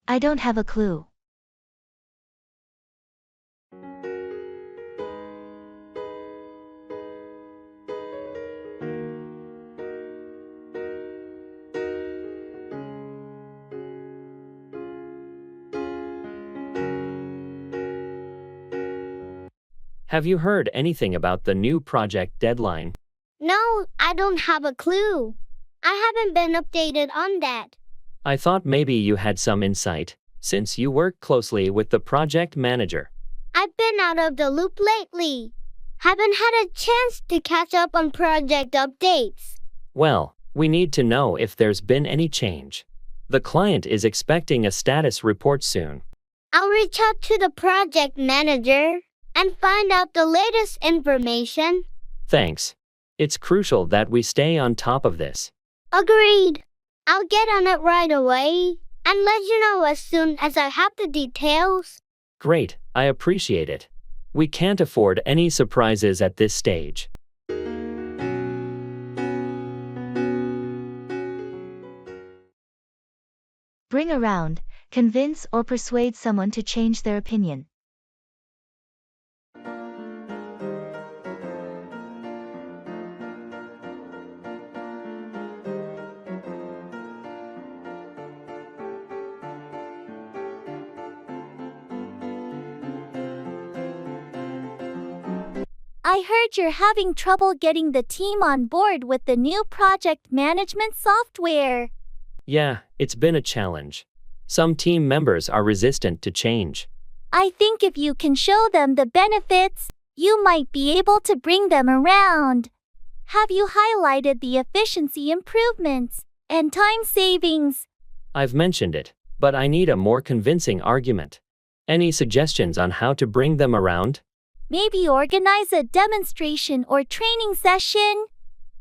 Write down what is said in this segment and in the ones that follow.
I don't have a clue. Have you heard anything about the new project deadline? No, I don't have a clue. I haven't been updated on that. I thought maybe you had some insight, since you work closely with the project manager. I've been out of the loop lately. Haven't had a chance to catch up on project updates. Well, we need to know if there's been any change. The client is expecting a status report soon. I'll reach out to the project manager and find out the latest information. Thanks. It's crucial that we stay on top of this. Agreed. I'll get on it right away and let you know as soon as I have the details. Great, I appreciate it. We can't afford any surprises at this stage. Bring around, convince or persuade someone to change their opinion. I heard you're having trouble getting the team on board with the new project management software. Yeah, it's been a challenge. Some team members are resistant to change. I think if you can show them the benefits, you might be able to bring them around. Have you highlighted the efficiency improvements and time savings? I've mentioned it, but I need a more convincing argument. Any suggestions on how to bring them around? Maybe organize a demonstration or training session.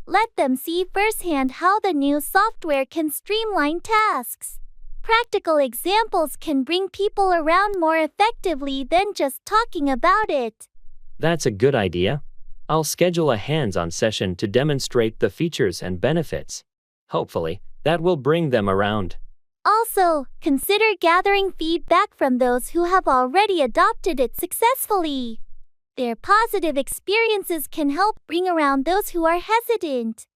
Let them see firsthand how the new software can streamline tasks. Practical examples can bring people around more effectively than just talking about it. That's a good idea. I'll schedule a hands-on session to demonstrate the features and benefits. Hopefully, that will bring them around. Also, consider gathering feedback from those who have already adopted it successfully. Their positive experiences can help bring around those who are hesitant.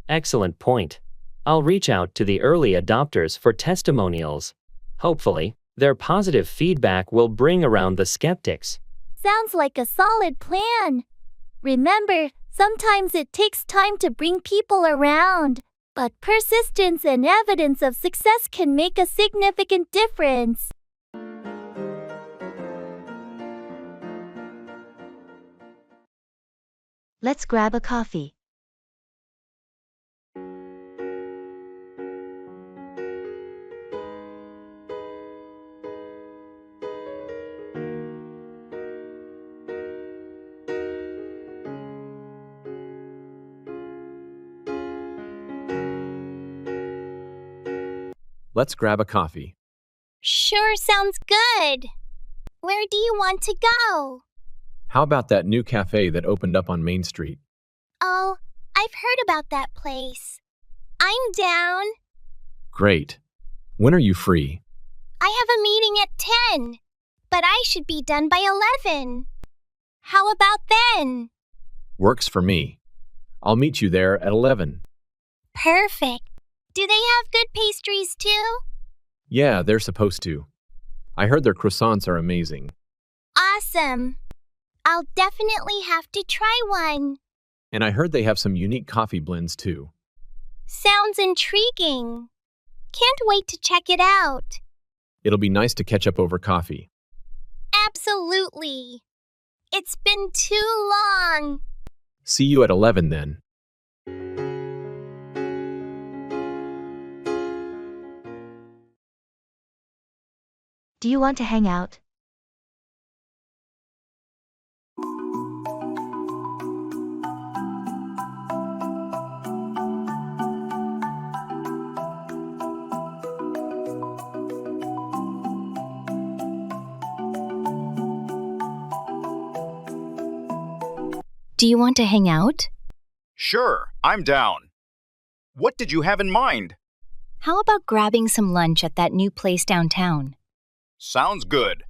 Excellent point. I'll reach out to the early adopters for testimonials. Hopefully, their positive feedback will bring around the skeptics. Sounds like a solid plan. Remember, sometimes it takes time to bring people around, but persistence and evidence of success can make a significant difference. Let's grab a coffee. Let's grab a coffee. Sure sounds good. Where do you want to go? How about that new cafe that opened up on Main Street? Oh, I've heard about that place. I'm down. Great. When are you free? I have a meeting at 10, but I should be done by 11. How about then? Works for me. I'll meet you there at 11. Perfect. Do they have good pastries too? Yeah, they're supposed to. I heard their croissants are amazing. Awesome. I'll definitely have to try one. And I heard they have some unique coffee blends too. Sounds intriguing. Can't wait to check it out. It'll be nice to catch up over coffee. Absolutely. It's been too long. See you at 11 then. Do you want to hang out? Do you want to hang out? Sure, I'm down. What did you have in mind? How about grabbing some lunch at that new place downtown? Sounds good.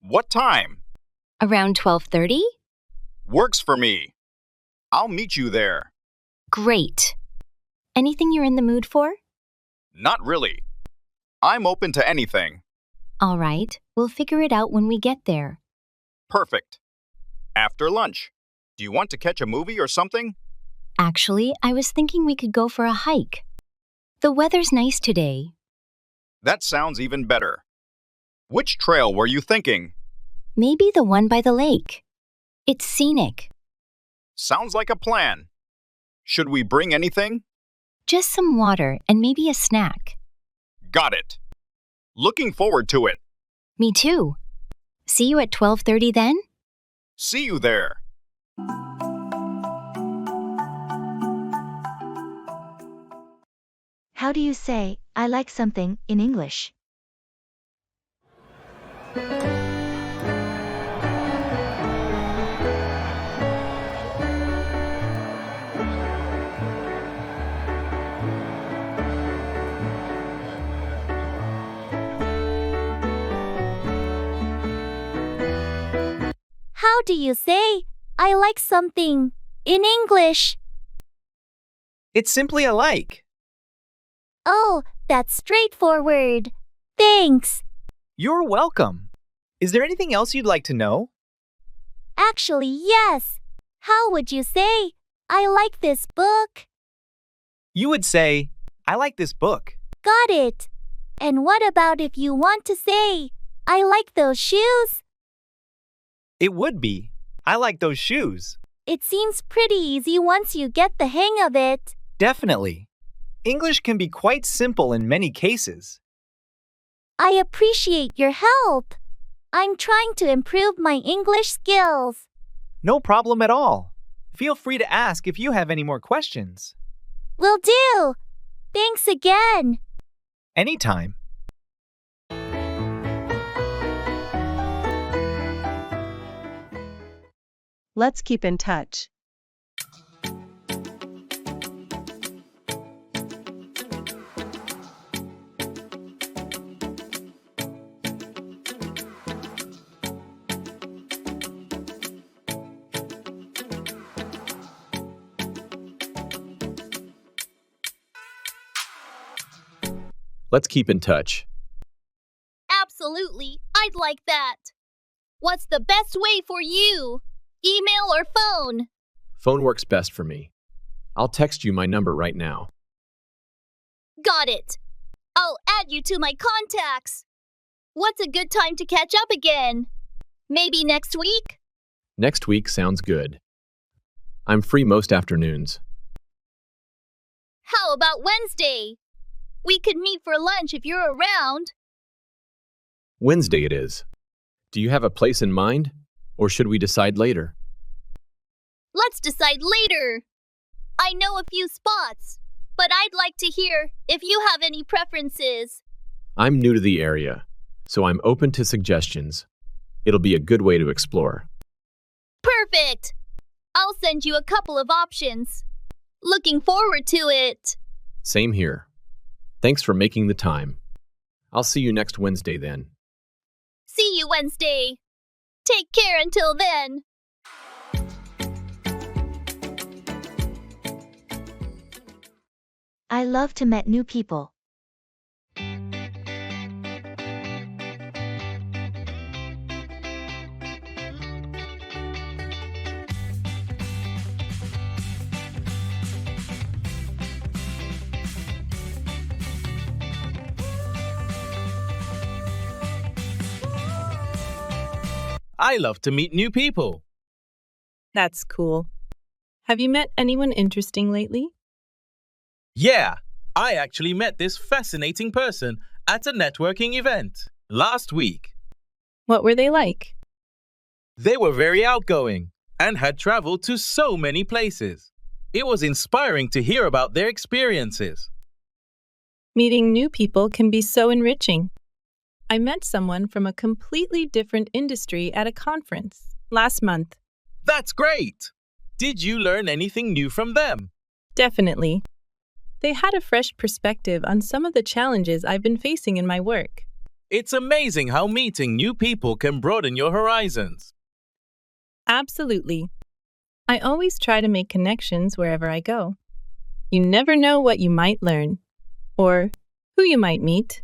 What time? Around 12:30? Works for me. I'll meet you there. Great. Anything you're in the mood for? Not really. I'm open to anything. All right, we'll figure it out when we get there. Perfect. After lunch. Do you want to catch a movie or something? Actually, I was thinking we could go for a hike. The weather's nice today. That sounds even better. Which trail were you thinking? Maybe the one by the lake. It's scenic. Sounds like a plan. Should we bring anything? Just some water and maybe a snack. Got it. Looking forward to it. Me too. See you at 12:30 then? See you there. How do you say, I like something, in English? How do you say, I like something, in English? It's simply a like. Oh, that's straightforward. Thanks. You're welcome. Is there anything else you'd like to know? Actually, yes. How would you say, I like this book? You would say, I like this book. Got it. And what about if you want to say, I like those shoes? It would be, I like those shoes. It seems pretty easy once you get the hang of it. Definitely. English can be quite simple in many cases. I appreciate your help. I'm trying to improve my English skills. No problem at all. Feel free to ask if you have any more questions. Will do. Thanks again. Anytime. Let's keep in touch. Let's keep in touch. Absolutely. I'd like that. What's the best way for you? Email or phone? Phone works best for me. I'll text you my number right now. Got it. I'll add you to my contacts. What's a good time to catch up again? Maybe next week? Next week sounds good. I'm free most afternoons. How about Wednesday? We could meet for lunch if you're around. Wednesday it is. Do you have a place in mind? Or should we decide later? Let's decide later. I know a few spots, but I'd like to hear if you have any preferences. I'm new to the area, so I'm open to suggestions. It'll be a good way to explore. Perfect. I'll send you a couple of options. Looking forward to it. Same here. Thanks for making the time. I'll see you next Wednesday then. See you Wednesday. Take care until then. I love to meet new people. I love to meet new people. That's cool. Have you met anyone interesting lately? Yeah, I actually met this fascinating person at a networking event last week. What were they like? They were very outgoing and had traveled to so many places. It was inspiring to hear about their experiences. Meeting new people can be so enriching. I met someone from a completely different industry at a conference last month. That's great! Did you learn anything new from them? Definitely. They had a fresh perspective on some of the challenges I've been facing in my work. It's amazing how meeting new people can broaden your horizons. Absolutely. I always try to make connections wherever I go. You never know what you might learn or who you might meet.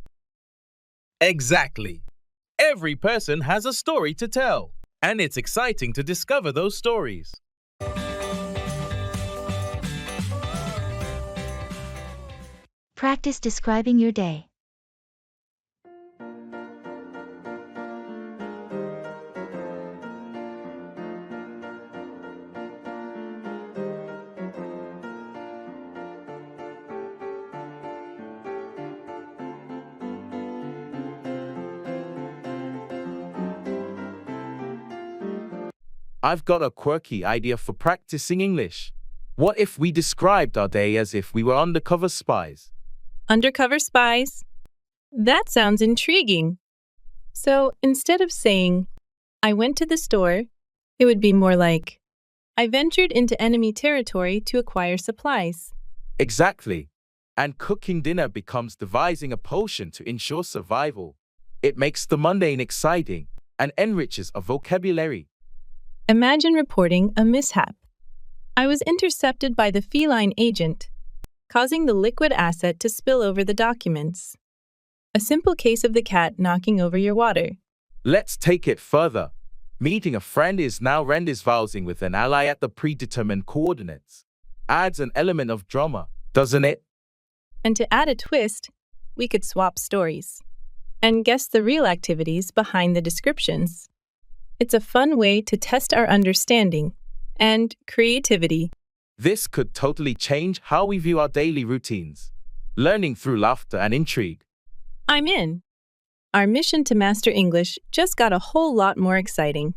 Exactly. Every person has a story to tell, and it's exciting to discover those stories. Practice describing your day. I've got a quirky idea for practicing English. What if we described our day as if we were undercover spies? Undercover spies? That sounds intriguing. So instead of saying, I went to the store, it would be more like, I ventured into enemy territory to acquire supplies. Exactly. And cooking dinner becomes devising a potion to ensure survival. It makes the mundane exciting and enriches our vocabulary. Imagine reporting a mishap. I was intercepted by the feline agent, causing the liquid asset to spill over the documents. A simple case of the cat knocking over your water. Let's take it further. Meeting a friend is now rendezvousing with an ally at the predetermined coordinates. Adds an element of drama, doesn't it? And to add a twist, we could swap stories and guess the real activities behind the descriptions. It's a fun way to test our understanding and creativity. This could totally change how we view our daily routines. Learning through laughter and intrigue. I'm in. Our mission to master English just got a whole lot more exciting.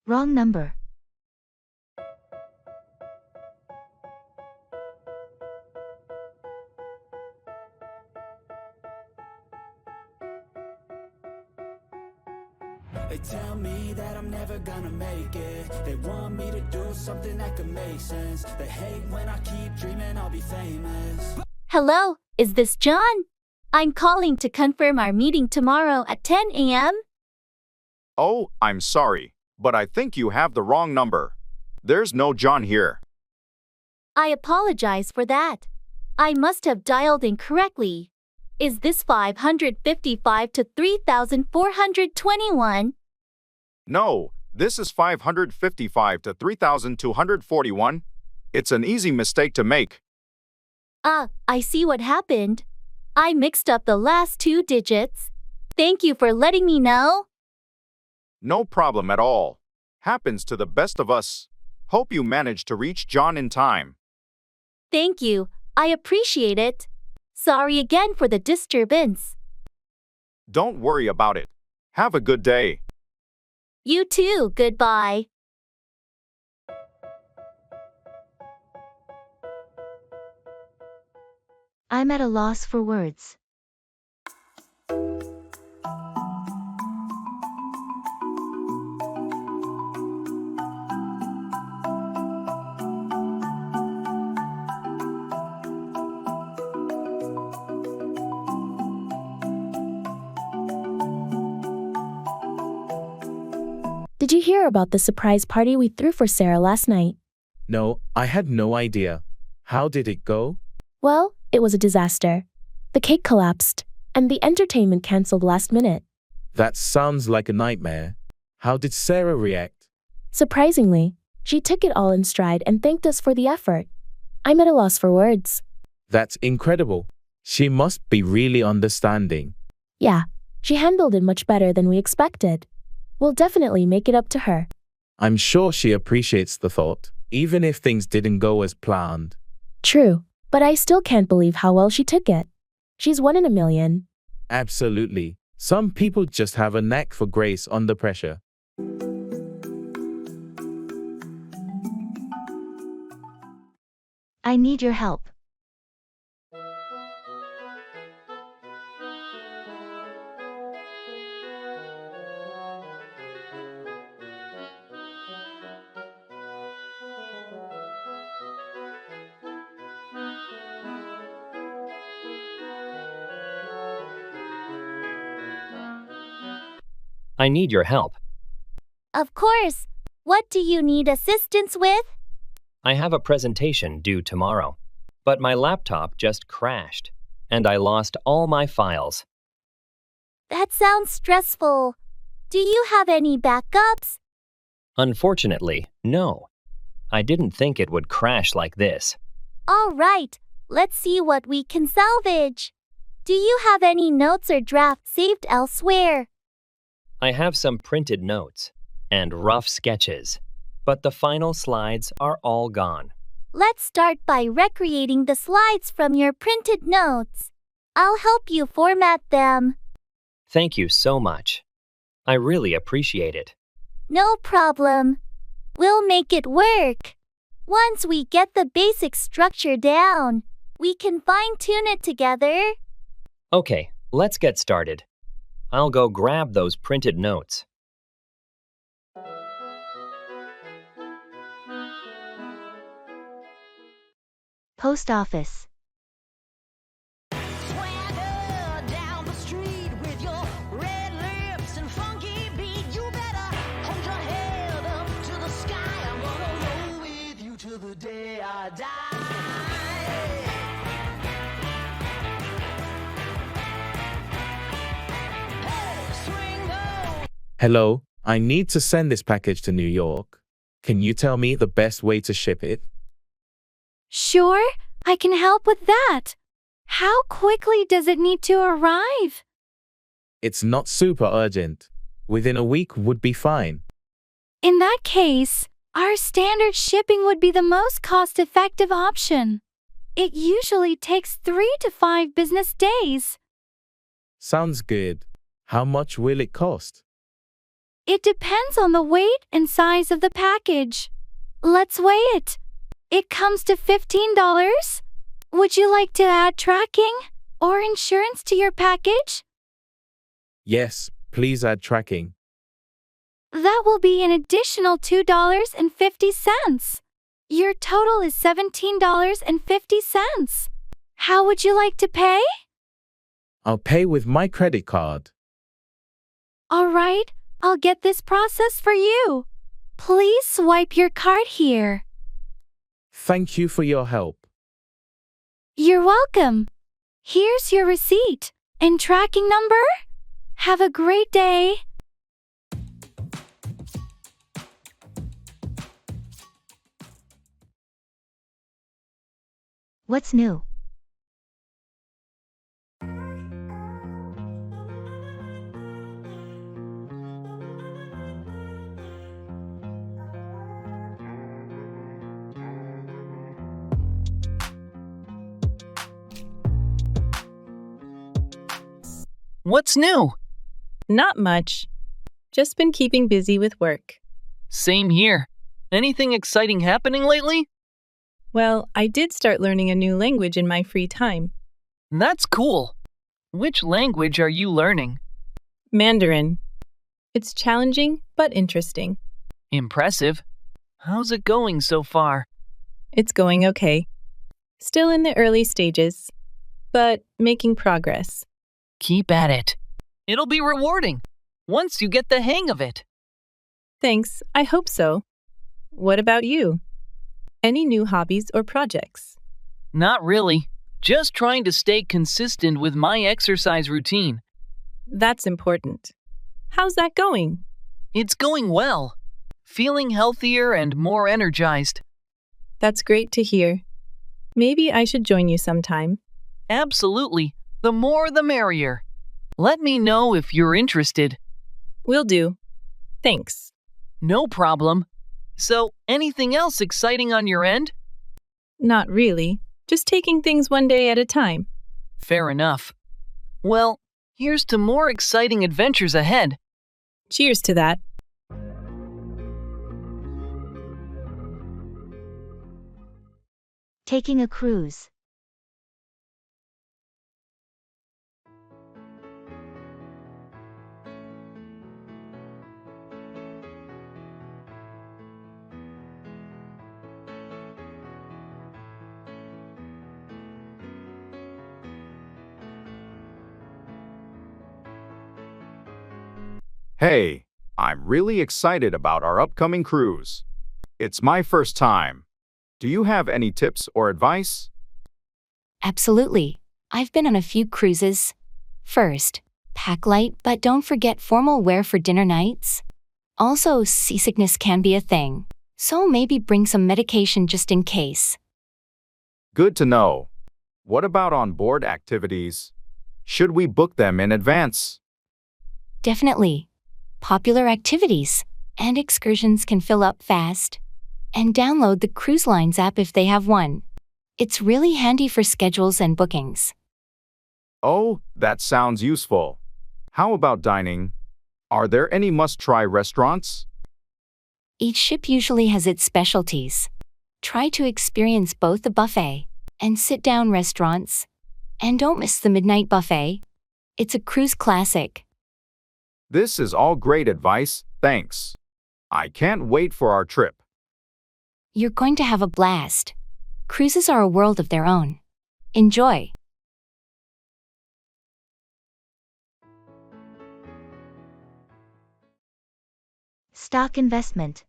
Wrong number. They tell me that I'm never gonna make it. They want me to do something that could make sense. They hate when I keep dreaming I'll be famous. Hello, is this John? I'm calling to confirm our meeting tomorrow at 10 a.m. Oh, I'm sorry, but I think you have the wrong number. There's no John here. I apologize for that. I must have dialed incorrectly. Is this 555 to 3,421? No, this is 555 to 3,241. It's an easy mistake to make. Ah, I see what happened. I mixed up the last two digits. Thank you for letting me know. No problem at all. Happens to the best of us. Hope you managed to reach John in time. Thank you. I appreciate it. Sorry again for the disturbance. Don't worry about it. Have a good day. You too, goodbye. I'm at a loss for words. Did you hear about the surprise party we threw for Sarah last night? No, I had no idea. How did it go? Well, it was a disaster. The cake collapsed, and the entertainment canceled last minute. That sounds like a nightmare. How did Sarah react? Surprisingly, she took it all in stride and thanked us for the effort. I'm at a loss for words. That's incredible. She must be really understanding. Yeah, she handled it much better than we expected. We'll definitely make it up to her. I'm sure she appreciates the thought, even if things didn't go as planned. True, but I still can't believe how well she took it. She's one in a million. Absolutely. Some people just have a knack for grace under pressure. I need your help. I need your help. Of course. What do you need assistance with? I have a presentation due tomorrow, but my laptop just crashed, and I lost all my files. That sounds stressful. Do you have any backups? Unfortunately, no. I didn't think it would crash like this. All right, let's see what we can salvage. Do you have any notes or drafts saved elsewhere? I have some printed notes and rough sketches, but the final slides are all gone. Let's start by recreating the slides from your printed notes. I'll help you format them. Thank you so much. I really appreciate it. No problem. We'll make it work. Once we get the basic structure down, we can fine-tune it together. Okay, let's get started. I'll go grab those printed notes. Post office. Swagger down the street with your red lips and funky beat. You better hold your head up to the sky. I'm gonna roll with you till the day I die. Hey, swing low. Hello, I need to send this package to New York. Can you tell me the best way to ship it? Sure, I can help with that. How quickly does it need to arrive? It's not super urgent. Within a week would be fine. In that case, our standard shipping would be the most cost-effective option. It usually takes 3 to 5 business days. Sounds good. How much will it cost? It depends on the weight and size of the package. Let's weigh it. It comes to $15. Would you like to add tracking or insurance to your package? Yes, please add tracking. That will be an additional $2.50. Your total is $17.50. How would you like to pay? I'll pay with my credit card. All right, I'll get this processed for you. Please swipe your card here. Thank you for your help. You're welcome. Here's your receipt and tracking number. Have a great day. What's new? What's new? Not much. Just been keeping busy with work. Same here. Anything exciting happening lately? Well, I did start learning a new language in my free time. That's cool. Which language are you learning? Mandarin. It's challenging, but interesting. Impressive. How's it going so far? It's going okay. Still in the early stages, but making progress. Keep at it. It'll be rewarding once you get the hang of it. Thanks, I hope so. What about you? Any new hobbies or projects? Not really. Just trying to stay consistent with my exercise routine. That's important. How's that going? It's going well. Feeling healthier and more energized. That's great to hear. Maybe I should join you sometime. Absolutely. The more the merrier. Let me know if you're interested. Will do. Thanks. No problem. So, anything else exciting on your end? Not really. Just taking things one day at a time. Fair enough. Well, here's to more exciting adventures ahead. Cheers to that. Taking a cruise. Hey, I'm really excited about our upcoming cruise. It's my first time. Do you have any tips or advice? Absolutely. I've been on a few cruises. First, pack light, but don't forget formal wear for dinner nights. Also, seasickness can be a thing, so maybe bring some medication just in case. Good to know. What about on-board activities? Should we book them in advance? Definitely. Popular activities and excursions can fill up fast. And download the Cruise Lines app if they have one. It's really handy for schedules and bookings. Oh, that sounds useful. How about dining? Are there any must-try restaurants? Each ship usually has its specialties. Try to experience both the buffet and sit-down restaurants. And don't miss the midnight buffet. It's a cruise classic. This is all great advice, thanks. I can't wait for our trip. You're going to have a blast. Cruises are a world of their own. Enjoy. Stock investment.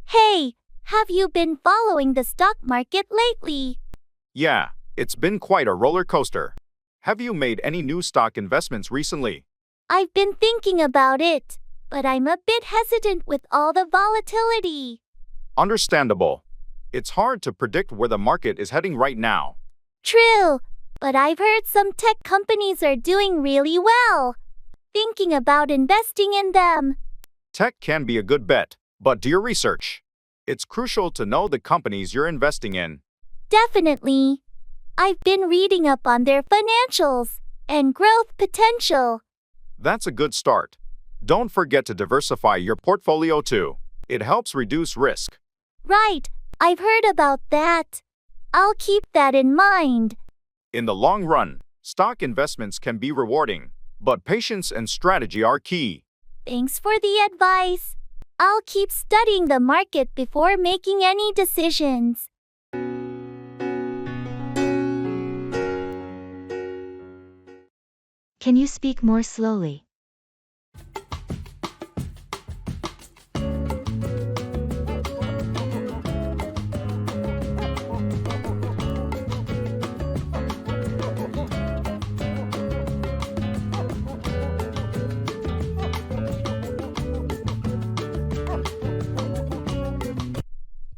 Hey, have you been following the stock market lately? Yeah, it's been quite a roller coaster. Have you made any new stock investments recently? I've been thinking about it, but I'm a bit hesitant with all the volatility. Understandable. It's hard to predict where the market is heading right now. True, but I've heard some tech companies are doing really well. Thinking about investing in them. Tech can be a good bet, but do your research. It's crucial to know the companies you're investing in. Definitely. I've been reading up on their financials and growth potential. That's a good start. Don't forget to diversify your portfolio too. It helps reduce risk. Right, I've heard about that. I'll keep that in mind. In the long run, stock investments can be rewarding, but patience and strategy are key. Thanks for the advice. I'll keep studying the market before making any decisions. Can you speak more slowly?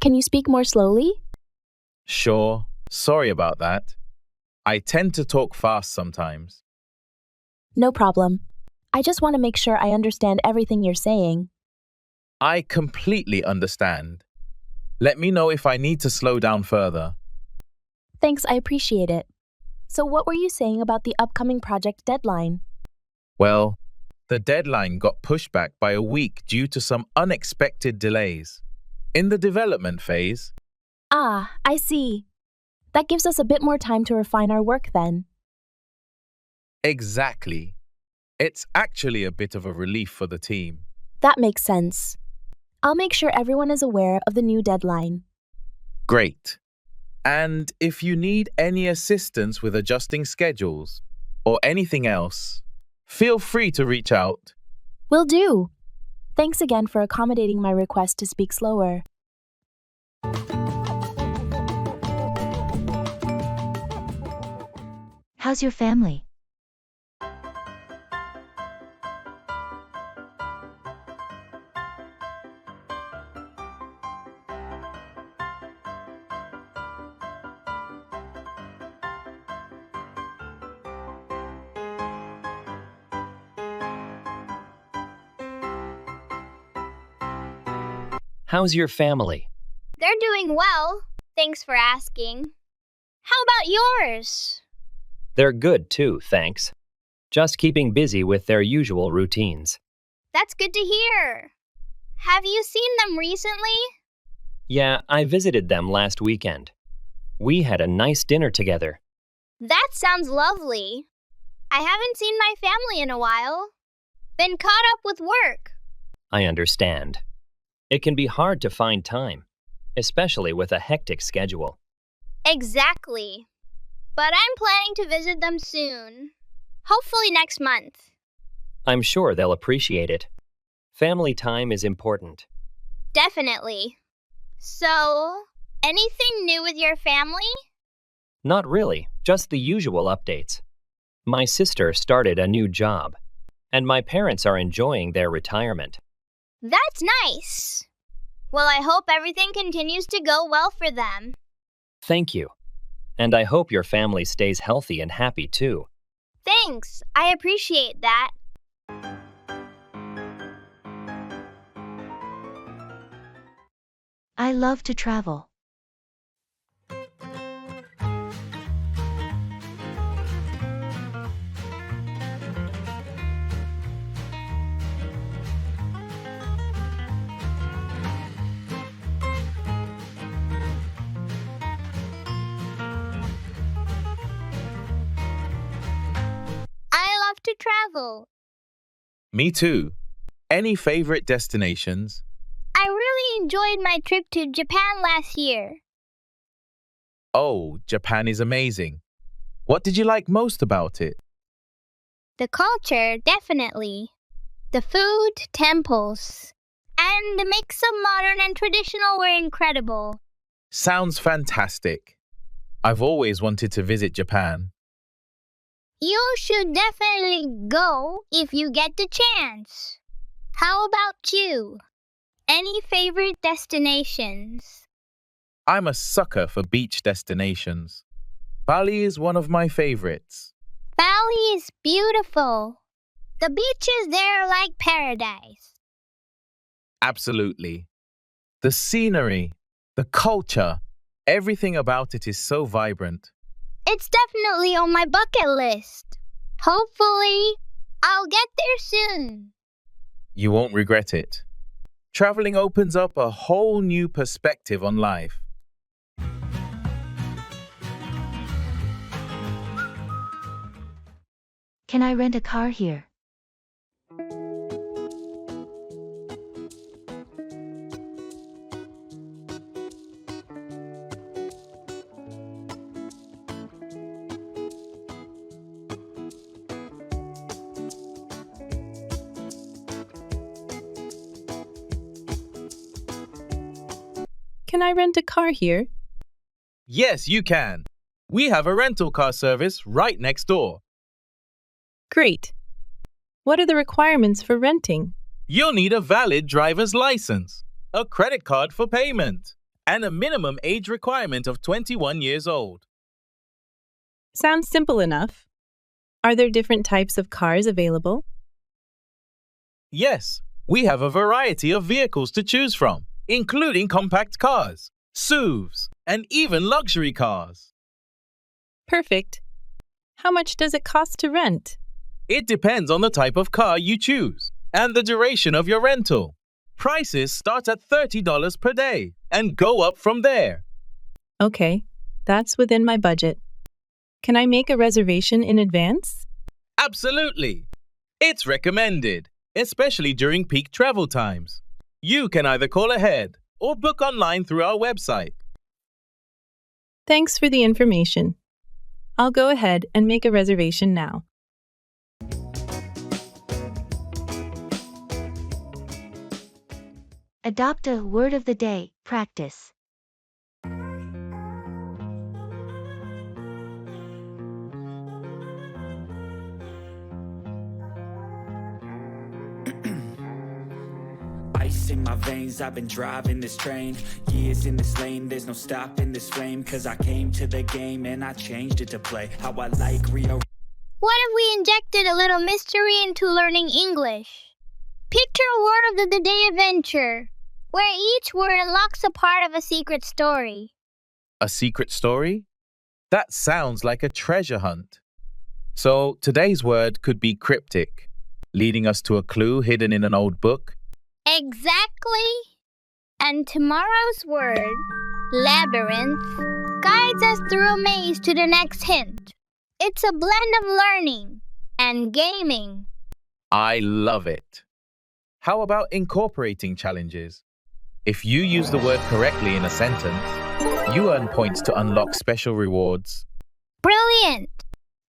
Can you speak more slowly? Sure, sorry about that. I tend to talk fast sometimes. No problem. I just want to make sure I understand everything you're saying. I completely understand. Let me know if I need to slow down further. Thanks, I appreciate it. So what were you saying about the upcoming project deadline? Well, the deadline got pushed back by a week due to some unexpected delays. In the development phase. Ah, I see. That gives us a bit more time to refine our work then. Exactly. It's actually a bit of a relief for the team. That makes sense. I'll make sure everyone is aware of the new deadline. Great. And if you need any assistance with adjusting schedules or anything else, feel free to reach out. Will do. Thanks again for accommodating my request to speak slower. How's your family? How's your family? They're doing well. Thanks for asking. How about yours? They're good too, thanks. Just keeping busy with their usual routines. That's good to hear. Have you seen them recently? Yeah, I visited them last weekend. We had a nice dinner together. That sounds lovely. I haven't seen my family in a while. Been caught up with work. I understand. It can be hard to find time, especially with a hectic schedule. Exactly. But I'm planning to visit them soon. Hopefully next month. I'm sure they'll appreciate it. Family time is important. Definitely. So, anything new with your family? Not really, just the usual updates. My sister started a new job, and my parents are enjoying their retirement. That's nice. Well, I hope everything continues to go well for them. Thank you. And I hope your family stays healthy and happy too. Thanks. I appreciate that. I love to travel. I love to travel. Me too. Any favorite destinations? I really enjoyed my trip to Japan last year. Oh, Japan is amazing. What did you like most about it? The culture, definitely. The food, temples, and the mix of modern and traditional were incredible. Sounds fantastic. I've always wanted to visit Japan. You should definitely go if you get the chance. How about you? Any favorite destinations? I'm a sucker for beach destinations. Bali is one of my favorites. Bali is beautiful. The beaches there are like paradise. Absolutely. The scenery, the culture, everything about it is so vibrant. It's definitely on my bucket list. Hopefully, I'll get there soon. You won't regret it. Traveling opens up a whole new perspective on life. Can I rent a car here? Can I rent a car here? Yes, you can. We have a rental car service right next door. Great. What are the requirements for renting? You'll need a valid driver's license, a credit card for payment, and a minimum age requirement of 21 years old. Sounds simple enough. Are there different types of cars available? Yes, we have a variety of vehicles to choose from, including compact cars, SUVs, and even luxury cars. Perfect. How much does it cost to rent? It depends on the type of car you choose and the duration of your rental. Prices start at $30 per day and go up from there. Okay, that's within my budget. Can I make a reservation in advance? Absolutely. It's recommended, especially during peak travel times. You can either call ahead or book online through our website. Thanks for the information. I'll go ahead and make a reservation now. Adopt a word of the day, practice. Ice in my veins, I've been driving this train. Years in this lane, there's no stopping this flame. Cause I came to the game and I changed it to play how I like Rio. What if we injected a little mystery into learning English? Picture a word of the day adventure, where each word unlocks a part of a secret story. A secret story? That sounds like a treasure hunt. So today's word could be cryptic, leading us to a clue hidden in an old book. Exactly. And tomorrow's word, labyrinth, guides us through a maze to the next hint. It's a blend of learning, and gaming. I love it. How about incorporating challenges? If you use the word correctly in a sentence, you earn points to unlock special rewards. Brilliant!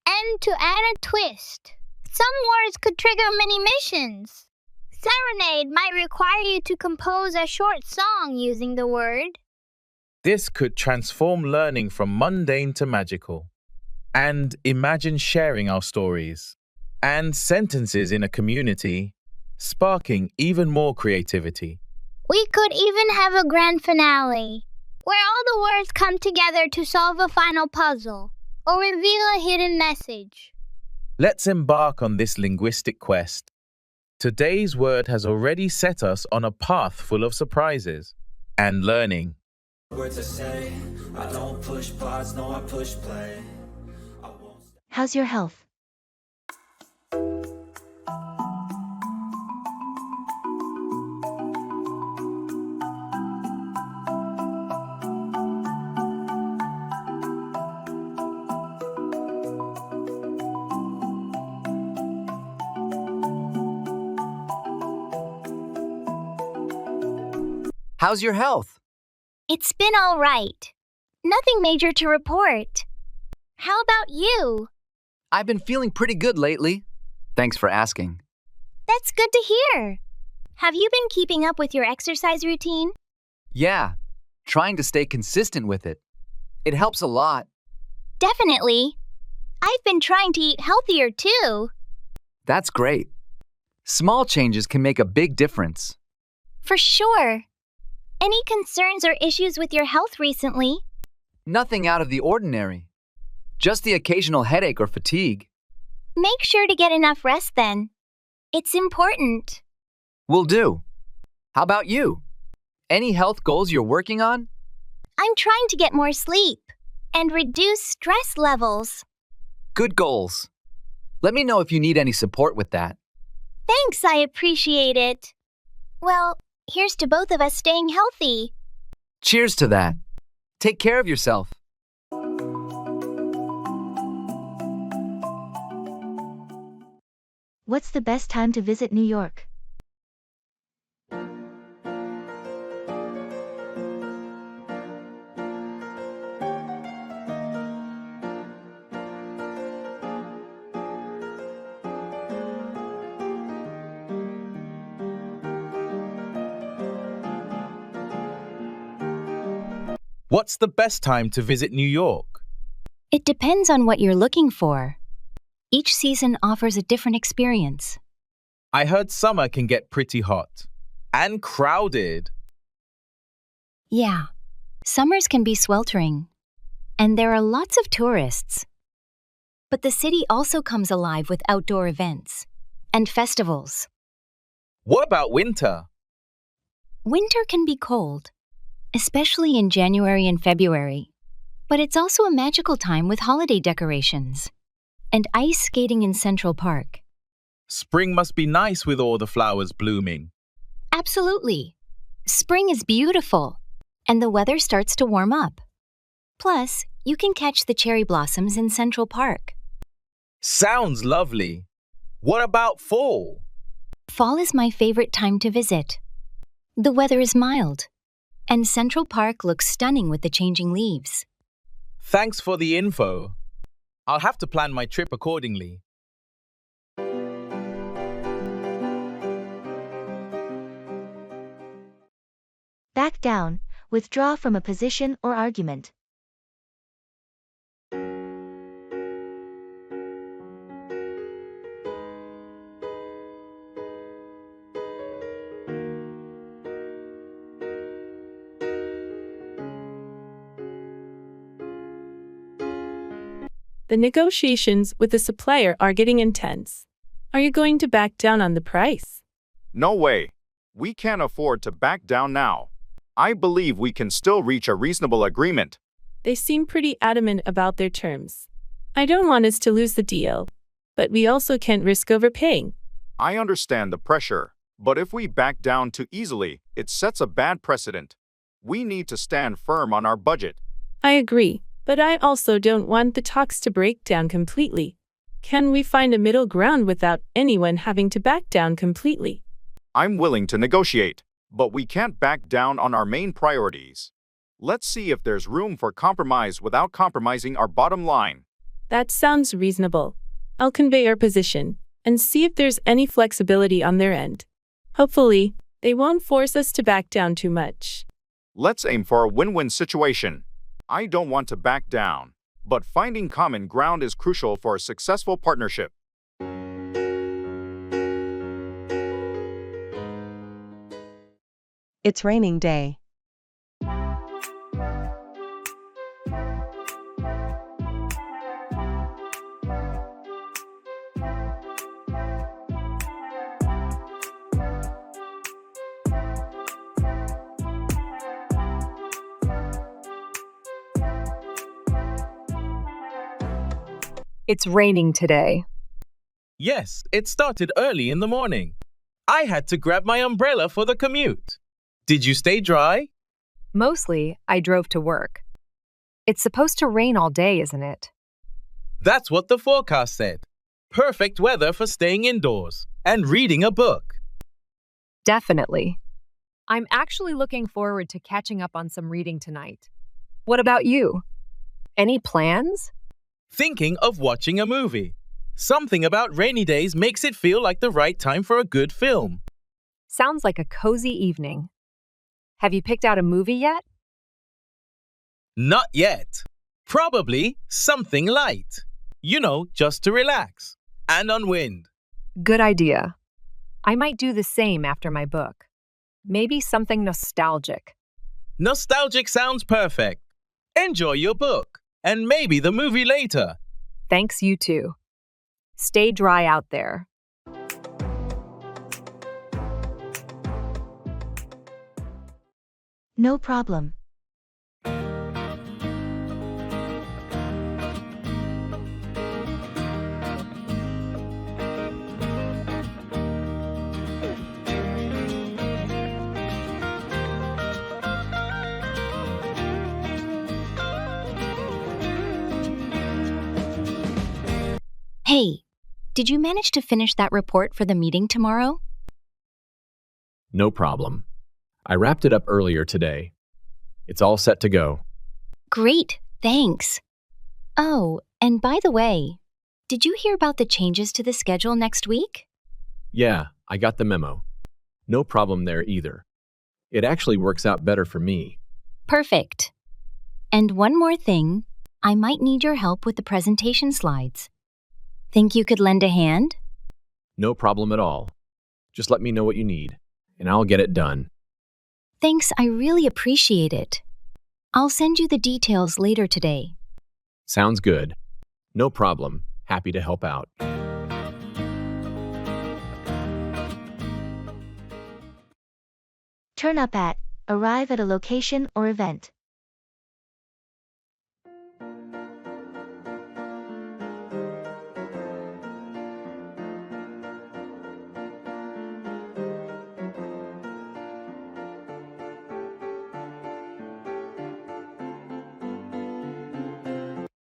And to add a twist, some words could trigger mini missions. Serenade might require you to compose a short song using the word. This could transform learning from mundane to magical. And imagine sharing our stories and sentences in a community, sparking even more creativity. We could even have a grand finale, where all the words come together to solve a final puzzle or reveal a hidden message. Let's embark on this linguistic quest. Today's word has already set us on a path full of surprises and learning. Words I say, I don't push pause, no I push play. How's your health? How's your health? It's been all right. Nothing major to report. How about you? I've been feeling pretty good lately. Thanks for asking. That's good to hear. Have you been keeping up with your exercise routine? Yeah, trying to stay consistent with it. It helps a lot. Definitely. I've been trying to eat healthier too. That's great. Small changes can make a big difference. For sure. Any concerns or issues with your health recently? Nothing out of the ordinary. Just the occasional headache or fatigue. Make sure to get enough rest then. It's important. Will do. How about you? Any health goals you're working on? I'm trying to get more sleep and reduce stress levels. Good goals. Let me know if you need any support with that. Thanks, I appreciate it. Well, here's to both of us staying healthy. Cheers to that. Take care of yourself. What's the best time to visit New York? What's the best time to visit New York? It depends on what you're looking for. Each season offers a different experience. I heard summer can get pretty hot and crowded. Yeah, summers can be sweltering, and there are lots of tourists. But the city also comes alive with outdoor events and festivals. What about winter? Winter can be cold, especially in January and February. But it's also a magical time with holiday decorations and ice skating in Central Park. Spring must be nice with all the flowers blooming. Absolutely. Spring is beautiful, and the weather starts to warm up. Plus, you can catch the cherry blossoms in Central Park. Sounds lovely. What about fall? Fall is my favorite time to visit. The weather is mild, and Central Park looks stunning with the changing leaves. Thanks for the info. I'll have to plan my trip accordingly. Back down, withdraw from a position or argument. The negotiations with the supplier are getting intense. Are you going to back down on the price? No way. We can't afford to back down now. I believe we can still reach a reasonable agreement. They seem pretty adamant about their terms. I don't want us to lose the deal, but we also can't risk overpaying. I understand the pressure, but if we back down too easily, it sets a bad precedent. We need to stand firm on our budget. I agree, but I also don't want the talks to break down completely. Can we find a middle ground without anyone having to back down completely? I'm willing to negotiate, but we can't back down on our main priorities. Let's see if there's room for compromise without compromising our bottom line. That sounds reasonable. I'll convey our position and see if there's any flexibility on their end. Hopefully, they won't force us to back down too much. Let's aim for a win-win situation. I don't want to back down, but finding common ground is crucial for a successful partnership. It's raining day. It's raining today. Yes, it started early in the morning. I had to grab my umbrella for the commute. Did you stay dry? Mostly, I drove to work. It's supposed to rain all day, isn't it? That's what the forecast said. Perfect weather for staying indoors and reading a book. Definitely. I'm actually looking forward to catching up on some reading tonight. What about you? Any plans? Thinking of watching a movie. Something about rainy days makes it feel like the right time for a good film. Sounds like a cozy evening. Have you picked out a movie yet? Not yet. Probably something light. Just to relax and unwind. Good idea. I might do the same after my book. Maybe something nostalgic. Nostalgic sounds perfect. Enjoy your book and maybe the movie later. Thanks, you too. Stay dry out there. No problem. Hey, did you manage to finish that report for the meeting tomorrow? No problem. I wrapped it up earlier today. It's all set to go. Great, thanks. Oh, and by the way, did you hear about the changes to the schedule next week? Yeah, I got the memo. No problem there either. It actually works out better for me. Perfect. And one more thing, I might need your help with the presentation slides. Think you could lend a hand? No problem at all. Just let me know what you need, and I'll get it done. Thanks, I really appreciate it. I'll send you the details later today. Sounds good. No problem. Happy to help out. Turn up at, arrive at a location or event.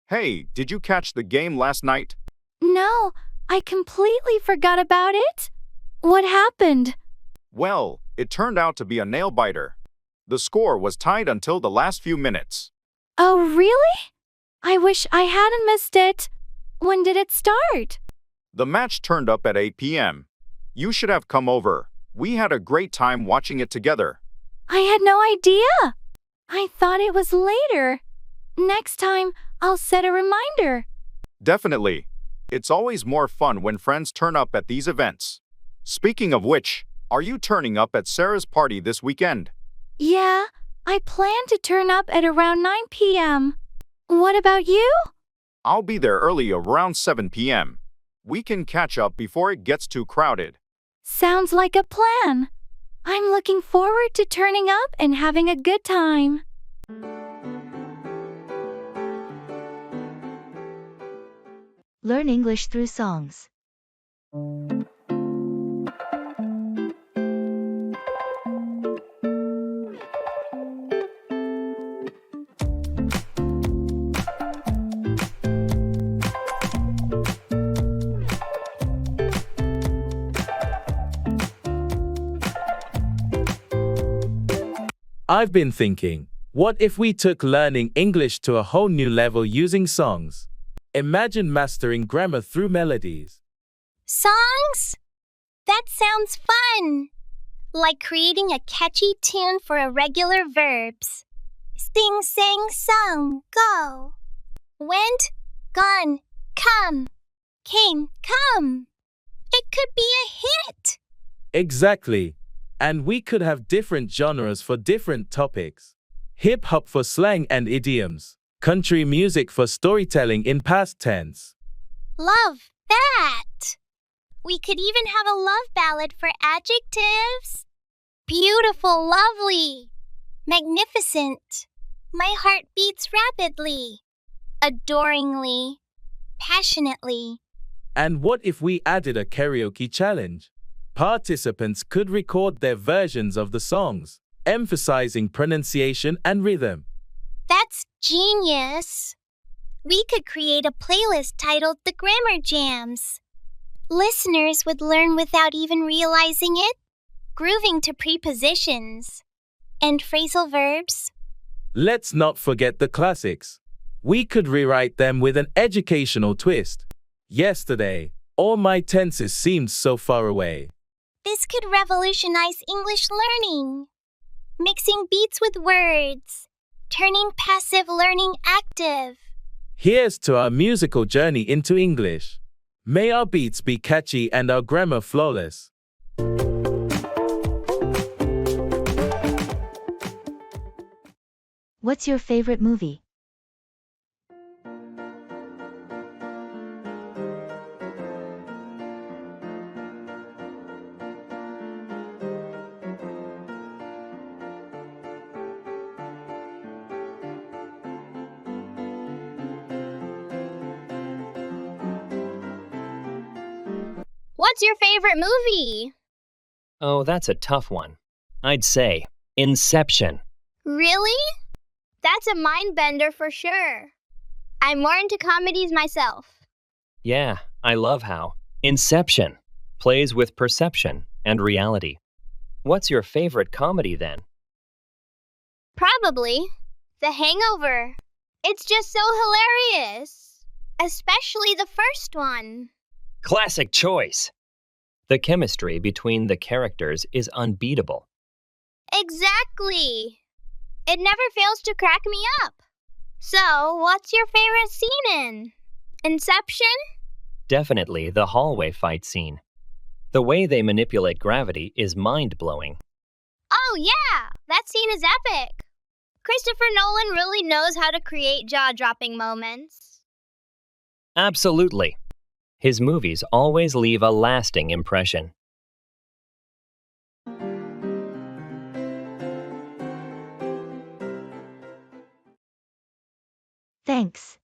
Hey, did you catch the game last night? No, I completely forgot about it. What happened? Well, it turned out to be a nail-biter. The score was tied until the last few minutes. Oh, really? I wish I hadn't missed it. When did it start? The match turned up at 8 p.m. You should have come over. We had a great time watching it together. I had no idea. I thought it was later. Next time, I'll set a reminder. Definitely. It's always more fun when friends turn up at these events. Speaking of which, are you turning up at Sarah's party this weekend? Yeah, I plan to turn up at around 9 p.m. What about you? I'll be there early around 7 p.m. We can catch up before it gets too crowded. Sounds like a plan. I'm looking forward to turning up and having a good time. Learn English through songs. I've been thinking, what if we took learning English to a whole new level using songs? Imagine mastering grammar through melodies. Songs? That sounds fun! Like creating a catchy tune for irregular verbs. Sing, sang, sung, go. Went, gone, come, came, come. It could be a hit! Exactly. And we could have different genres for different topics. Hip-hop for slang and idioms. Country music for storytelling in past tense. Love that! We could even have a love ballad for adjectives. Beautiful, lovely, magnificent. My heart beats rapidly, adoringly, passionately. And what if we added a karaoke challenge? Participants could record their versions of the songs, emphasizing pronunciation and rhythm. That's genius! We could create a playlist titled The Grammar Jams. Listeners would learn without even realizing it, grooving to prepositions and phrasal verbs. Let's not forget the classics. We could rewrite them with an educational twist. Yesterday, all my tenses seemed so far away. This could revolutionize English learning. Mixing beats with words, turning passive learning active. Here's to our musical journey into English. May our beats be catchy and our grammar flawless. What's your favorite movie? What's your favorite movie? Oh, that's a tough one. I'd say Inception. Really? That's a mind bender for sure. I'm more into comedies myself. Yeah, I love how Inception plays with perception and reality. What's your favorite comedy then? Probably The Hangover. It's just so hilarious. Especially the first one. Classic choice. The chemistry between the characters is unbeatable. Exactly. It never fails to crack me up. So, what's your favorite scene in Inception? Definitely the hallway fight scene. The way they manipulate gravity is mind-blowing. Oh yeah, that scene is epic. Christopher Nolan really knows how to create jaw-dropping moments. Absolutely. His movies always leave a lasting impression. Thanks.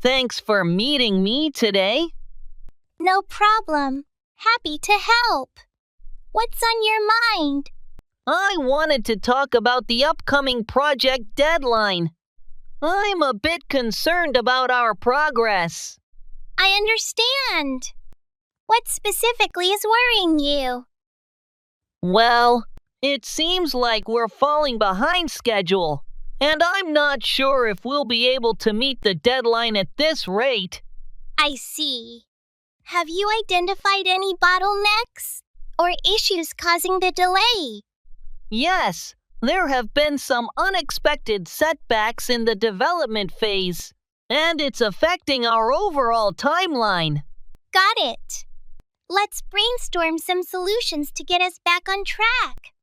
Thanks for meeting me today. No problem. Happy to help. What's on your mind? I wanted to talk about the upcoming project deadline. I'm a bit concerned about our progress. I understand. What specifically is worrying you? Well, it seems like we're falling behind schedule, and I'm not sure if we'll be able to meet the deadline at this rate. I see. Have you identified any bottlenecks or issues causing the delay? Yes, there have been some unexpected setbacks in the development phase, and it's affecting our overall timeline. Got it. Let's brainstorm some solutions to get us back on track.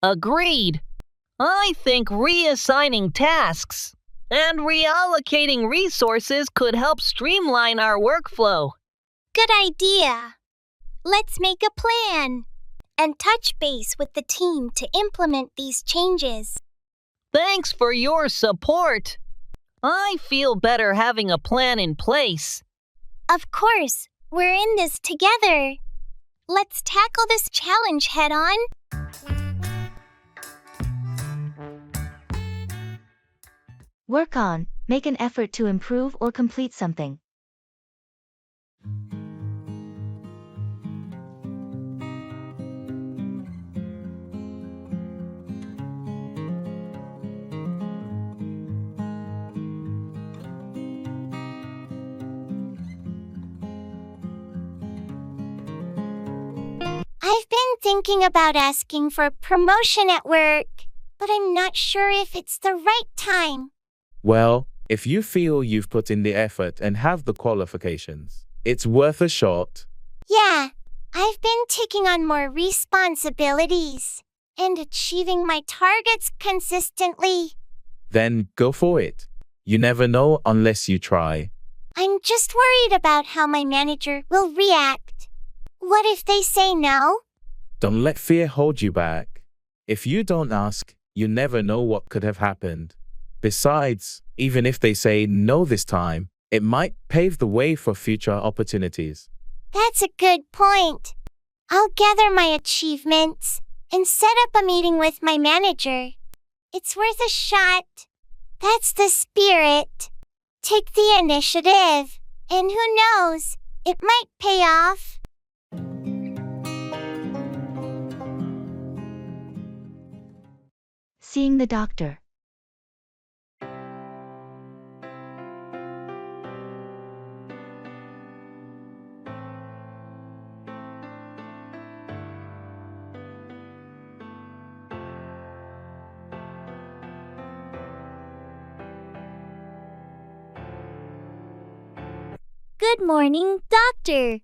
Agreed. I think reassigning tasks and reallocating resources could help streamline our workflow. Good idea. Let's make a plan and touch base with the team to implement these changes. Thanks for your support. I feel better having a plan in place. Of course, we're in this together. Let's tackle this challenge head on. Work on, make an effort to improve or complete something. I've been thinking about asking for a promotion at work, but I'm not sure if it's the right time. Well, if you feel you've put in the effort and have the qualifications, it's worth a shot. Yeah, I've been taking on more responsibilities and achieving my targets consistently. Then go for it. You never know unless you try. I'm just worried about how my manager will react. What if they say no? Don't let fear hold you back. If you don't ask, you never know what could have happened. Besides, even if they say no this time, it might pave the way for future opportunities. That's a good point. I'll gather my achievements and set up a meeting with my manager. It's worth a shot. That's the spirit. Take the initiative, and who knows, it might pay off. Seeing the doctor. Good morning, doctor.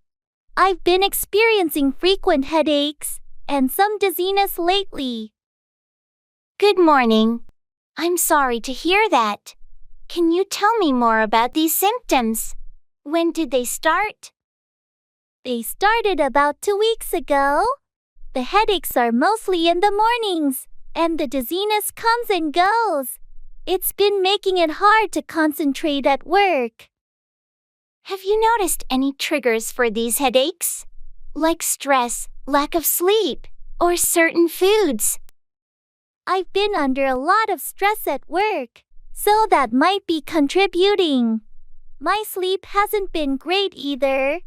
I've been experiencing frequent headaches and some dizziness lately. Good morning. I'm sorry to hear that. Can you tell me more about these symptoms? When did they start? They started about 2 weeks ago. The headaches are mostly in the mornings, and the dizziness comes and goes. It's been making it hard to concentrate at work. Have you noticed any triggers for these headaches? Like stress, lack of sleep, or certain foods? I've been under a lot of stress at work, so that might be contributing. My sleep hasn't been great either.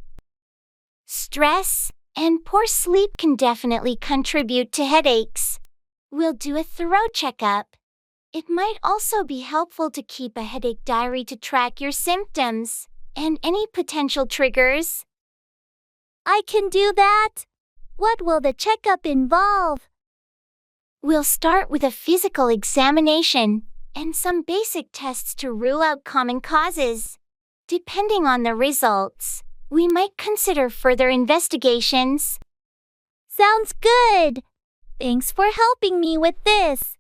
Stress and poor sleep can definitely contribute to headaches. We'll do a thorough checkup. It might also be helpful to keep a headache diary to track your symptoms and any potential triggers. I can do that. What will the checkup involve? We'll start with a physical examination and some basic tests to rule out common causes. Depending on the results, we might consider further investigations. Sounds good. Thanks for helping me with this.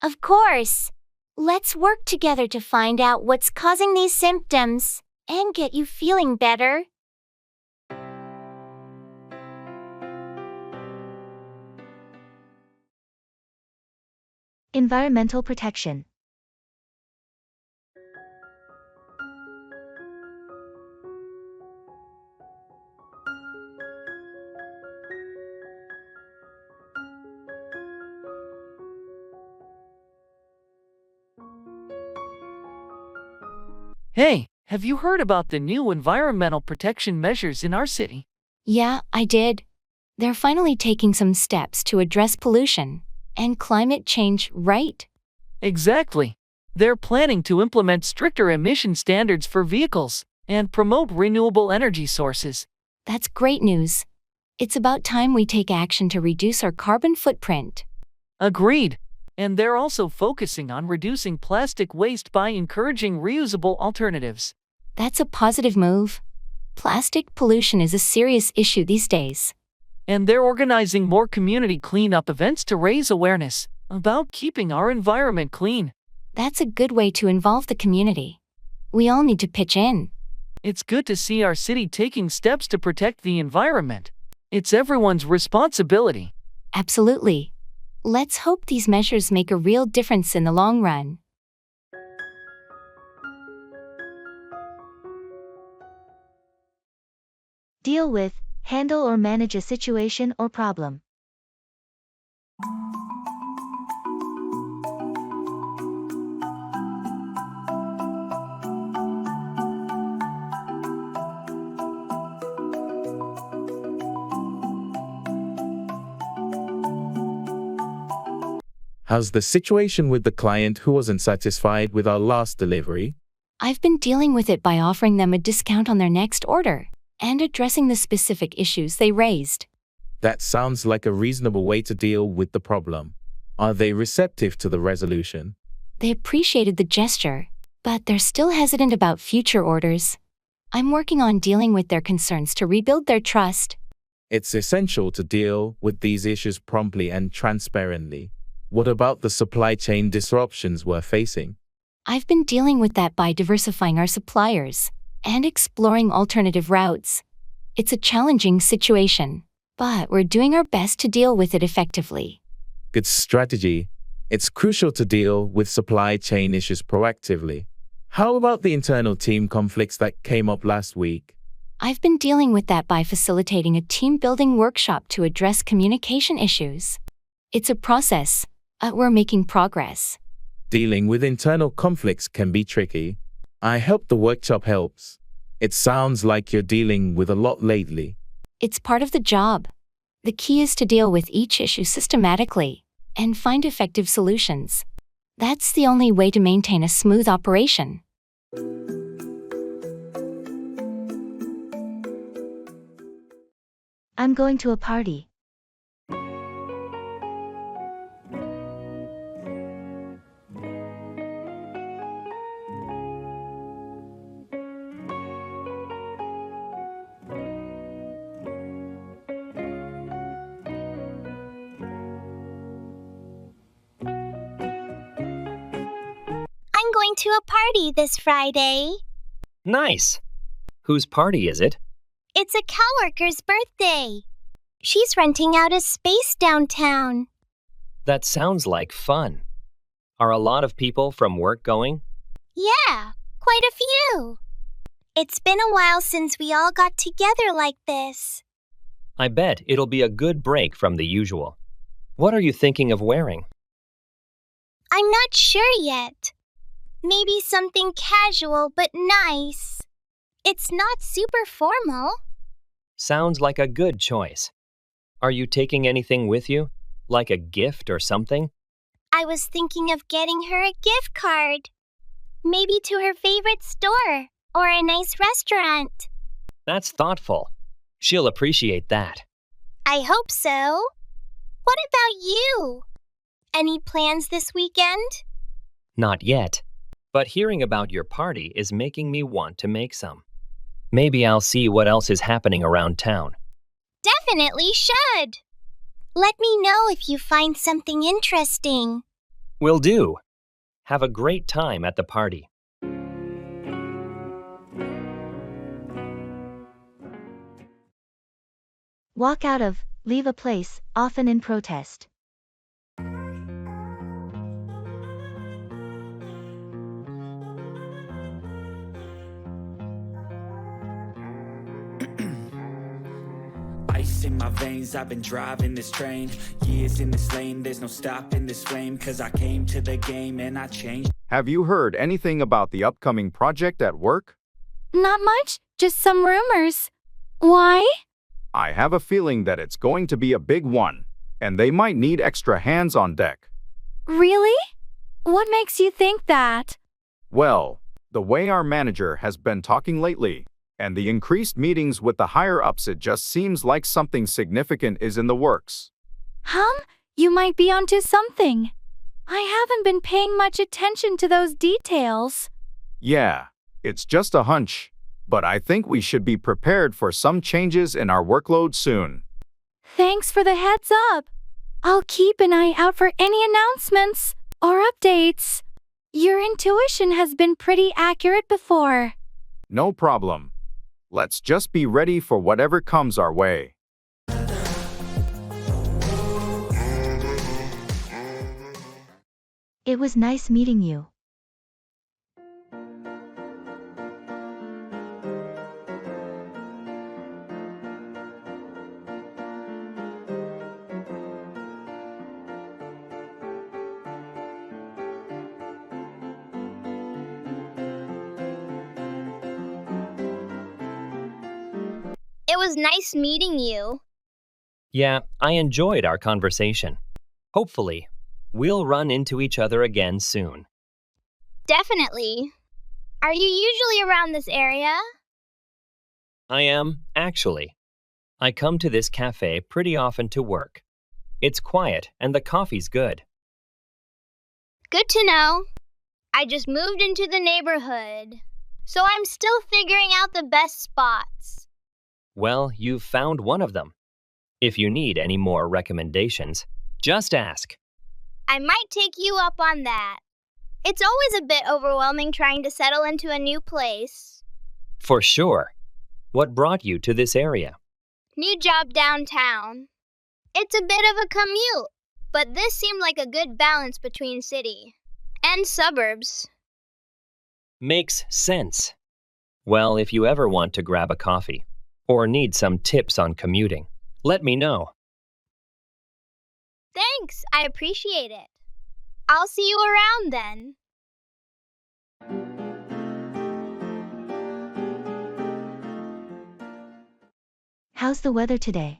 Of course. Let's work together to find out what's causing these symptoms and get you feeling better. Environmental protection. Hey, have you heard about the new environmental protection measures in our city? Yeah, I did. They're finally taking some steps to address pollution and climate change, right? Exactly. They're planning to implement stricter emission standards for vehicles and promote renewable energy sources. That's great news. It's about time we take action to reduce our carbon footprint. Agreed. And they're also focusing on reducing plastic waste by encouraging reusable alternatives. That's a positive move. Plastic pollution is a serious issue these days. And they're organizing more community cleanup events to raise awareness about keeping our environment clean. That's a good way to involve the community. We all need to pitch in. It's good to see our city taking steps to protect the environment. It's everyone's responsibility. Absolutely. Let's hope these measures make a real difference in the long run. Deal with Handle or manage a situation or problem. How's the situation with the client who wasn't satisfied with our last delivery? I've been dealing with it by offering them a discount on their next order and addressing the specific issues they raised. That sounds like a reasonable way to deal with the problem. Are they receptive to the resolution? They appreciated the gesture, but they're still hesitant about future orders. I'm working on dealing with their concerns to rebuild their trust. It's essential to deal with these issues promptly and transparently. What about the supply chain disruptions we're facing? I've been dealing with that by diversifying our suppliers and exploring alternative routes. It's a challenging situation, but we're doing our best to deal with it effectively. Good strategy. It's crucial to deal with supply chain issues proactively. How about the internal team conflicts that came up last week? I've been dealing with that by facilitating a team-building workshop to address communication issues. It's a process. We're making progress. Dealing with internal conflicts can be tricky. I hope the workshop helps. It sounds like you're dealing with a lot lately. It's part of the job. The key is to deal with each issue systematically and find effective solutions. That's the only way to maintain a smooth operation. I'm going to a party. I'm going to a party this Friday. Nice. Whose party is it? It's a coworker's birthday. She's renting out a space downtown. That sounds like fun. Are a lot of people from work going? Yeah, quite a few. It's been a while since we all got together like this. I bet it'll be a good break from the usual. What are you thinking of wearing? I'm not sure yet. Maybe something casual but nice. It's not super formal. Sounds like a good choice. Are you taking anything with you? Like a gift or something? I was thinking of getting her a gift card. Maybe to her favorite store or a nice restaurant. That's thoughtful. She'll appreciate that. I hope so. What about you? Any plans this weekend? Not yet. But hearing about your party is making me want to make some. Maybe I'll see what else is happening around town. Definitely should. Let me know if you find something interesting. Will do. Have a great time at the party. Walk out of, leave a place, often in protest. Ice in my veins, I've been driving this train. Years in this lane, there's no stopping this flame. Cause I came to the game and I changed. Have you heard anything about the upcoming project at work? Not much, just some rumors. Why? I have a feeling that it's going to be a big one, and they might need extra hands on deck. Really? What makes you think that? Well, the way our manager has been talking lately, and the increased meetings with the higher-ups, it just seems like something significant is in the works. You might be onto something. I haven't been paying much attention to those details. Yeah, it's just a hunch, but I think we should be prepared for some changes in our workload soon. Thanks for the heads up. I'll keep an eye out for any announcements or updates. Your intuition has been pretty accurate before. No problem. Let's just be ready for whatever comes our way. It was nice meeting you. It was nice meeting you. Yeah, I enjoyed our conversation. Hopefully, we'll run into each other again soon. Definitely. Are you usually around this area? I am, actually. I come to this cafe pretty often to work. It's quiet and the coffee's good. Good to know. I just moved into the neighborhood, so I'm still figuring out the best spots. Well, you've found one of them. If you need any more recommendations, just ask. I might take you up on that. It's always a bit overwhelming trying to settle into a new place. For sure. What brought you to this area? New job downtown. It's a bit of a commute, but this seemed like a good balance between city and suburbs. Makes sense. Well, if you ever want to grab a coffee or need some tips on commuting, let me know. Thanks, I appreciate it. I'll see you around then. How's the weather today?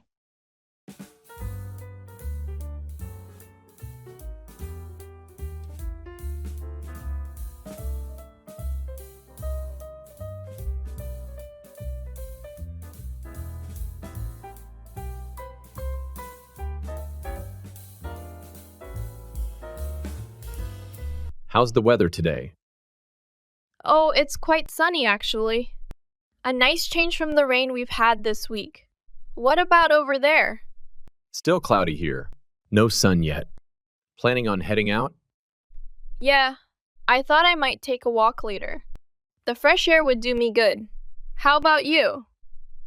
How's the weather today? Oh, it's quite sunny actually. A nice change from the rain we've had this week. What about over there? Still cloudy here. No sun yet. Planning on heading out? Yeah, I thought I might take a walk later. The fresh air would do me good. How about you?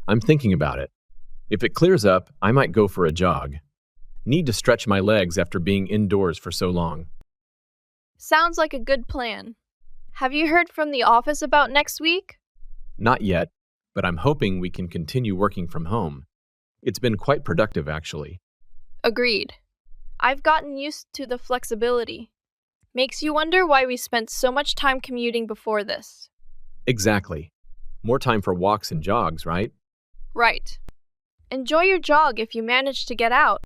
I'm thinking about it. If it clears up, I might go for a jog. Need to stretch my legs after being indoors for so long. Sounds like a good plan. Have you heard from the office about next week? Not yet, but I'm hoping we can continue working from home. It's been quite productive, actually. Agreed. I've gotten used to the flexibility. Makes you wonder why we spent so much time commuting before this. Exactly. More time for walks and jogs, right? Right. Enjoy your jog if you manage to get out.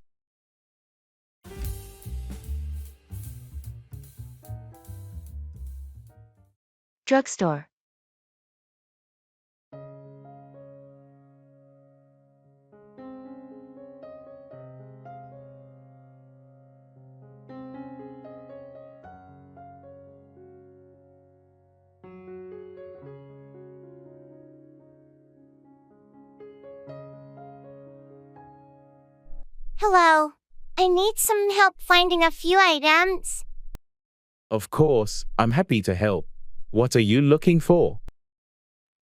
Drugstore. Hello. I need some help finding a few items. Of course, I'm happy to help. What are you looking for?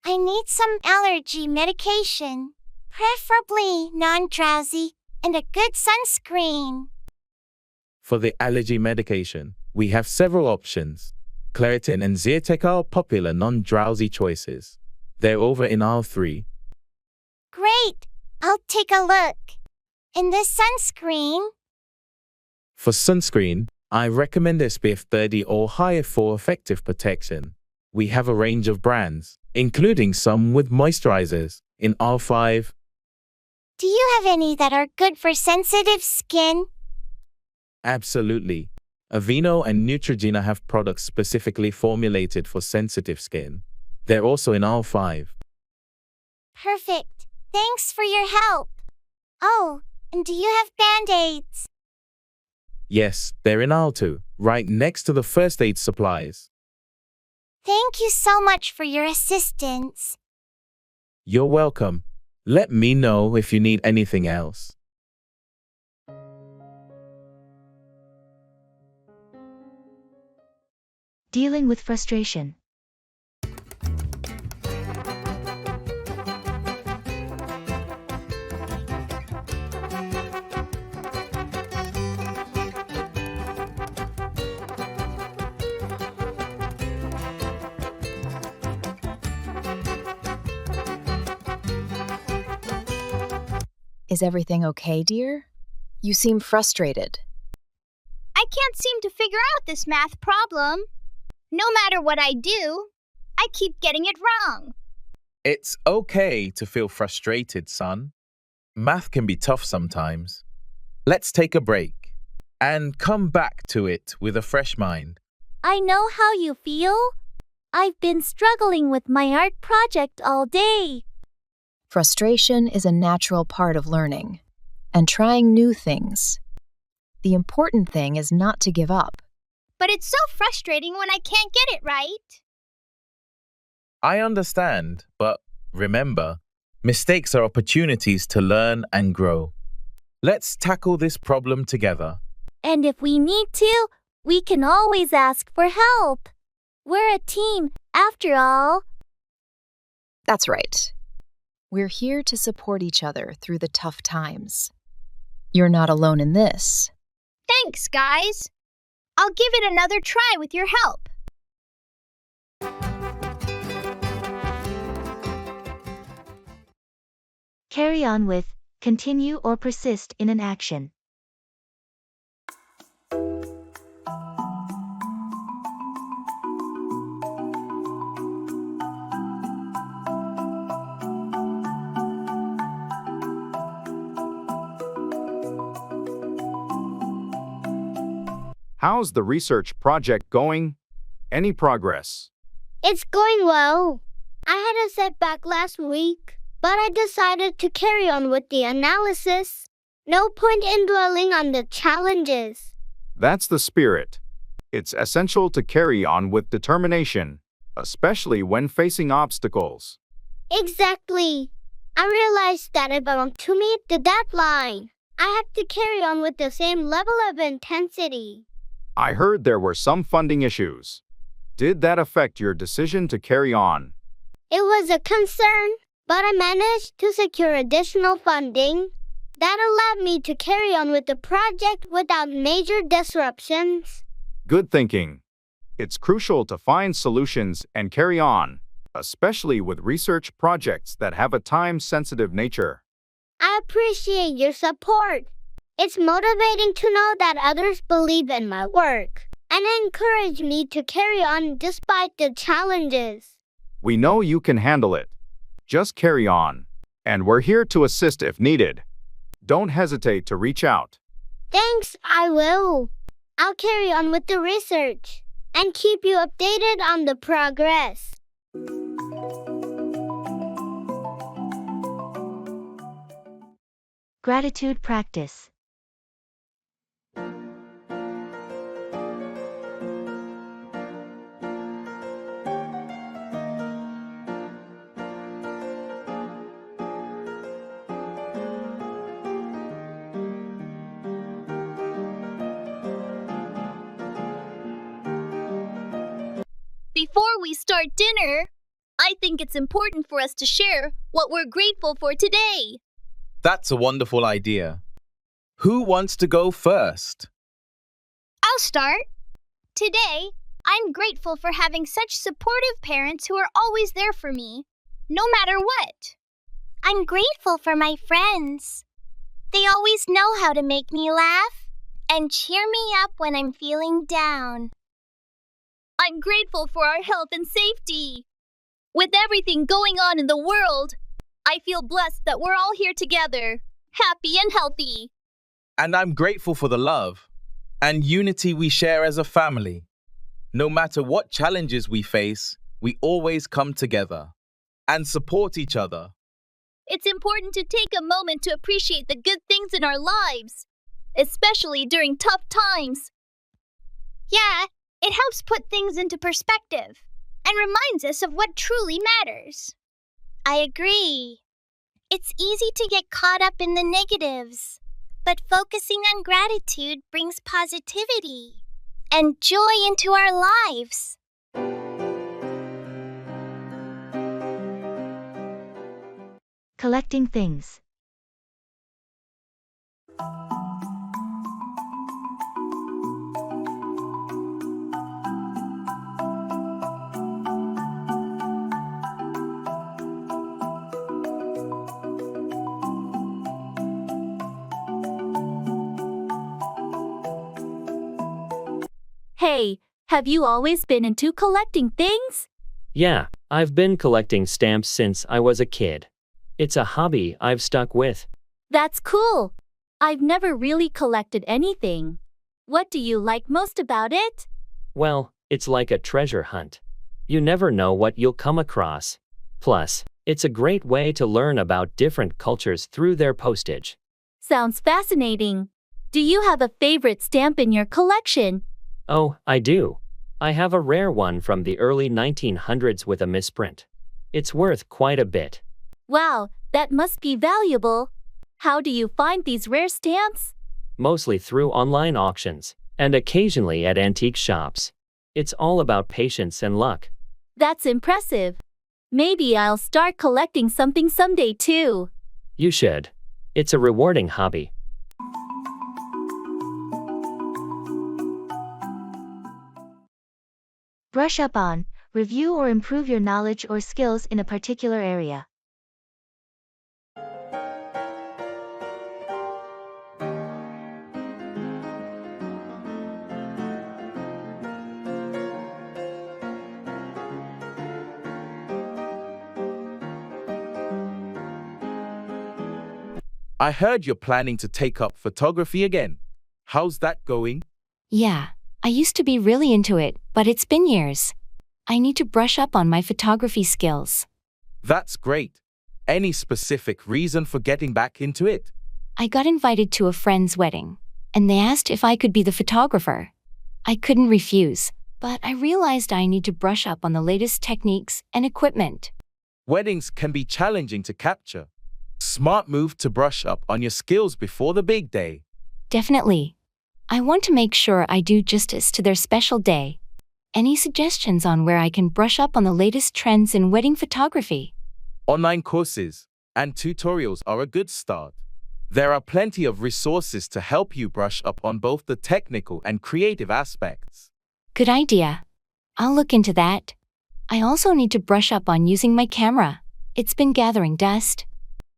I need some allergy medication, preferably non-drowsy, and a good sunscreen. For the allergy medication, we have several options. Claritin and Zyrtec are popular non-drowsy choices. They're over in aisle 3. Great. I'll take a look. And the sunscreen? For sunscreen, I recommend SPF 30 or higher for effective protection. We have a range of brands, including some with moisturizers, in aisle 5. Do you have any that are good for sensitive skin? Absolutely. Aveeno and Neutrogena have products specifically formulated for sensitive skin. They're also in aisle 5. Perfect. Thanks for your help. Oh, and do you have Band-Aids? Yes, they're in aisle 2, right next to the first aid supplies. Thank you so much for your assistance. You're welcome. Let me know if you need anything else. Dealing with frustration. Is everything okay, dear? You seem frustrated. I can't seem to figure out this math problem. No matter what I do, I keep getting it wrong. It's okay to feel frustrated, son. Math can be tough sometimes. Let's take a break and come back to it with a fresh mind. I know how you feel. I've been struggling with my art project all day. Frustration is a natural part of learning and trying new things. The important thing is not to give up. But it's so frustrating when I can't get it right. I understand, but remember, mistakes are opportunities to learn and grow. Let's tackle this problem together. And if we need to, we can always ask for help. We're a team, after all. That's right. We're here to support each other through the tough times. You're not alone in this. Thanks, guys. I'll give it another try with your help. Carry on with, continue or persist in an action. How's the research project going? Any progress? It's going well. I had a setback last week, but I decided to carry on with the analysis. No point in dwelling on the challenges. That's the spirit. It's essential to carry on with determination, especially when facing obstacles. Exactly. I realized that if I want to meet the deadline, I have to carry on with the same level of intensity. I heard there were some funding issues. Did that affect your decision to carry on? It was a concern, but I managed to secure additional funding. That allowed me to carry on with the project without major disruptions. Good thinking. It's crucial to find solutions and carry on, especially with research projects that have a time-sensitive nature. I appreciate your support. It's motivating to know that others believe in my work and encourage me to carry on despite the challenges. We know you can handle it. Just carry on, and we're here to assist if needed. Don't hesitate to reach out. Thanks, I will. I'll carry on with the research and keep you updated on the progress. Gratitude practice. Before we start dinner, I think it's important for us to share what we're grateful for today. That's a wonderful idea. Who wants to go first? I'll start. Today, I'm grateful for having such supportive parents who are always there for me, no matter what. I'm grateful for my friends. They always know how to make me laugh and cheer me up when I'm feeling down. I'm grateful for our health and safety. With everything going on in the world, I feel blessed that we're all here together, happy and healthy. And I'm grateful for the love and unity we share as a family. No matter what challenges we face, we always come together and support each other. It's important to take a moment to appreciate the good things in our lives, especially during tough times. Yeah, it helps put things into perspective and reminds us of what truly matters. I agree. It's easy to get caught up in the negatives, but focusing on gratitude brings positivity and joy into our lives. Collecting things. Hey, have you always been into collecting things? Yeah, I've been collecting stamps since I was a kid. It's a hobby I've stuck with. That's cool. I've never really collected anything. What do you like most about it? Well, it's like a treasure hunt. You never know what you'll come across. Plus, it's a great way to learn about different cultures through their postage. Sounds fascinating. Do you have a favorite stamp in your collection? Oh, I do. I have a rare one from the early 1900s with a misprint. It's worth quite a bit. Wow, that must be valuable. How do you find these rare stamps? Mostly through online auctions, and occasionally at antique shops. It's all about patience and luck. That's impressive. Maybe I'll start collecting something someday too. You should. It's a rewarding hobby. Brush up on, review or improve your knowledge or skills in a particular area. I heard you're planning to take up photography again. How's that going? Yeah, I used to be really into it, but it's been years. I need to brush up on my photography skills. That's great. Any specific reason for getting back into it? I got invited to a friend's wedding, and they asked if I could be the photographer. I couldn't refuse, but I realized I need to brush up on the latest techniques and equipment. Weddings can be challenging to capture. Smart move to brush up on your skills before the big day. Definitely. I want to make sure I do justice to their special day. Any suggestions on where I can brush up on the latest trends in wedding photography? Online courses and tutorials are a good start. There are plenty of resources to help you brush up on both the technical and creative aspects. Good idea. I'll look into that. I also need to brush up on using my camera. It's been gathering dust.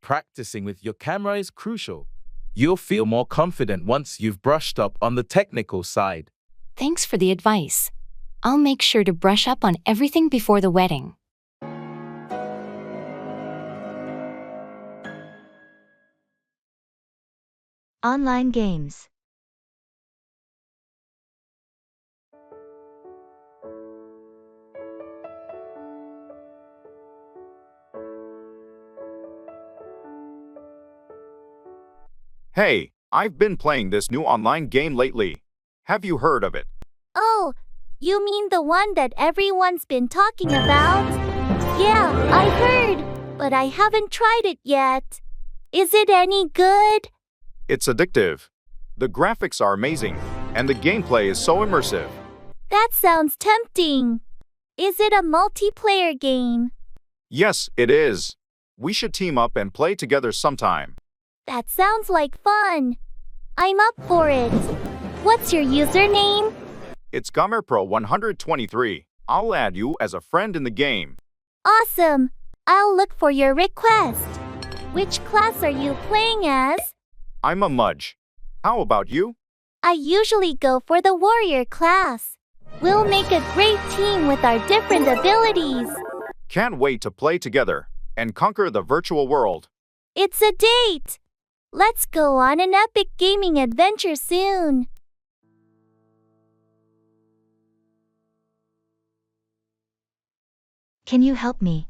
Practicing with your camera is crucial. You'll feel more confident once you've brushed up on the technical side. Thanks for the advice. I'll make sure to brush up on everything before the wedding. Online games. Hey, I've been playing this new online game lately. Have you heard of it? Oh, you mean the one that everyone's been talking about? Yeah, I heard, but I haven't tried it yet. Is it any good? It's addictive. The graphics are amazing, and the gameplay is so immersive. That sounds tempting. Is it a multiplayer game? Yes, it is. We should team up and play together sometime. That sounds like fun. I'm up for it. What's your username? It's GamerPro123. I'll add you as a friend in the game. Awesome. I'll look for your request. Which class are you playing as? I'm a Mudge. How about you? I usually go for the warrior class. We'll make a great team with our different abilities. Can't wait to play together and conquer the virtual world. It's a date. Let's go on an epic gaming adventure soon. Can you help me?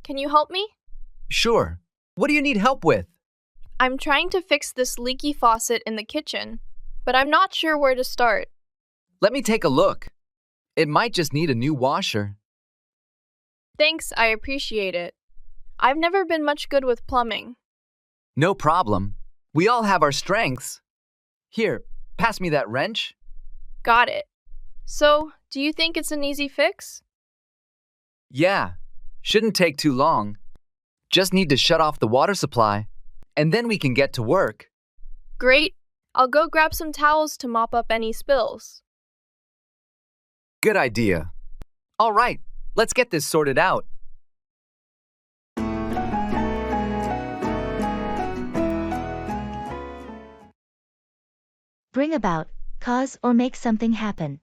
Can you help me? Sure. What do you need help with? I'm trying to fix this leaky faucet in the kitchen, but I'm not sure where to start. Let me take a look. It might just need a new washer. Thanks, I appreciate it. I've never been much good with plumbing. No problem. We all have our strengths. Here, pass me that wrench. Got it. So, do you think it's an easy fix? Yeah, shouldn't take too long. Just need to shut off the water supply, and then we can get to work. Great. I'll go grab some towels to mop up any spills. Good idea. All right, let's get this sorted out. Bring about, cause or make something happen.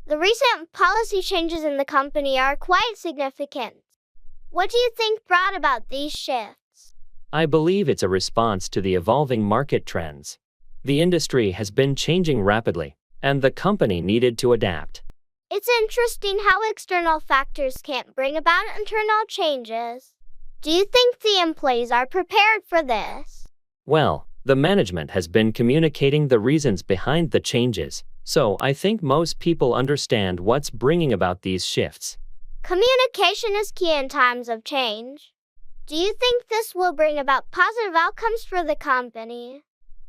The recent policy changes in the company are quite significant. What do you think brought about these shifts? I believe it's a response to the evolving market trends. The industry has been changing rapidly, and the company needed to adapt. It's interesting how external factors can't bring about internal changes. Do you think the employees are prepared for this? Well, the management has been communicating the reasons behind the changes, so I think most people understand what's bringing about these shifts. Communication is key in times of change. Do you think this will bring about positive outcomes for the company?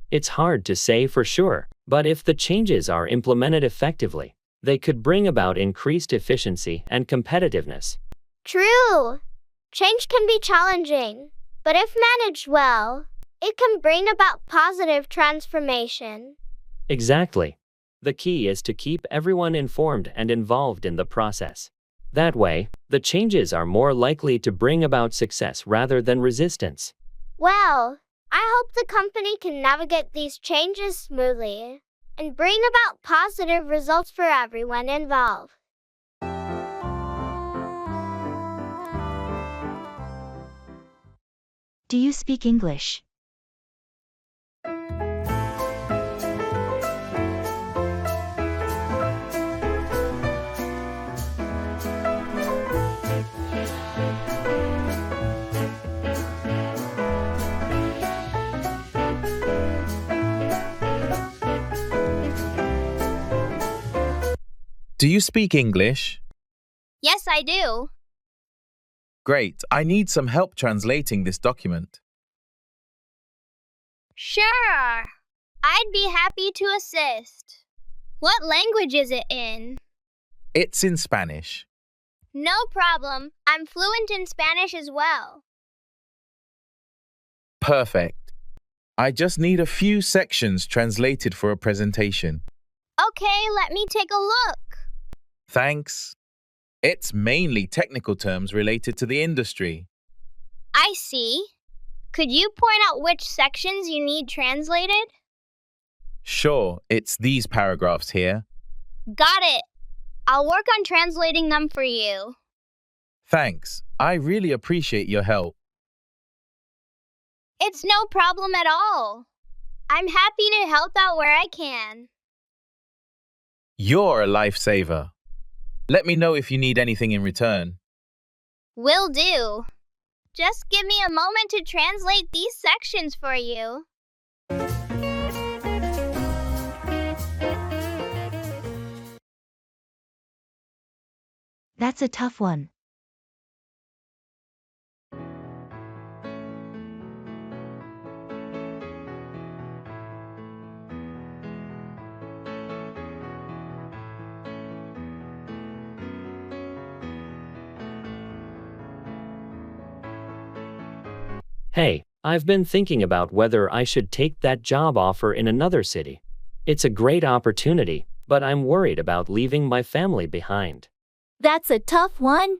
It's hard to say for sure, but if the changes are implemented effectively, they could bring about increased efficiency and competitiveness. True. Change can be challenging, but if managed well, it can bring about positive transformation. Exactly. The key is to keep everyone informed and involved in the process. That way, the changes are more likely to bring about success rather than resistance. Well, I hope the company can navigate these changes smoothly and bring about positive results for everyone involved. Do you speak English? Do you speak English? Yes, I do. Great, I need some help translating this document. Sure. I'd be happy to assist. What language is it in? It's in Spanish. No problem. I'm fluent in Spanish as well. Perfect. I just need a few sections translated for a presentation. Okay, let me take a look. Thanks. It's mainly technical terms related to the industry. I see. Could you point out which sections you need translated? Sure, it's these paragraphs here. Got it. I'll work on translating them for you. Thanks. I really appreciate your help. It's no problem at all. I'm happy to help out where I can. You're a lifesaver. Let me know if you need anything in return. Will do. Just give me a moment to translate these sections for you. That's a tough one. Hey, I've been thinking about whether I should take that job offer in another city. It's a great opportunity, but I'm worried about leaving my family behind. That's a tough one.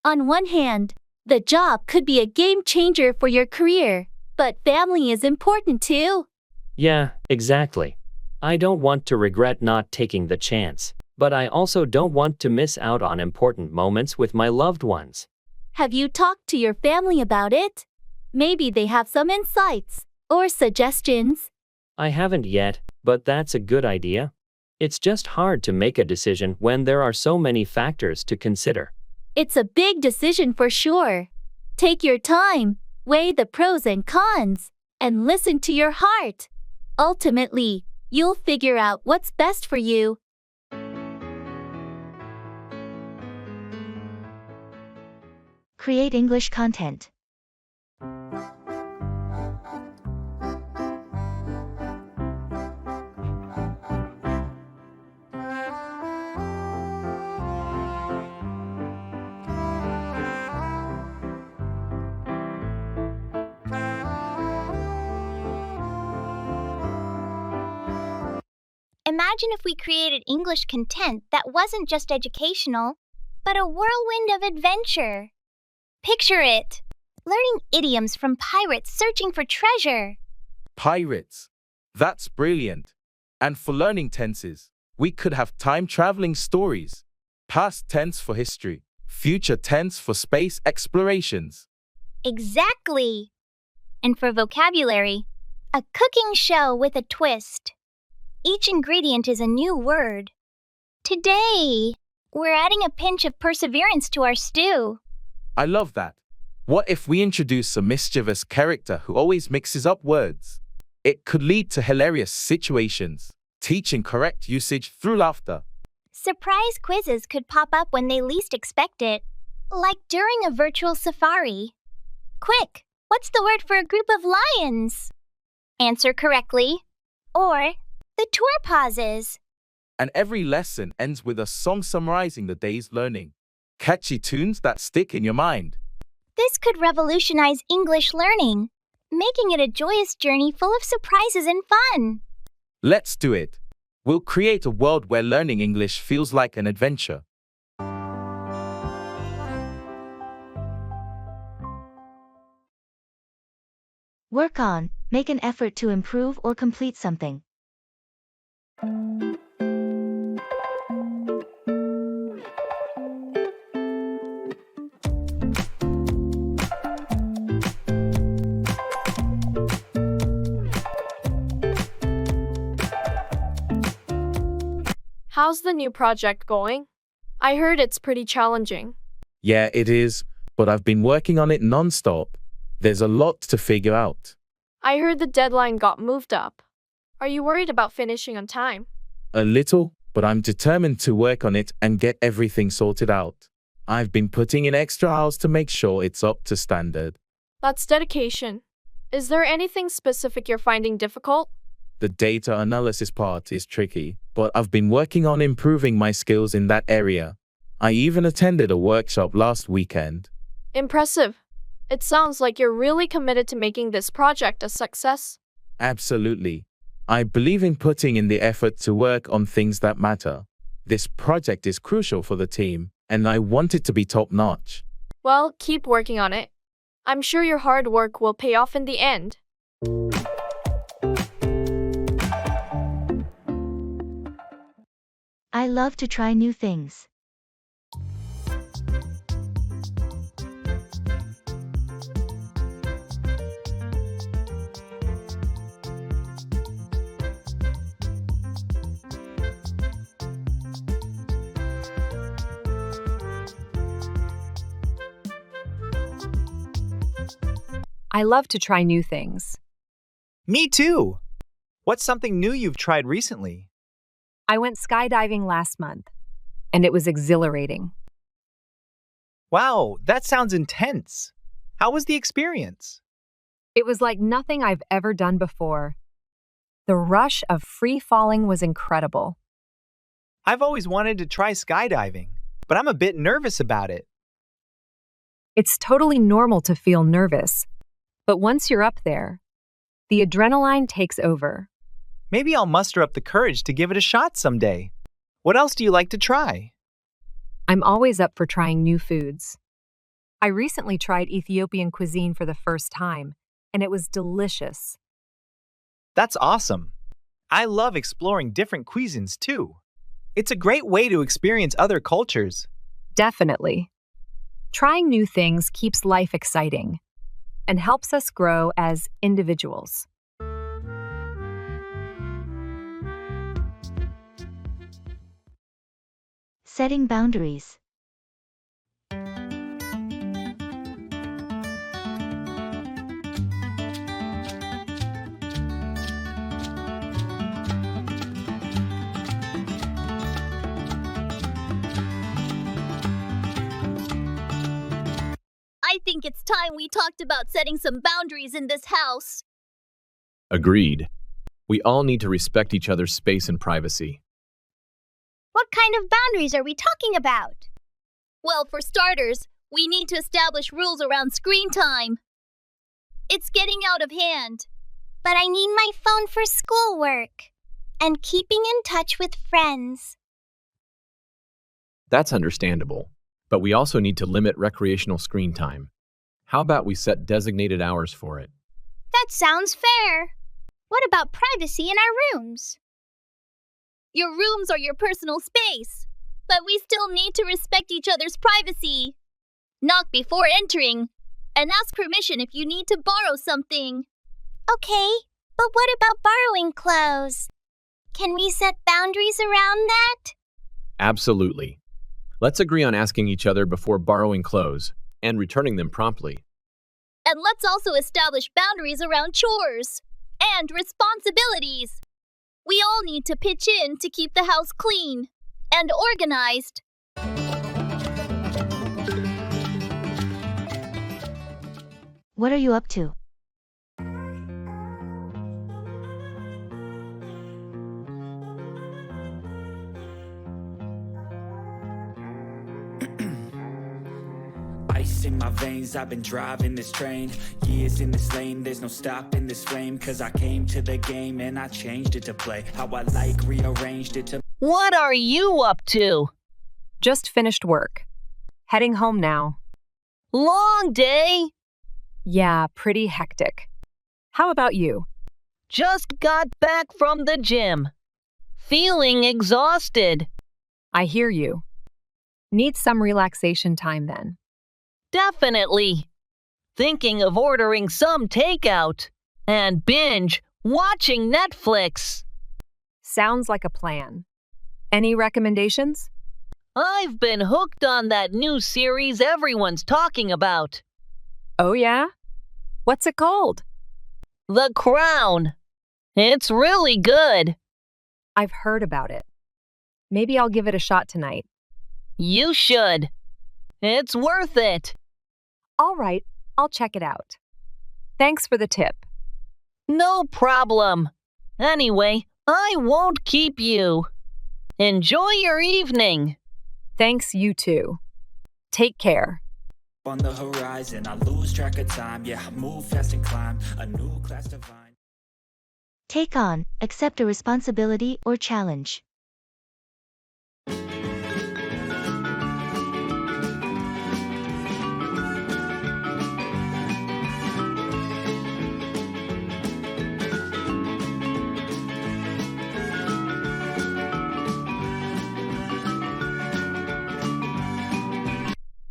On one hand, the job could be a game changer for your career, but family is important too. Yeah, exactly. I don't want to regret not taking the chance, but I also don't want to miss out on important moments with my loved ones. Have you talked to your family about it? Maybe they have some insights or suggestions. I haven't yet, but that's a good idea. It's just hard to make a decision when there are so many factors to consider. It's a big decision for sure. Take your time, weigh the pros and cons, and listen to your heart. Ultimately, you'll figure out what's best for you. Create English content. Imagine if we created English content that wasn't just educational, but a whirlwind of adventure. Picture it. Learning idioms from pirates searching for treasure. Pirates. That's brilliant. And for learning tenses, we could have time-traveling stories. Past tense for history, future tense for space explorations. Exactly. And for vocabulary, a cooking show with a twist. Each ingredient is a new word. Today, we're adding a pinch of perseverance to our stew. I love that. What if we introduce a mischievous character who always mixes up words? It could lead to hilarious situations, teaching correct usage through laughter. Surprise quizzes could pop up when they least expect it, like during a virtual safari. Quick, what's the word for a group of lions? Answer correctly. Or the tour pauses. And every lesson ends with a song summarizing the day's learning. Catchy tunes that stick in your mind. This could revolutionize English learning, making it a joyous journey full of surprises and fun. Let's do it. We'll create a world where learning English feels like an adventure. Work on, make an effort to improve or complete something. How's the new project going? I heard it's pretty challenging. Yeah, it is, but I've been working on it non-stop. There's a lot to figure out. I heard the deadline got moved up. Are you worried about finishing on time? A little, but I'm determined to work on it and get everything sorted out. I've been putting in extra hours to make sure it's up to standard. That's dedication. Is there anything specific you're finding difficult? The data analysis part is tricky, but I've been working on improving my skills in that area. I even attended a workshop last weekend. Impressive. It sounds like you're really committed to making this project a success. Absolutely. I believe in putting in the effort to work on things that matter. This project is crucial for the team, and I want it to be top-notch. Well, keep working on it. I'm sure your hard work will pay off in the end. I love to try new things. I love to try new things. Me too. What's something new you've tried recently? I went skydiving last month, and it was exhilarating. Wow, that sounds intense. How was the experience? It was like nothing I've ever done before. The rush of free falling was incredible. I've always wanted to try skydiving, but I'm a bit nervous about it. It's totally normal to feel nervous, but once you're up there, the adrenaline takes over. Maybe I'll muster up the courage to give it a shot someday. What else do you like to try? I'm always up for trying new foods. I recently tried Ethiopian cuisine for the first time, and it was delicious. That's awesome. I love exploring different cuisines too. It's a great way to experience other cultures. Definitely. Trying new things keeps life exciting and helps us grow as individuals. Setting boundaries. I think it's time we talked about setting some boundaries in this house. Agreed. We all need to respect each other's space and privacy. What kind of boundaries are we talking about? Well, for starters, we need to establish rules around screen time. It's getting out of hand. But I need my phone for schoolwork. and keeping in touch with friends. That's understandable, but we also need to limit recreational screen time. How about we set designated hours for it? That sounds fair. What about privacy in our rooms? Your rooms are your personal space, but we still need to respect each other's privacy. Knock before entering, and ask permission if you need to borrow something. Okay, but what about borrowing clothes? Can we set boundaries around that? Absolutely. Let's agree on asking each other before borrowing clothes and returning them promptly. And let's also establish boundaries around chores and responsibilities. We all need to pitch in to keep the house clean and organized. What are you up to? Ice in my veins, I've been driving this train. Years in this lane, there's no stopping this flame. Cause I came to the game and I changed it to play how I like, rearranged it to... What are you up to? Just finished work. Heading home now. Long day? Yeah, pretty hectic. How about you? Just got back from the gym. Feeling exhausted. I hear you. Need some relaxation time then. Definitely. Thinking of ordering some takeout and binge watching Netflix. Sounds like a plan. Any recommendations? I've been hooked on that new series everyone's talking about. Oh yeah? What's it called? The Crown. It's really good. I've heard about it. Maybe I'll give it a shot tonight. You should. It's worth it. All right, I'll check it out. Thanks for the tip. No problem. Anyway, I won't keep you. Enjoy your evening. Thanks, you too. Take care. On the horizon, I lose track of time. Yeah, I move fast and climb a new class divine. Take on, accept a responsibility or challenge.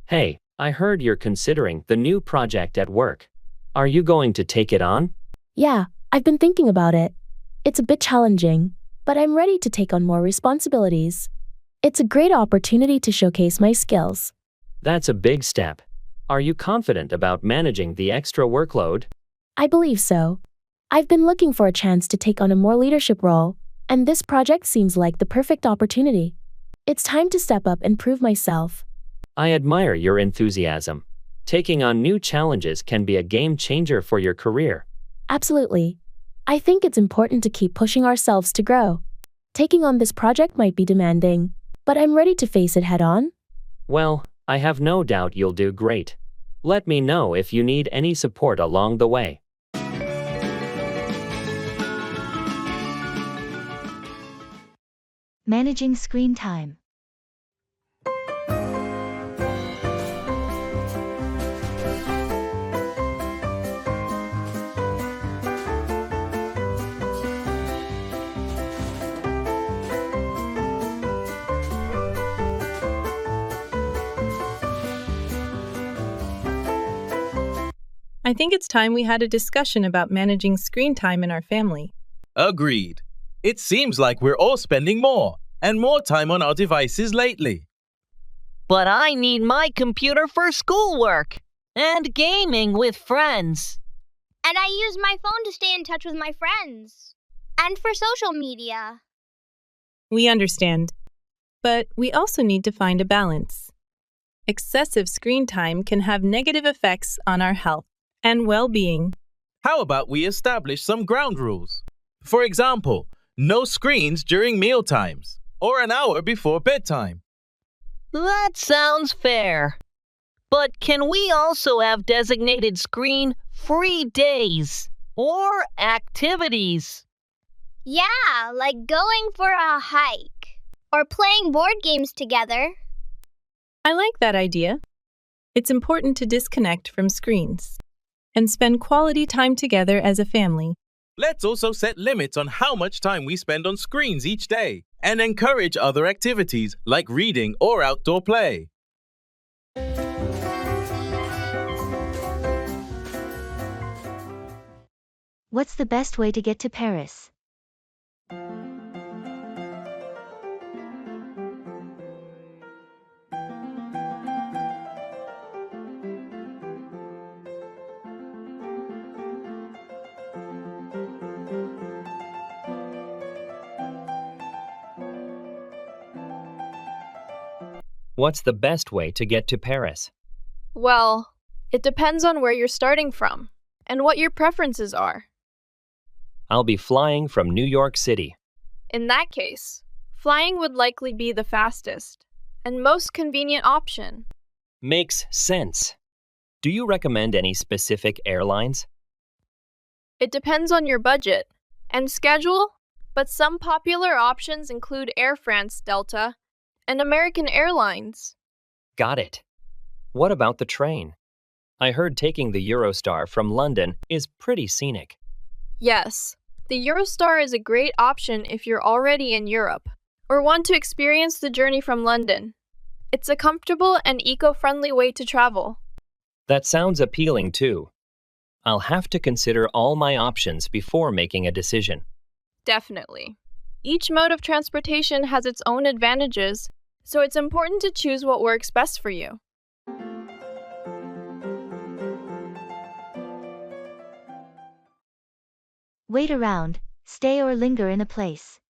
Hey, I heard you're considering the new project at work. Are you going to take it on? Yeah, I've been thinking about it. It's a bit challenging, but I'm ready to take on more responsibilities. It's a great opportunity to showcase my skills. That's a big step. Are you confident about managing the extra workload? I believe so. I've been looking for a chance to take on a more leadership role, and this project seems like the perfect opportunity. It's time to step up and prove myself. I admire your enthusiasm. Taking on new challenges can be a game changer for your career. Absolutely. I think it's important to keep pushing ourselves to grow. Taking on this project might be demanding, but I'm ready to face it head on. Well, I have no doubt you'll do great. Let me know if you need any support along the way. Managing screen time. I think it's time we had a discussion about managing screen time in our family. Agreed. It seems like we're all spending more and more time on our devices lately. But I need my computer for schoolwork and gaming with friends. And I use my phone to stay in touch with my friends. And for social media. We understand. But we also need to find a balance. Excessive screen time can have negative effects on our health and well-being. How about we establish some ground rules? For example, no screens during meal times or an hour before bedtime. That sounds fair. But can we also have designated screen-free days or activities? Yeah, like going for a hike or playing board games together. I like that idea. It's important to disconnect from screens and spend quality time together as a family. Let's also set limits on how much time we spend on screens each day and encourage other activities like reading or outdoor play. What's the best way to get to Paris? What's the best way to get to Paris? Well, it depends on where you're starting from and what your preferences are. I'll be flying from New York City. In that case, flying would likely be the fastest and most convenient option. Makes sense. Do you recommend any specific airlines? It depends on your budget and schedule, but some popular options include Air France Delta and American Airlines. Got it. What about the train? I heard taking the Eurostar from London is pretty scenic. Yes, the Eurostar is a great option if you're already in Europe or want to experience the journey from London. It's a comfortable and eco-friendly way to travel. That sounds appealing too. I'll have to consider all my options before making a decision. Definitely. Each mode of transportation has its own advantages, so it's important to choose what works best for you. Wait around, stay or linger in a place.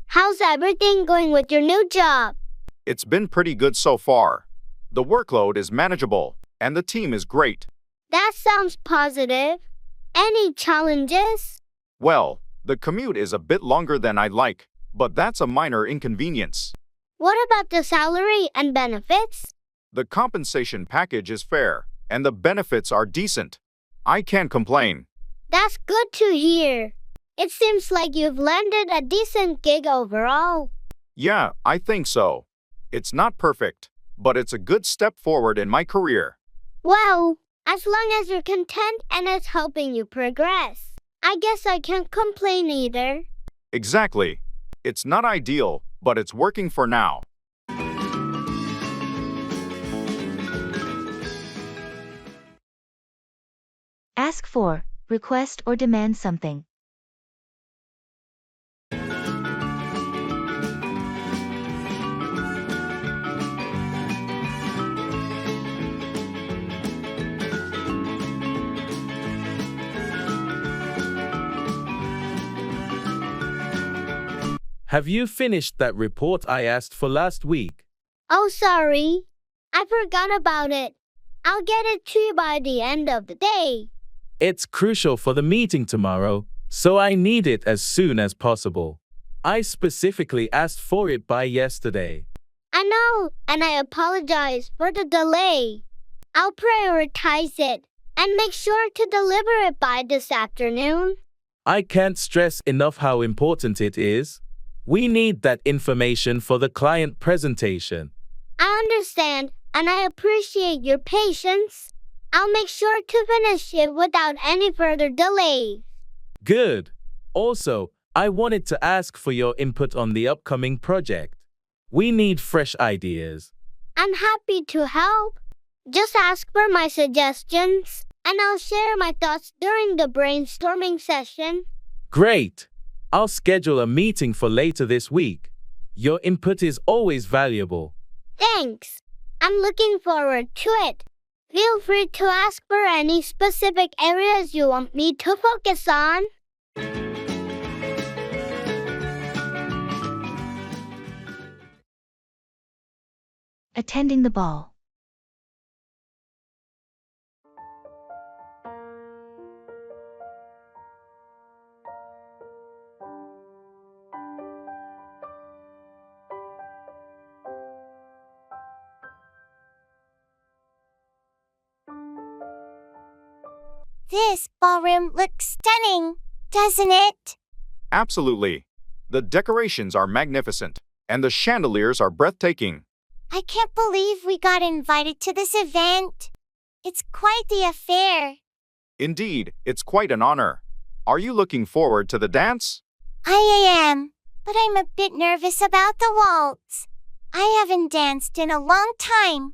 How's everything going with your new job? It's been pretty good so far. The workload is manageable, and the team is great. That sounds positive. Any challenges? Well, the commute is a bit longer than I'd like, but that's a minor inconvenience. What about the salary and benefits? The compensation package is fair, and the benefits are decent. I can't complain. That's good to hear. It seems like you've landed a decent gig overall. Yeah, I think so. It's not perfect, but it's a good step forward in my career. Well, as long as you're content and it's helping you progress, I guess I can't complain either. Exactly. It's not ideal, but it's working for now. Ask for, request or demand something. Have you finished that report I asked for last week? Oh, sorry. I forgot about it. I'll get it to you by the end of the day. It's crucial for the meeting tomorrow, so I need it as soon as possible. I specifically asked for it by yesterday. I know, and I apologize for the delay. I'll prioritize it and make sure to deliver it by this afternoon. I can't stress enough how important it is. We need that information for the client presentation. I understand, and I appreciate your patience. I'll make sure to finish it without any further delay. Good. Also, I wanted to ask for your input on the upcoming project. We need fresh ideas. I'm happy to help. Just ask for my suggestions, and I'll share my thoughts during the brainstorming session. Great. I'll schedule a meeting for later this week. Your input is always valuable. Thanks. I'm looking forward to it. Feel free to ask for any specific areas you want me to focus on. Attending the ball. This ballroom looks stunning, doesn't it? Absolutely. The decorations are magnificent, and the chandeliers are breathtaking. I can't believe we got invited to this event. It's quite the affair. Indeed, it's quite an honor. Are you looking forward to the dance? I am, but I'm a bit nervous about the waltz. I haven't danced in a long time.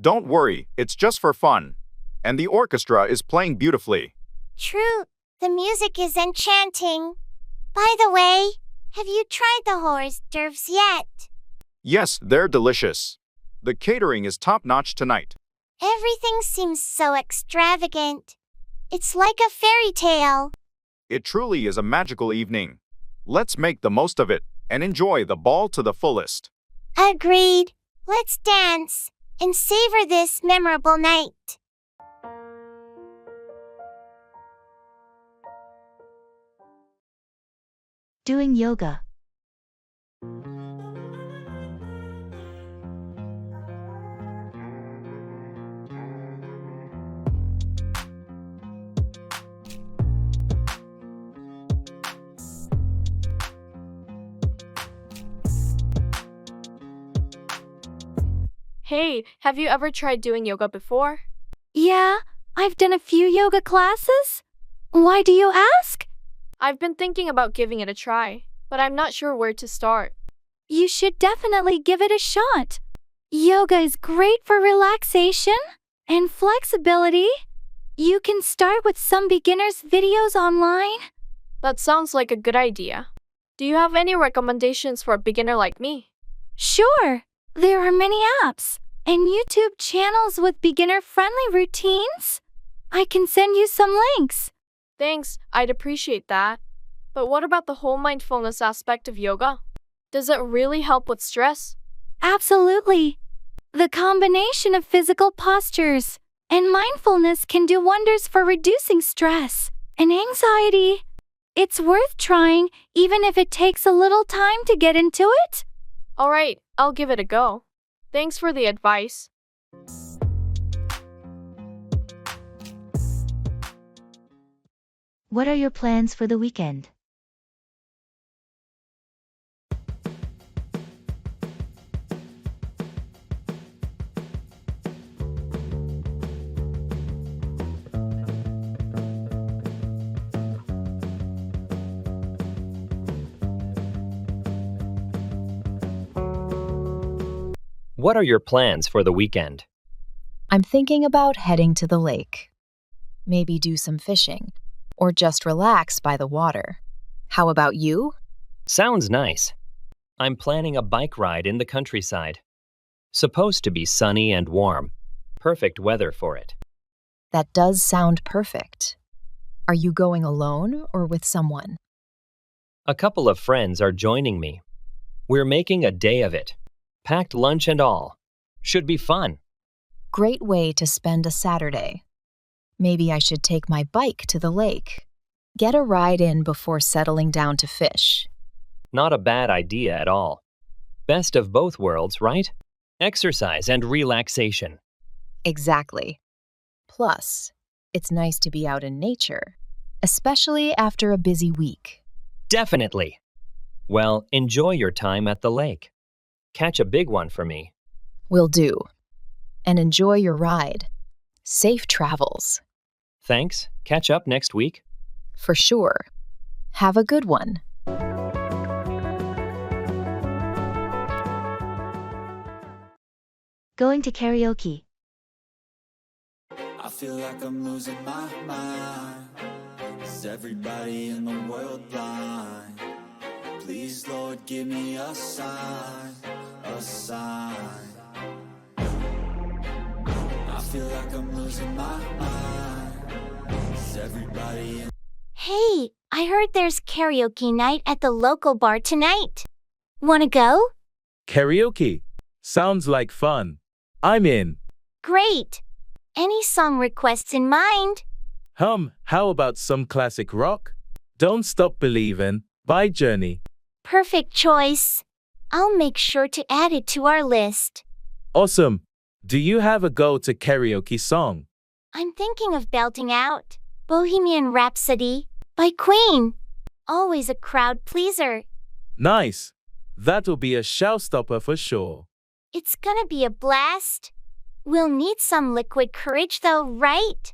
Don't worry, it's just for fun. And the orchestra is playing beautifully. True, the music is enchanting. By the way, have you tried the hors d'oeuvres yet? Yes, they're delicious. The catering is top-notch tonight. Everything seems so extravagant. It's like a fairy tale. It truly is a magical evening. Let's make the most of it and enjoy the ball to the fullest. Agreed. Let's dance and savor this memorable night. Doing yoga. Hey, have you ever tried doing yoga before? Yeah, I've done a few yoga classes. Why do you ask? I've been thinking about giving it a try, but I'm not sure where to start. You should definitely give it a shot. Yoga is great for relaxation and flexibility. You can start with some beginners' videos online. That sounds like a good idea. Do you have any recommendations for a beginner like me? Sure, there are many apps and YouTube channels with beginner-friendly routines. I can send you some links. Thanks, I'd appreciate that. But what about the whole mindfulness aspect of yoga? Does it really help with stress? Absolutely. The combination of physical postures and mindfulness can do wonders for reducing stress and anxiety. It's worth trying, even if it takes a little time to get into it. All right, I'll give it a go. Thanks for the advice. What are your plans for the weekend? What are your plans for the weekend? I'm thinking about heading to the lake. Maybe do some fishing, or just relax by the water. How about you? Sounds nice. I'm planning a bike ride in the countryside. Supposed to be sunny and warm. Perfect weather for it. That does sound perfect. Are you going alone or with someone? A couple of friends are joining me. We're making a day of it. Packed lunch and all. Should be fun. Great way to spend a Saturday. Maybe I should take my bike to the lake. Get a ride in before settling down to fish. Not a bad idea at all. Best of both worlds, right? Exercise and relaxation. Exactly. Plus, it's nice to be out in nature, especially after a busy week. Definitely. Well, enjoy your time at the lake. Catch a big one for me. Will do. And enjoy your ride. Safe travels. Thanks. Catch up next week. For sure. Have a good one. Going to karaoke. I feel like I'm losing my mind. Is everybody in the world blind? Please, Lord, give me a sign, a sign. I feel like I'm losing my mind. Is everybody in... Hey, I heard there's karaoke night at the local bar tonight. Wanna go? Karaoke. Sounds like fun. I'm in. Great. Any song requests in mind? How about some classic rock? Don't Stop Believin' by Journey. Perfect choice. I'll make sure to add it to our list. Awesome. Do you have a go-to karaoke song? I'm thinking of belting out Bohemian Rhapsody by Queen. Always a crowd pleaser. Nice. That'll be a showstopper for sure. It's gonna be a blast. We'll need some liquid courage though, right?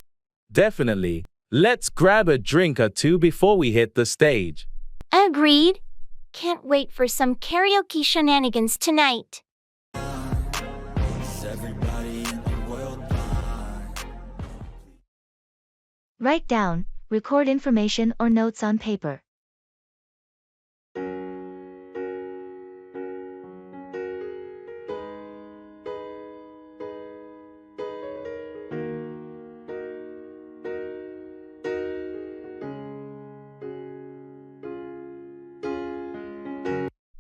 Definitely. Let's grab a drink or two before we hit the stage. Agreed. Can't wait for some karaoke shenanigans tonight. Is everybody in the world blind? Write down, record information or notes on paper.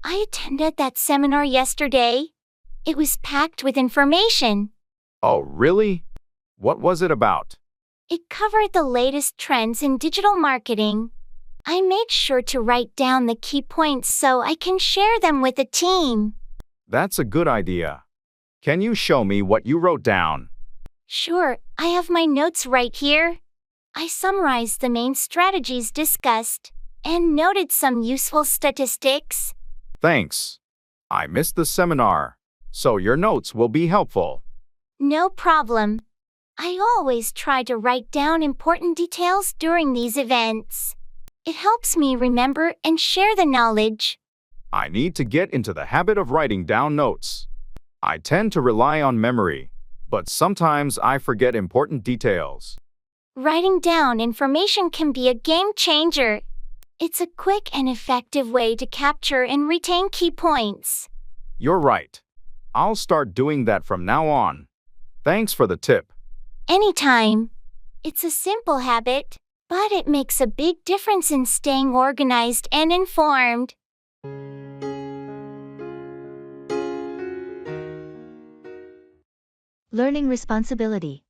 I attended that seminar yesterday. It was packed with information. Oh, really? What was it about? It covered the latest trends in digital marketing. I made sure to write down the key points so I can share them with the team. That's a good idea. Can you show me what you wrote down? Sure, I have my notes right here. I summarized the main strategies discussed and noted some useful statistics. Thanks. I missed the seminar, so your notes will be helpful. No problem. I always try to write down important details during these events. It helps me remember and share the knowledge. I need to get into the habit of writing down notes. I tend to rely on memory, but sometimes I forget important details. Writing down information can be a game changer. It's a quick and effective way to capture and retain key points. You're right. I'll start doing that from now on. Thanks for the tip. Anytime. It's a simple habit, but it makes a big difference in staying organized and informed. Learning responsibility.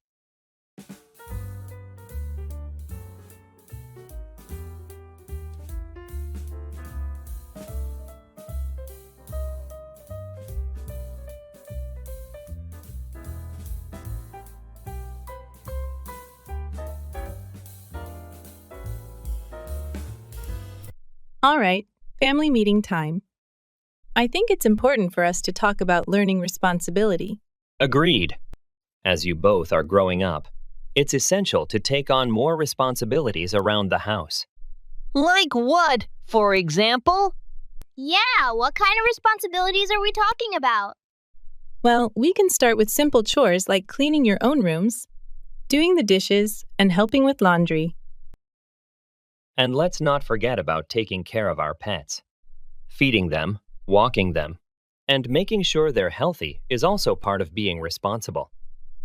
All right, family meeting time. I think it's important for us to talk about learning responsibility. Agreed. As you both are growing up, it's essential to take on more responsibilities around the house. Like what, for example? Yeah, what kind of responsibilities are we talking about? Well, we can start with simple chores like cleaning your own rooms, doing the dishes, and helping with laundry. And let's not forget about taking care of our pets. Feeding them, walking them, and making sure they're healthy is also part of being responsible.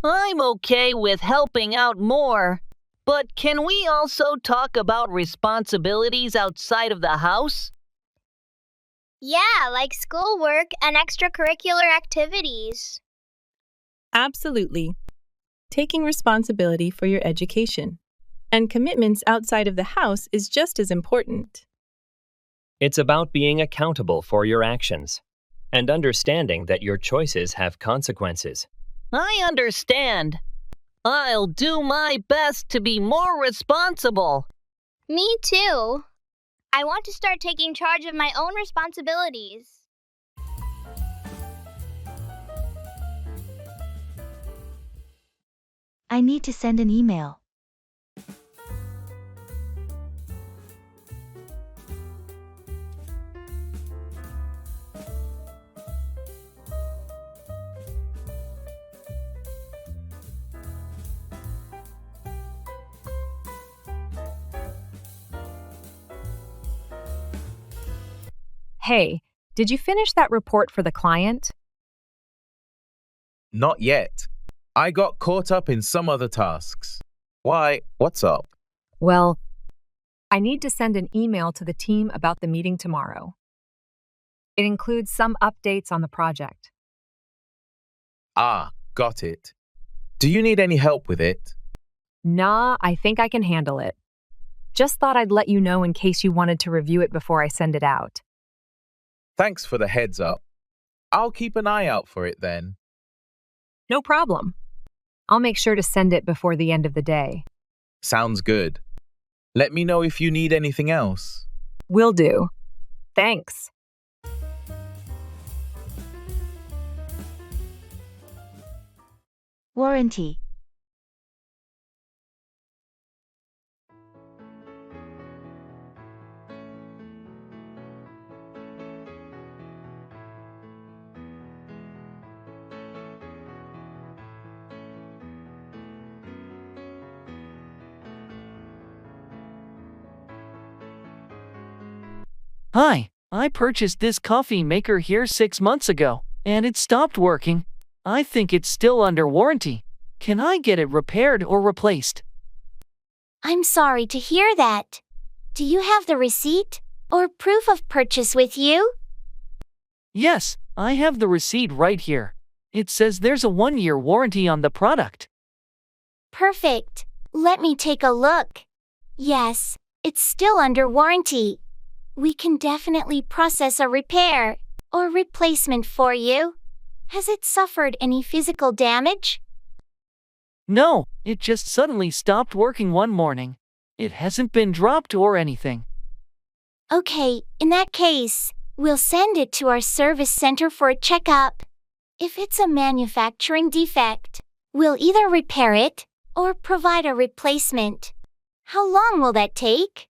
I'm okay with helping out more, but can we also talk about responsibilities outside of the house? Yeah, like schoolwork and extracurricular activities. Absolutely. Taking responsibility for your education and commitments outside of the house is just as important. It's about being accountable for your actions and understanding that your choices have consequences. I understand. I'll do my best to be more responsible. Me too. I want to start taking charge of my own responsibilities. I need to send an email. Hey, did you finish that report for the client? Not yet. I got caught up in some other tasks. Why, what's up? Well, I need to send an email to the team about the meeting tomorrow. It includes some updates on the project. Ah, got it. Do you need any help with it? Nah, I think I can handle it. Just thought I'd let you know in case you wanted to review it before I send it out. Thanks for the heads up. I'll keep an eye out for it then. No problem. I'll make sure to send it before the end of the day. Sounds good. Let me know if you need anything else. Will do. Thanks. Warranty. Hi, I purchased this coffee maker here 6 months ago, and it stopped working. I think it's still under warranty. Can I get it repaired or replaced? I'm sorry to hear that. Do you have the receipt or proof of purchase with you? Yes, I have the receipt right here. It says there's a 1-year warranty on the product. Perfect. Let me take a look. Yes, it's still under warranty. We can definitely process a repair or replacement for you. Has it suffered any physical damage? No, it just suddenly stopped working one morning. It hasn't been dropped or anything. Okay, in that case, we'll send it to our service center for a checkup. If it's a manufacturing defect, we'll either repair it or provide a replacement. How long will that take?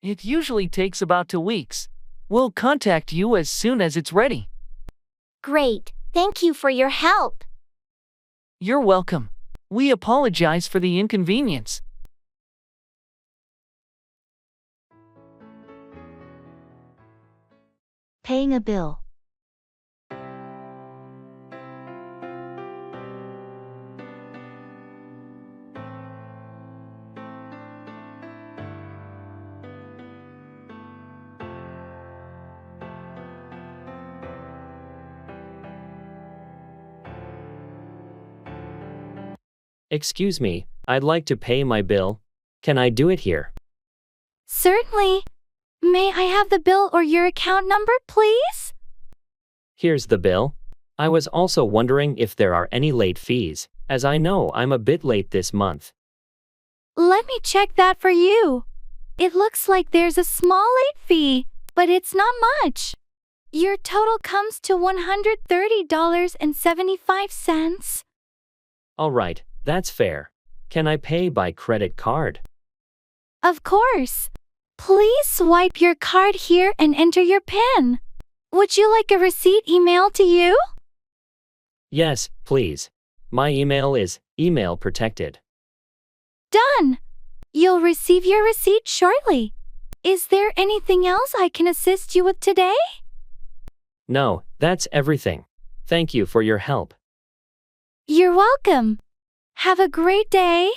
It usually takes about 2 weeks. We'll contact you as soon as it's ready. Great, thank you for your help. You're welcome. We apologize for the inconvenience. Paying a bill. Excuse me, I'd like to pay my bill. Can I do it here? Certainly. May I have the bill or your account number, please? Here's the bill. I was also wondering if there are any late fees, as I know I'm a bit late this month. Let me check that for you. It looks like there's a small late fee, but it's not much. Your total comes to $130.75. All right, that's fair. Can I pay by credit card? Of course. Please swipe your card here and enter your PIN. Would you like a receipt emailed to you? Yes, please. My email is email protected. Done. You'll receive your receipt shortly. Is there anything else I can assist you with today? No, that's everything. Thank you for your help. You're welcome. Have a great day.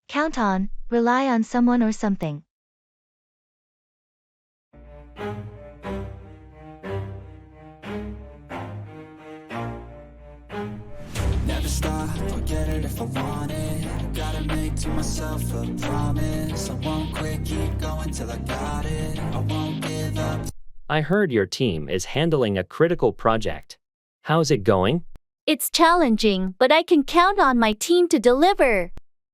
Count on, rely on someone or something. Never stop, I'll get it if I want it. Gotta make to myself a promise. I won't quit, keep going till I got it. I won't give up. I heard your team is handling a critical project. How's it going? It's challenging, but I can count on my team to deliver.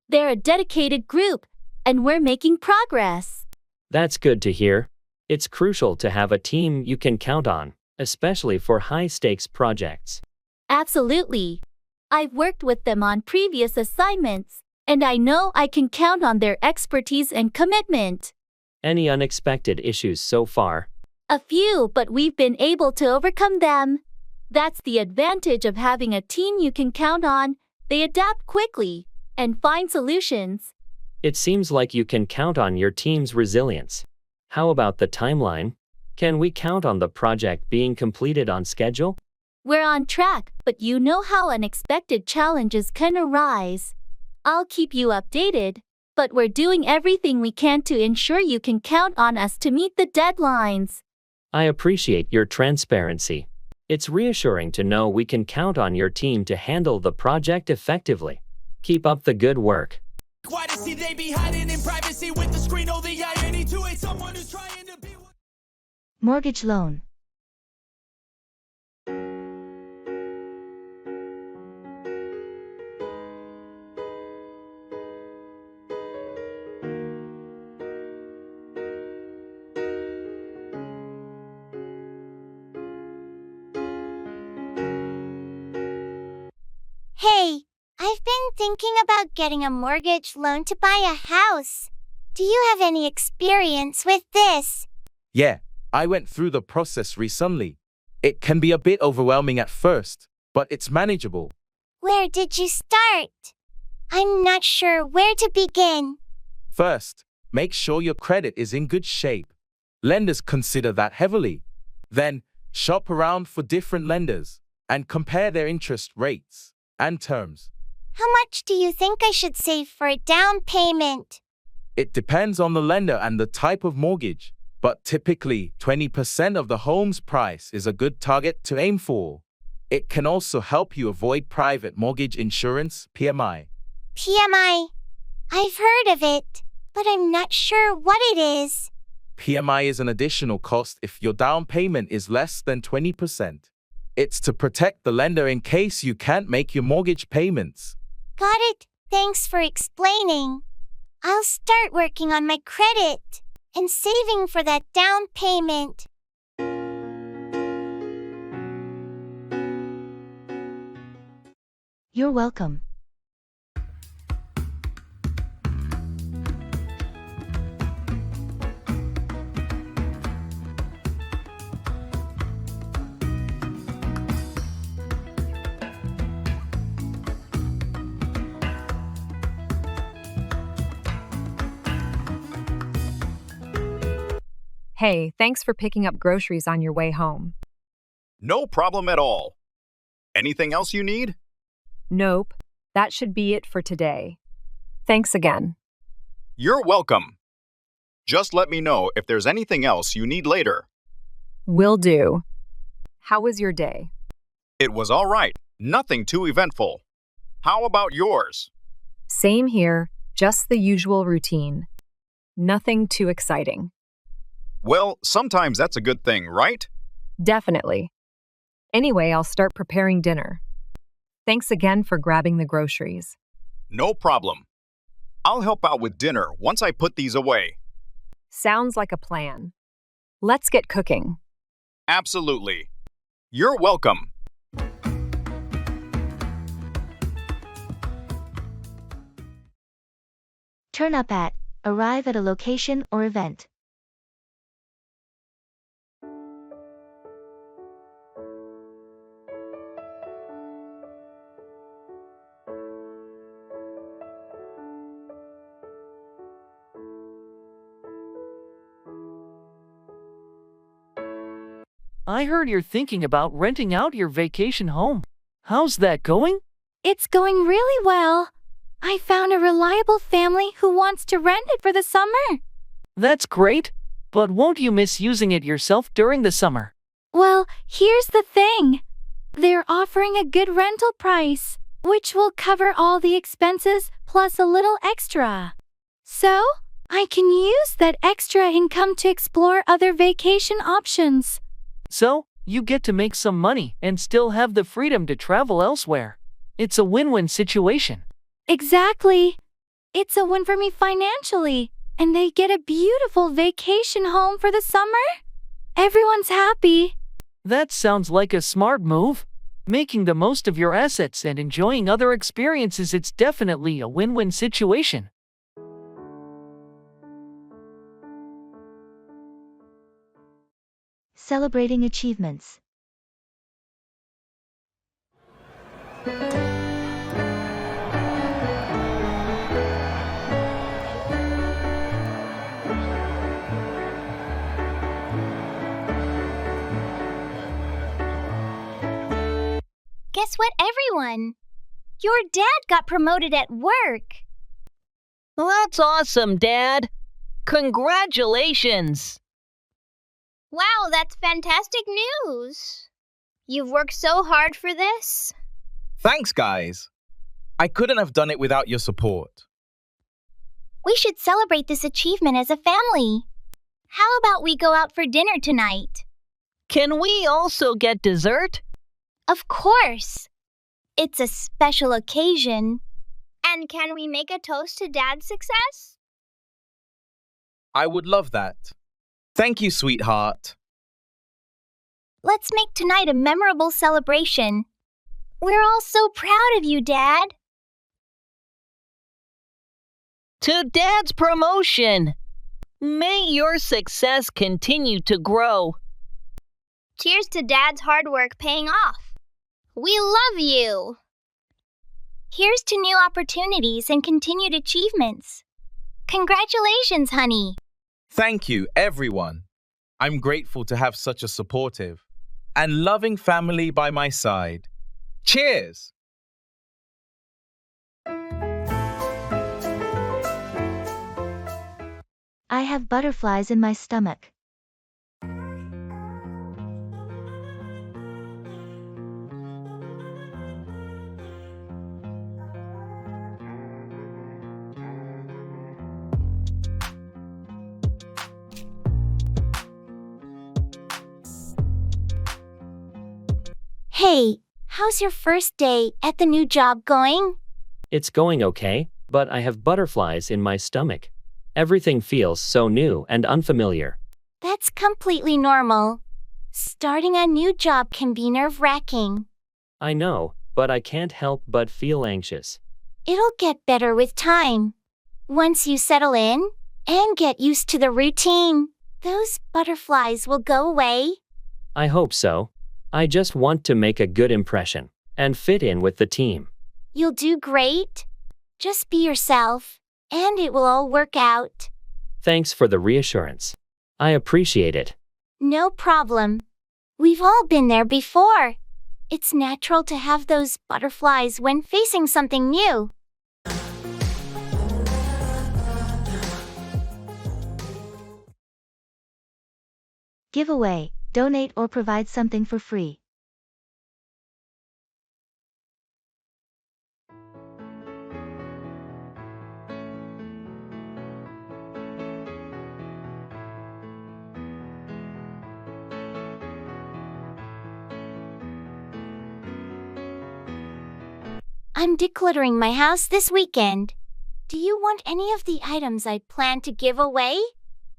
They're a dedicated group, and we're making progress. That's good to hear. It's crucial to have a team you can count on, especially for high-stakes projects. Absolutely. I've worked with them on previous assignments, and I know I can count on their expertise and commitment. Any unexpected issues so far? A few, but we've been able to overcome them. That's the advantage of having a team you can count on. They adapt quickly and find solutions. It seems like you can count on your team's resilience. How about the timeline? Can we count on the project being completed on schedule? We're on track, but you know how unexpected challenges can arise. I'll keep you updated, but we're doing everything we can to ensure you can count on us to meet the deadlines. I appreciate your transparency. It's reassuring to know we can count on your team to handle the project effectively. Keep up the good work. Why does they be hiding in privacy with the screen? Oh, the irony to hate someone who's trying to be. Mortgage loan. thinking about getting a mortgage loan to buy a house. Do you have any experience with this? Yeah, I went through the process recently. It can be a bit overwhelming at first, but it's manageable. Where did you start? I'm not sure where to begin. First, make sure your credit is in good shape. Lenders consider that heavily. Then, shop around for different lenders and compare their interest rates and terms. How much do you think I should save for a down payment? It depends on the lender and the type of mortgage, but typically 20% of the home's price is a good target to aim for. It can also help you avoid private mortgage insurance, PMI. PMI. I've heard of it, but I'm not sure what it is. PMI is an additional cost if your down payment is less than 20%. It's to protect the lender in case you can't make your mortgage payments. Got it. Thanks for explaining. I'll start working on my credit and saving for that down payment. You're welcome. Hey, thanks for picking up groceries on your way home. No problem at all. Anything else you need? Nope, that should be it for today. Thanks again. You're welcome. Just let me know if there's anything else you need later. Will do. How was your day? It was all right. Nothing too eventful. How about yours? Same here, just the usual routine. Nothing too exciting. Well, sometimes that's a good thing, right? Definitely. Anyway, I'll start preparing dinner. Thanks again for grabbing the groceries. No problem. I'll help out with dinner once I put these away. Sounds like a plan. Let's get cooking. Absolutely. You're welcome. Turn up at, arrive at a location or event. I heard you're thinking about renting out your vacation home. How's that going? It's going really well. I found a reliable family who wants to rent it for the summer. That's great, but won't you miss using it yourself during the summer? Well, here's the thing. They're offering a good rental price, which will cover all the expenses plus a little extra. So, I can use that extra income to explore other vacation options. So, you get to make some money and still have the freedom to travel elsewhere. It's a win-win situation. Exactly. It's a win for me financially, and they get a beautiful vacation home for the summer. Everyone's happy. That sounds like a smart move. Making the most of your assets and enjoying other experiences, it's definitely a win-win situation. Celebrating achievements. Guess what, everyone? Your dad got promoted at work. That's awesome, Dad. Congratulations. Wow, that's fantastic news. You've worked so hard for this. Thanks, guys. I couldn't have done it without your support. We should celebrate this achievement as a family. How about we go out for dinner tonight? Can we also get dessert? Of course. It's a special occasion. And can we make a toast to Dad's success? I would love that. Thank you, sweetheart. Let's make tonight a memorable celebration. We're all so proud of you, Dad. to Dad's promotion. May your success continue to grow. Cheers to Dad's hard work paying off. We love you. Here's to new opportunities and continued achievements. Congratulations, honey. Thank you, everyone. I'm grateful to have such a supportive and loving family by my side. Cheers! I have butterflies in my stomach. Hey, how's your first day at the new job going? It's going okay, but I have butterflies in my stomach. Everything feels so new and unfamiliar. That's completely normal. Starting a new job can be nerve-wracking. I know, but I can't help but feel anxious. It'll get better with time. Once you settle in and get used to the routine, those butterflies will go away. I hope so. I just want to make a good impression and fit in with the team. You'll do great. Just be yourself, and it will all work out. Thanks for the reassurance. I appreciate it. No problem. We've all been there before. It's natural to have those butterflies when facing something new. Give away, donate or provide something for free. I'm decluttering my house this weekend. Do you want any of the items I plan to give away?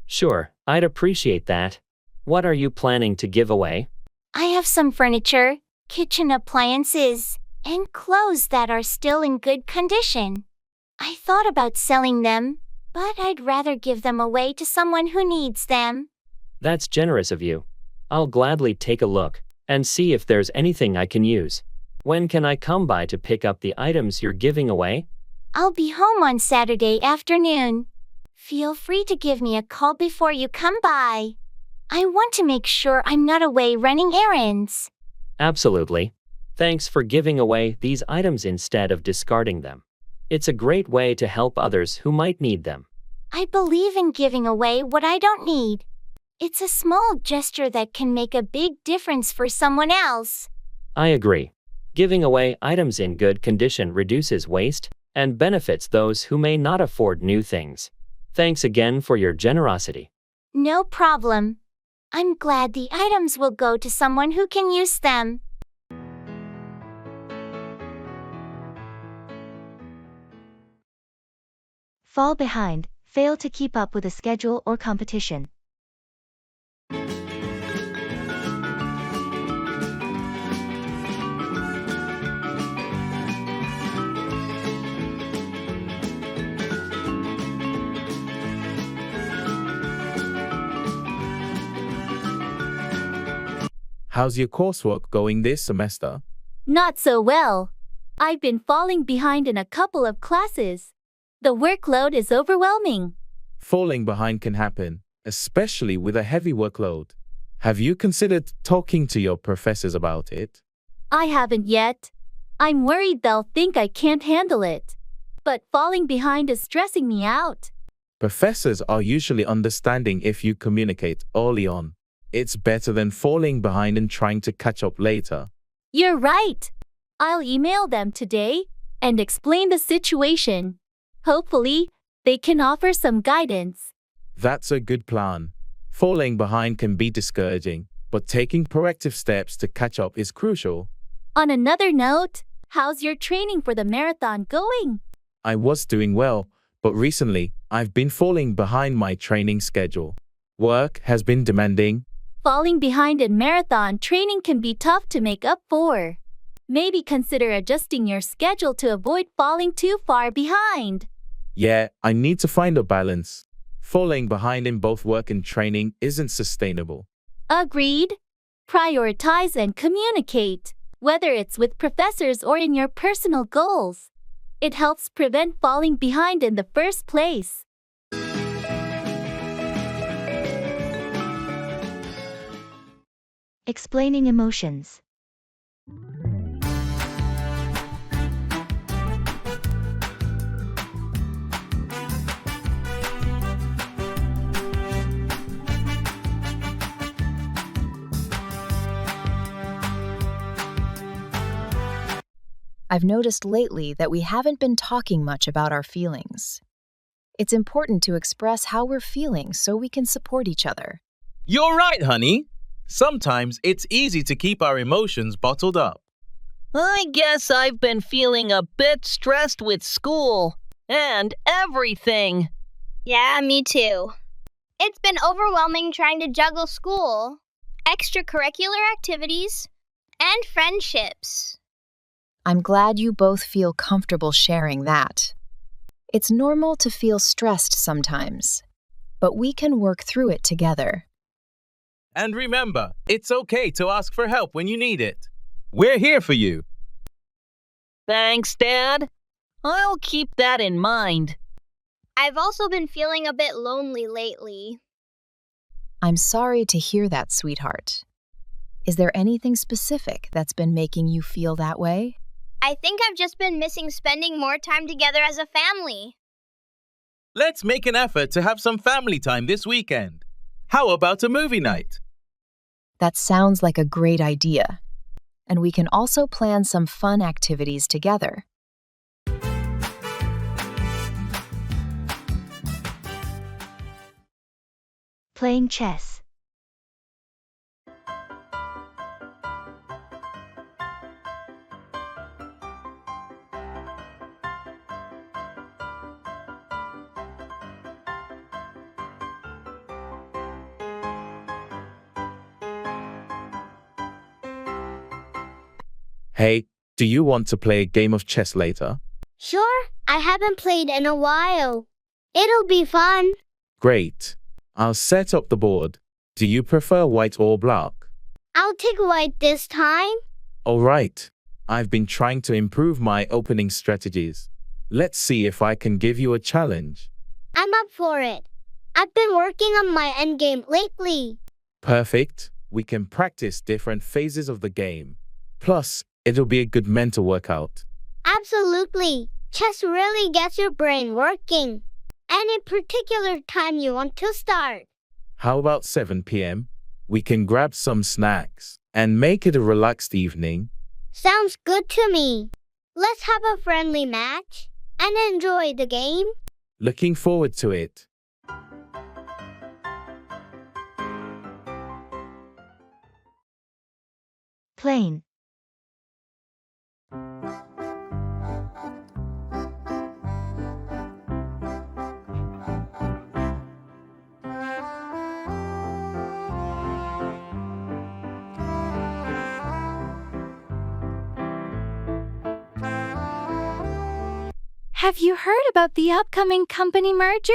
Sure, I'd appreciate that. What are you planning to give away? I have some furniture, kitchen appliances, and clothes that are still in good condition. I thought about selling them, but I'd rather give them away to someone who needs them. That's generous of you. I'll gladly take a look and see if there's anything I can use. When can I come by to pick up the items you're giving away? I'll be home on Saturday afternoon. Feel free to give me a call before you come by. I want to make sure I'm not away running errands. Absolutely. Thanks for giving away these items instead of discarding them. It's a great way to help others who might need them. I believe in giving away what I don't need. It's a small gesture that can make a big difference for someone else. I agree. Giving away items in good condition reduces waste and benefits those who may not afford new things. Thanks again for your generosity. No problem. I'm glad the items will go to someone who can use them. Fall behind, fail to keep up with a schedule or competition. How's your coursework going this semester? Not so well. I've been falling behind in a couple of classes. The workload is overwhelming. Falling behind can happen, especially with a heavy workload. Have you considered talking to your professors about it? I haven't yet. I'm worried they'll think I can't handle it. But falling behind is stressing me out. Professors are usually understanding if you communicate early on. It's better than falling behind and trying to catch up later. You're right. I'll email them today and explain the situation. Hopefully, they can offer some guidance. That's a good plan. Falling behind can be discouraging, but taking proactive steps to catch up is crucial. On another note, how's your training for the marathon going? I was doing well, but recently, I've been falling behind my training schedule. Work has been demanding. Falling behind in marathon training can be tough to make up for. Maybe consider adjusting your schedule to avoid falling too far behind. Yeah, I need to find a balance. Falling behind in both work and training isn't sustainable. Agreed. Prioritize and communicate, whether it's with professors or in your personal goals. It helps prevent falling behind in the first place. Explaining emotions. I've noticed lately that we haven't been talking much about our feelings. It's important to express how we're feeling so we can support each other. You're right, honey. Sometimes it's easy to keep our emotions bottled up. I guess I've been feeling a bit stressed with school and everything. Yeah, me too. It's been overwhelming trying to juggle school, extracurricular activities, and friendships. I'm glad you both feel comfortable sharing that. It's normal to feel stressed sometimes, but we can work through it together. And remember, it's okay to ask for help when you need it. We're here for you. Thanks, Dad. I'll keep that in mind. I've also been feeling a bit lonely lately. I'm sorry to hear that, sweetheart. Is there anything specific that's been making you feel that way? I think I've just been missing spending more time together as a family. Let's make an effort to have some family time this weekend. How about a movie night? That sounds like a great idea. And we can also plan some fun activities together. Playing chess. Hey, do you want to play a game of chess later? Sure, I haven't played in a while. It'll be fun. Great. I'll set up the board. Do you prefer white or black? I'll take white this time. All right. I've been trying to improve my opening strategies. Let's see if I can give you a challenge. I'm up for it. I've been working on my endgame lately. Perfect. We can practice different phases of the game. Plus, it'll be a good mental workout. Absolutely. Chess really gets your brain working. Any particular time you want to start? How about 7 p.m.? We can grab some snacks and make it a relaxed evening. Sounds good to me. Let's have a friendly match and enjoy the game. Looking forward to it. Plane. Have you heard about the upcoming company merger?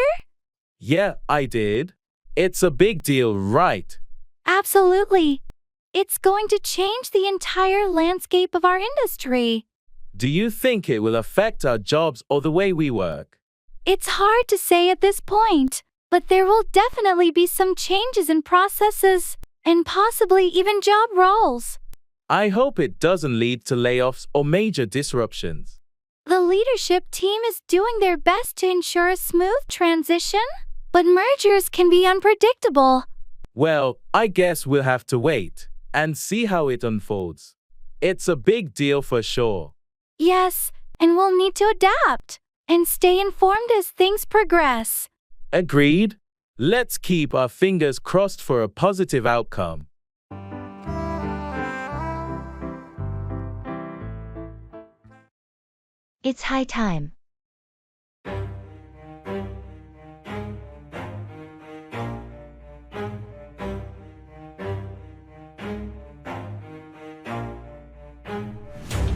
Yeah, I did. It's a big deal, right? Absolutely. It's going to change the entire landscape of our industry. Do you think it will affect our jobs or the way we work? It's hard to say at this point, but there will definitely be some changes in processes and possibly even job roles. I hope it doesn't lead to layoffs or major disruptions. The leadership team is doing their best to ensure a smooth transition, but mergers can be unpredictable. Well, I guess we'll have to wait and see how it unfolds. It's a big deal for sure. Yes, and we'll need to adapt and stay informed as things progress. Agreed. Let's keep our fingers crossed for a positive outcome. It's high time.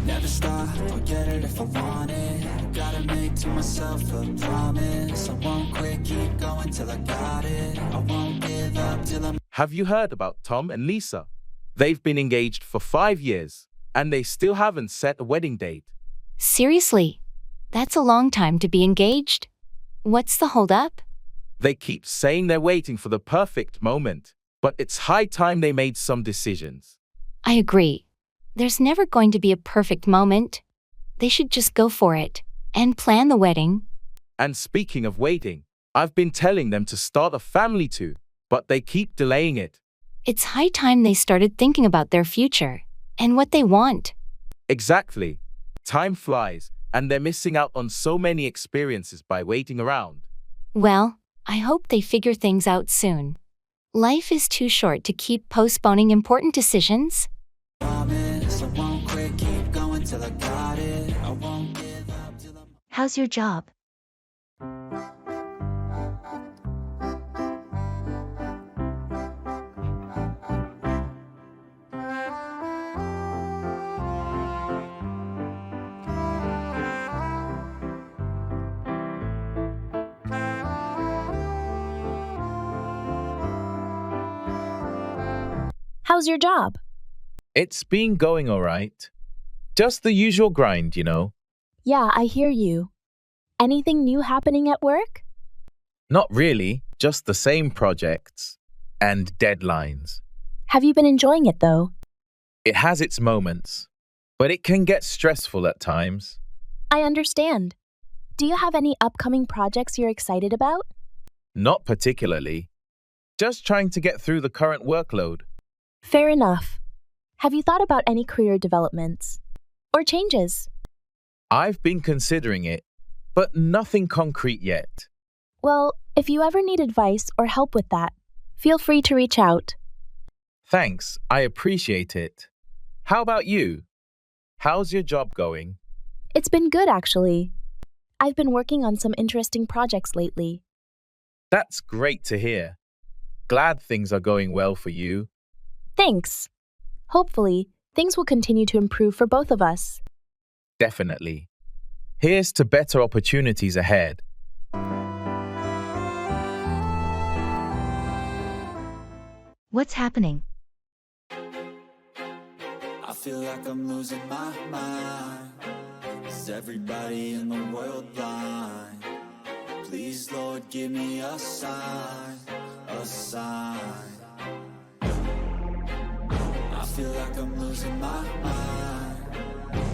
Never stop, I'll get it if I want it. Gotta make to myself a promise. I won't quit, keep going till I got it. I won't give up till I'm... Have you heard about Tom and Lisa? They've been engaged for 5 years, and they still haven't set a wedding date. Seriously? That's a long time to be engaged. What's the holdup? They keep saying they're waiting for the perfect moment, but it's high time they made some decisions. I agree. There's never going to be a perfect moment. They should just go for it and plan the wedding. And speaking of waiting, I've been telling them to start a family too, but they keep delaying it. It's high time they started thinking about their future and what they want. Exactly. Time flies, and they're missing out on so many experiences by waiting around. Well, I hope they figure things out soon. Life is too short to keep postponing important decisions. How's your job? How's your job? It's been going all right. Just the usual grind, you know. Yeah, I hear you. Anything new happening at work? Not really, just the same projects and deadlines. Have you been enjoying it though? It has its moments, but it can get stressful at times. I understand. Do you have any upcoming projects you're excited about? Not particularly. Just trying to get through the current workload. Fair enough. Have you thought about any career developments or changes? I've been considering it, but nothing concrete yet. Well, if you ever need advice or help with that, feel free to reach out. Thanks, I appreciate it. How about you? How's your job going? It's been good, actually. I've been working on some interesting projects lately. That's great to hear. Glad things are going well for you. Thanks. Hopefully, things will continue to improve for both of us. Definitely. Here's to better opportunities ahead. What's happening? I feel like I'm losing my mind. Is everybody in the world blind? Please, Lord, give me a sign, a sign. I feel like I'm losing my mind.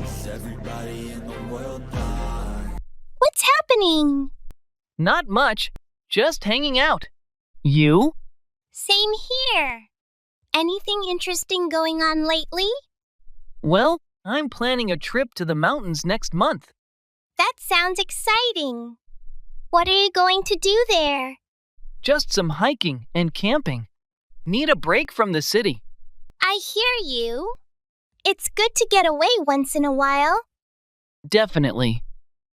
Is everybody in the world blind? What's happening? Not much, just hanging out. You? Same here. Anything interesting going on lately? Well, I'm planning a trip to the mountains next month. That sounds exciting. What are you going to do there? Just some hiking and camping. Need a break from the city. I hear you. It's good to get away once in a while. Definitely.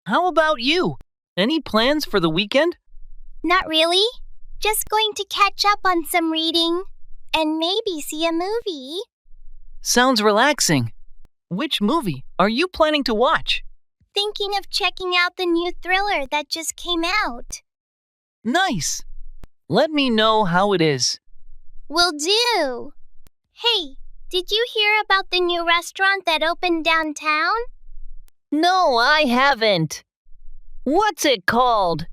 How about you? Any plans for the weekend? Not really. Just going to catch up on some reading and maybe see a movie. Sounds relaxing. Which movie are you planning to watch? Thinking of checking out the new thriller that just came out. Nice. Let me know how it is. Will do. Hey, did you hear about the new restaurant that opened downtown? No, I haven't. What's it called?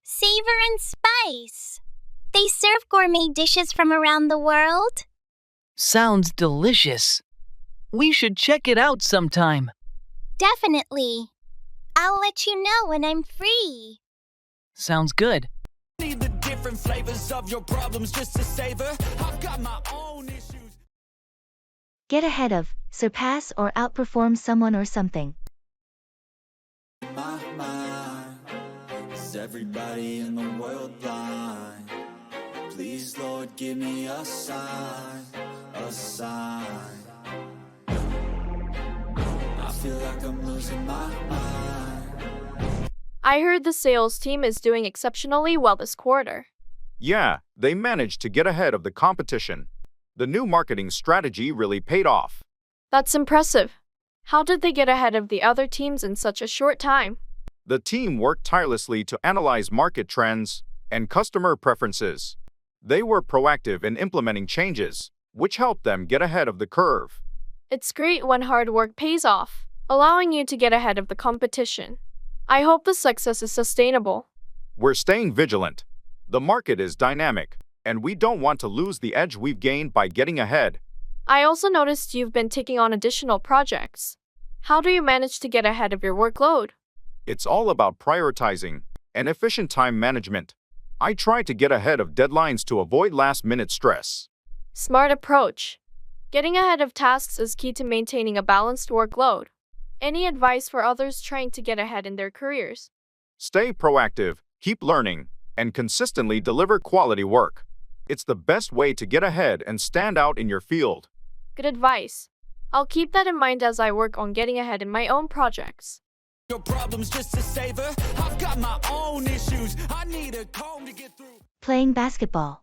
Savor and Spice. They serve gourmet dishes from around the world. Sounds delicious. We should check it out sometime. Definitely. I'll let you know when I'm free. Sounds good. Need the different flavors of your problems just to savor. I've got my own issues. Get ahead of, surpass or outperform someone or something. My mind. Is everybody in the world blind? Please, Lord, give me a sign, a sign. I feel like I'm losing my mind. I heard the sales team is doing exceptionally well this quarter. Yeah, they managed to get ahead of the competition. The new marketing strategy really paid off. That's impressive. How did they get ahead of the other teams in such a short time? The team worked tirelessly to analyze market trends and customer preferences. They were proactive in implementing changes, which helped them get ahead of the curve. It's great when hard work pays off, allowing you to get ahead of the competition. I hope the success is sustainable. We're staying vigilant. The market is dynamic, and we don't want to lose the edge we've gained by getting ahead. I also noticed you've been taking on additional projects. How do you manage to get ahead of your workload? It's all about prioritizing and efficient time management. I try to get ahead of deadlines to avoid last-minute stress. Smart approach. Getting ahead of tasks is key to maintaining a balanced workload. Any advice for others trying to get ahead in their careers? Stay proactive, keep learning, and consistently deliver quality work. It's the best way to get ahead and stand out in your field. Good advice. I'll keep that in mind as I work on getting ahead in my own projects. Your problems just a savor. I've got my own issues. I need a comb to get through. Playing basketball.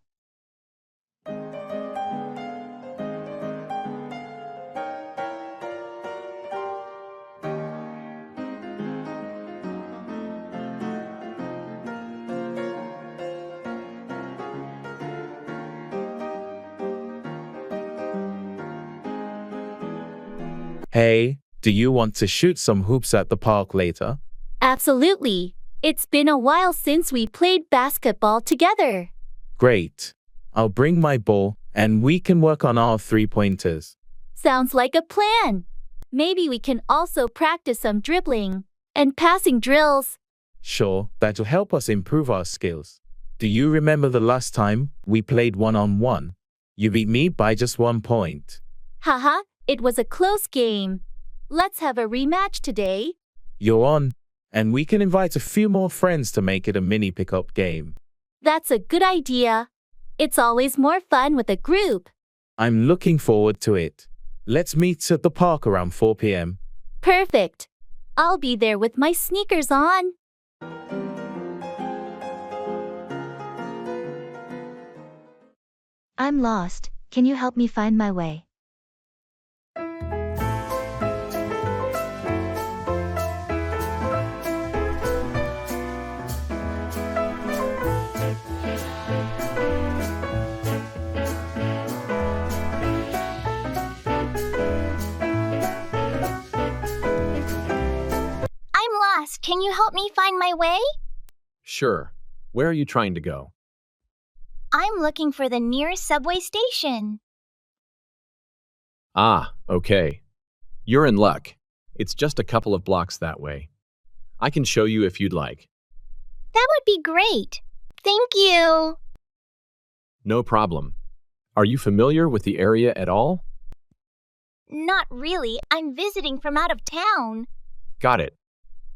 Hey, do you want to shoot some hoops at the park later? Absolutely. It's been a while since we played basketball together. Great. I'll bring my ball and we can work on our three-pointers. Sounds like a plan. Maybe we can also practice some dribbling and passing drills. Sure, that'll help us improve our skills. Do you remember the last time we played one-on-one? You beat me by just 1 point. Haha, it was a close game. Let's have a rematch today. You're on, and we can invite a few more friends to make it a mini pickup game. That's a good idea. It's always more fun with a group. I'm looking forward to it. Let's meet at the park around 4 p.m. Perfect. I'll be there with my sneakers on. I'm lost. Can you help me find my way? Can you help me find my way? Sure. Where are you trying to go? I'm looking for the nearest subway station. Ah, okay. You're in luck. It's just a couple of blocks that way. I can show you if you'd like. That would be great. Thank you. No problem. Are you familiar with the area at all? Not really. I'm visiting from out of town. Got it.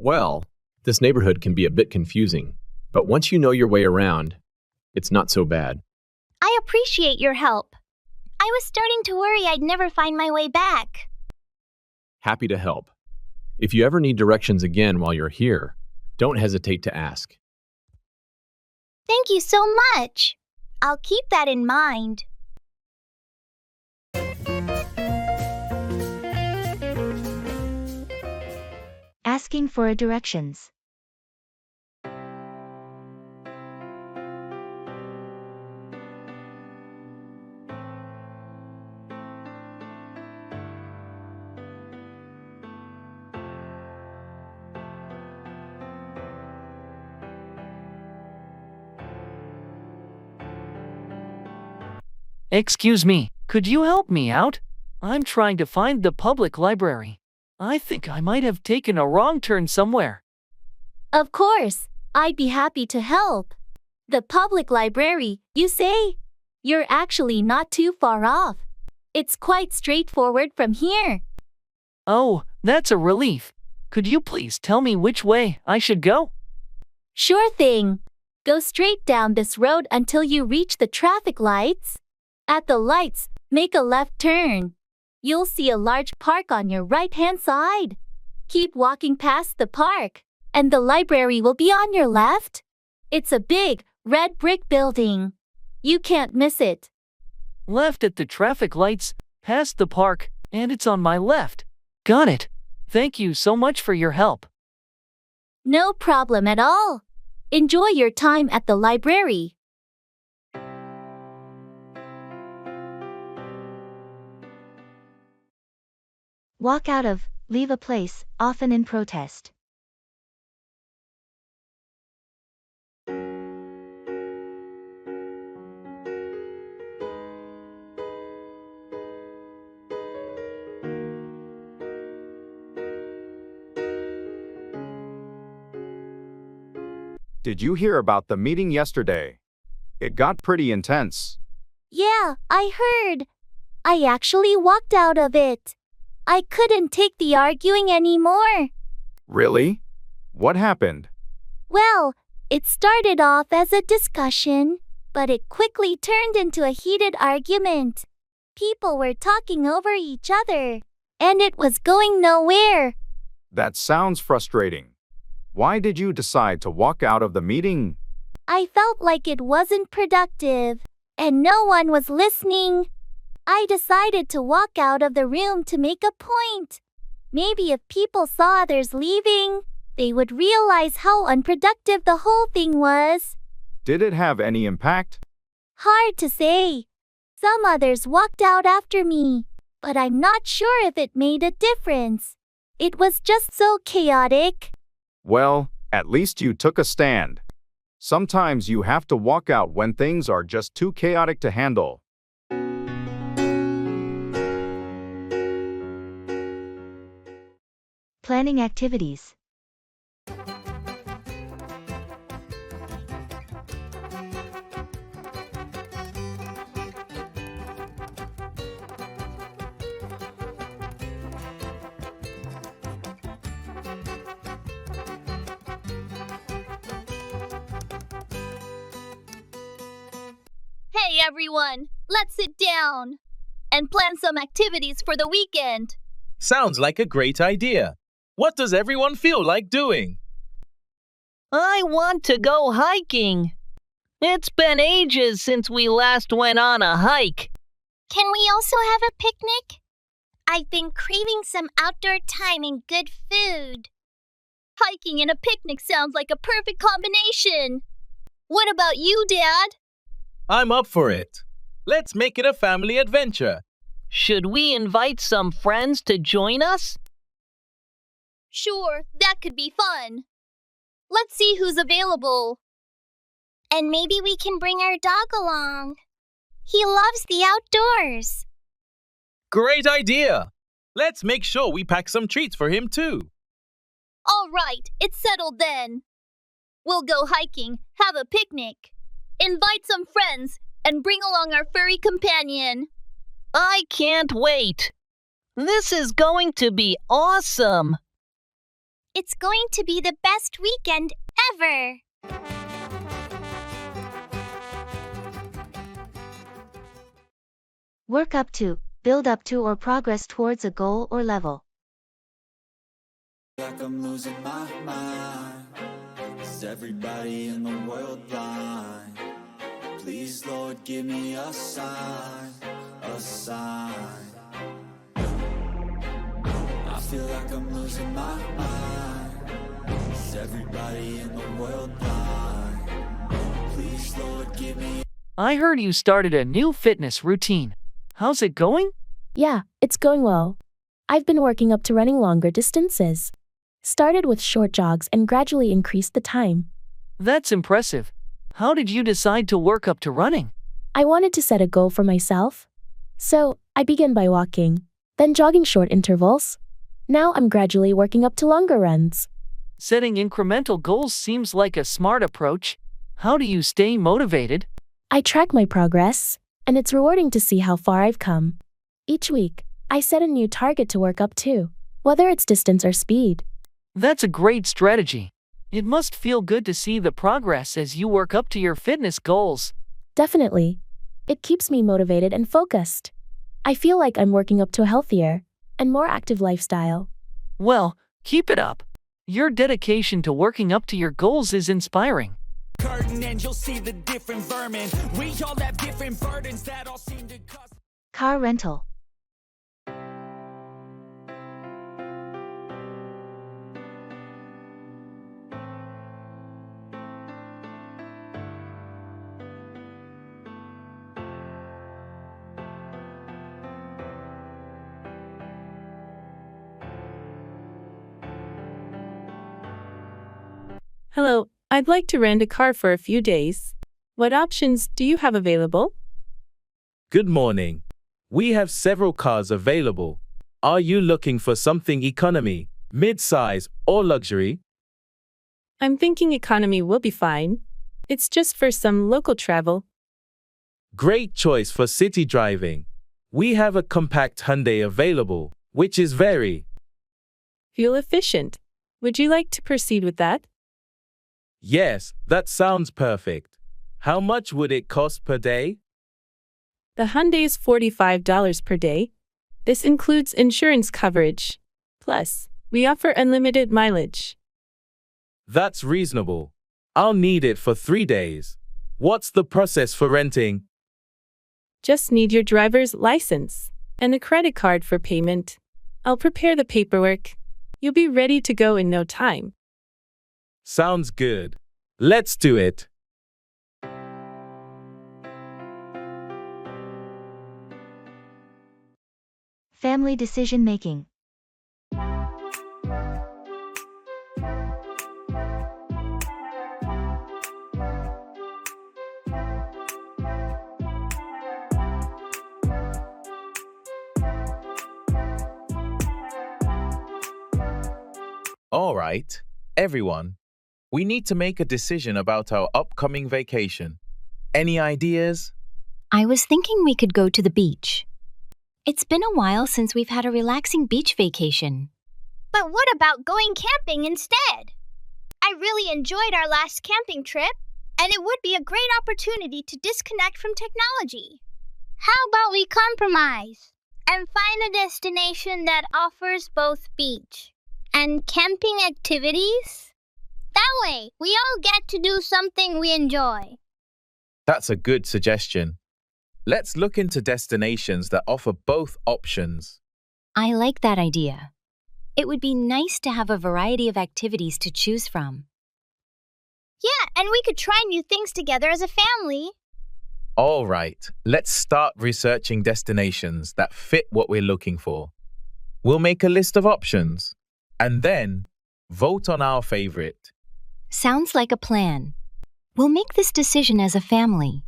Well, this neighborhood can be a bit confusing, but once you know your way around, it's not so bad. I appreciate your help. I was starting to worry I'd never find my way back. Happy to help. If you ever need directions again while you're here, don't hesitate to ask. Thank you so much. I'll keep that in mind. Asking for directions. Excuse me, could you help me out? I'm trying to find the public library. I think I might have taken a wrong turn somewhere. Of course, I'd be happy to help. The public library, you say? You're actually not too far off. It's quite straightforward from here. Oh, that's a relief. Could you please tell me which way I should go? Sure thing. Go straight down this road until you reach the traffic lights. At the lights, make a left turn. You'll see a large park on your right-hand side. Keep walking past the park, and the library will be on your left. It's a big, red brick building. You can't miss it. Left at the traffic lights, past the park, and it's on my left. Got it. Thank you so much for your help. No problem at all. Enjoy your time at the library. Walk out of, leave a place, often in protest. Did you hear about the meeting yesterday? It got pretty intense. Yeah, I heard. I actually walked out of it. I couldn't take the arguing anymore. Really? What happened? Well, it started off as a discussion, but it quickly turned into a heated argument. People were talking over each other, and it was going nowhere. That sounds frustrating. Why did you decide to walk out of the meeting? I felt like it wasn't productive, and no one was listening. I decided to walk out of the room to make a point. Maybe if people saw others leaving, they would realize how unproductive the whole thing was. Did it have any impact? Hard to say. Some others walked out after me, but I'm not sure if it made a difference. It was just so chaotic. Well, at least you took a stand. Sometimes you have to walk out when things are just too chaotic to handle. Planning activities. Hey everyone, let's sit down and plan some activities for the weekend. Sounds like a great idea. What does everyone feel like doing? I want to go hiking. It's been ages since we last went on a hike. Can we also have a picnic? I've been craving some outdoor time and good food. Hiking and a picnic sounds like a perfect combination. What about you, Dad? I'm up for it. Let's make it a family adventure. Should we invite some friends to join us? Sure, that could be fun. Let's see who's available. And maybe we can bring our dog along. He loves the outdoors. Great idea. Let's make sure we pack some treats for him too. All right, it's settled then. We'll go hiking, have a picnic, invite some friends, and bring along our furry companion. I can't wait. This is going to be awesome. It's going to be the best weekend ever. Work up to, build up to or progress towards a goal or level. Like I'm losing my mind. Is everybody in the world blind? Please, Lord, give me a sign, a sign. I feel like I'm losing my mind. Is everybody in the world blind? Please, Lord, give me. I heard you started a new fitness routine. How's it going? Yeah, it's going well. I've been working up to running longer distances. Started with short jogs and gradually increased the time. That's impressive. How did you decide to work up to running? I wanted to set a goal for myself. So, I began by walking, then jogging short intervals. Now I'm gradually working up to longer runs. Setting incremental goals seems like a smart approach. How do you stay motivated? I track my progress, and it's rewarding to see how far I've come. Each week, I set a new target to work up to, whether it's distance or speed. That's a great strategy. It must feel good to see the progress as you work up to your fitness goals. Definitely. It keeps me motivated and focused. I feel like I'm working up to a healthier and more active lifestyle. Well, keep it up. Your dedication to working up to your goals is inspiring. Curtain and you'll see the different vermin. We all have different burdens that all seem to cause. Car rental. Hello, I'd like to rent a car for a few days. What options do you have available? Good morning. We have several cars available. Are you looking for something economy, mid-size, or luxury? I'm thinking economy will be fine. It's just for some local travel. Great choice for city driving. We have a compact Hyundai available, which is very fuel efficient. Would you like to proceed with that? Yes, that sounds perfect. How much would it cost per day? The Hyundai is $45 per day. This includes insurance coverage. Plus, we offer unlimited mileage. That's reasonable. I'll need it for 3 days. What's the process for renting? Just need your driver's license and a credit card for payment. I'll prepare the paperwork. You'll be ready to go in no time. Sounds good. Let's do it. Family decision making. All right, everyone. We need to make a decision about our upcoming vacation. Any ideas? I was thinking we could go to the beach. It's been a while since we've had a relaxing beach vacation. But what about going camping instead? I really enjoyed our last camping trip, and it would be a great opportunity to disconnect from technology. How about we compromise and find a destination that offers both beach and camping activities? That way, we all get to do something we enjoy. That's a good suggestion. Let's look into destinations that offer both options. I like that idea. It would be nice to have a variety of activities to choose from. Yeah, and we could try new things together as a family. All right, let's start researching destinations that fit what we're looking for. We'll make a list of options and then vote on our favorite. Sounds like a plan. We'll make this decision as a family.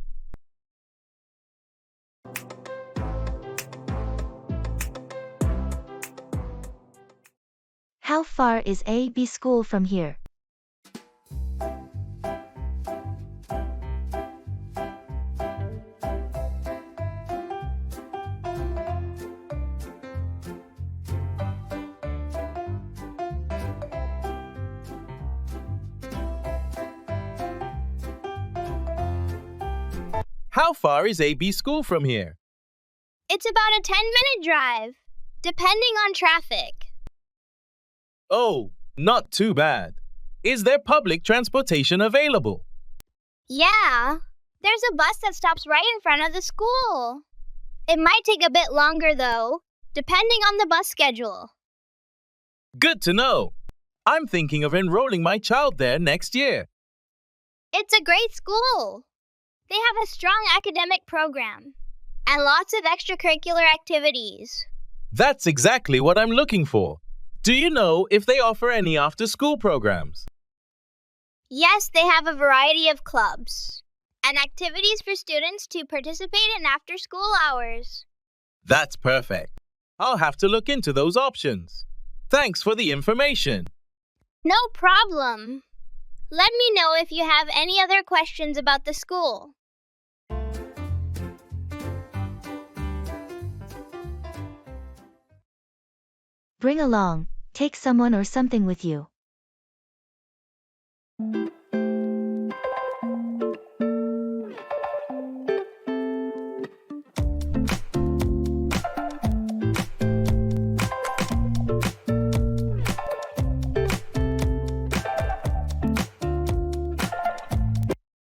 How far is AB school from here? How far is AB school from here? It's about a 10-minute drive, depending on traffic. Oh, not too bad. Is there public transportation available? Yeah, there's a bus that stops right in front of the school. It might take a bit longer, though, depending on the bus schedule. Good to know. I'm thinking of enrolling my child there next year. It's a great school. They have a strong academic program and lots of extracurricular activities. That's exactly what I'm looking for. Do you know if they offer any after-school programs? Yes, they have a variety of clubs and activities for students to participate in after-school hours. That's perfect. I'll have to look into those options. Thanks for the information. No problem. Let me know if you have any other questions about the school. Bring along, take someone or something with you.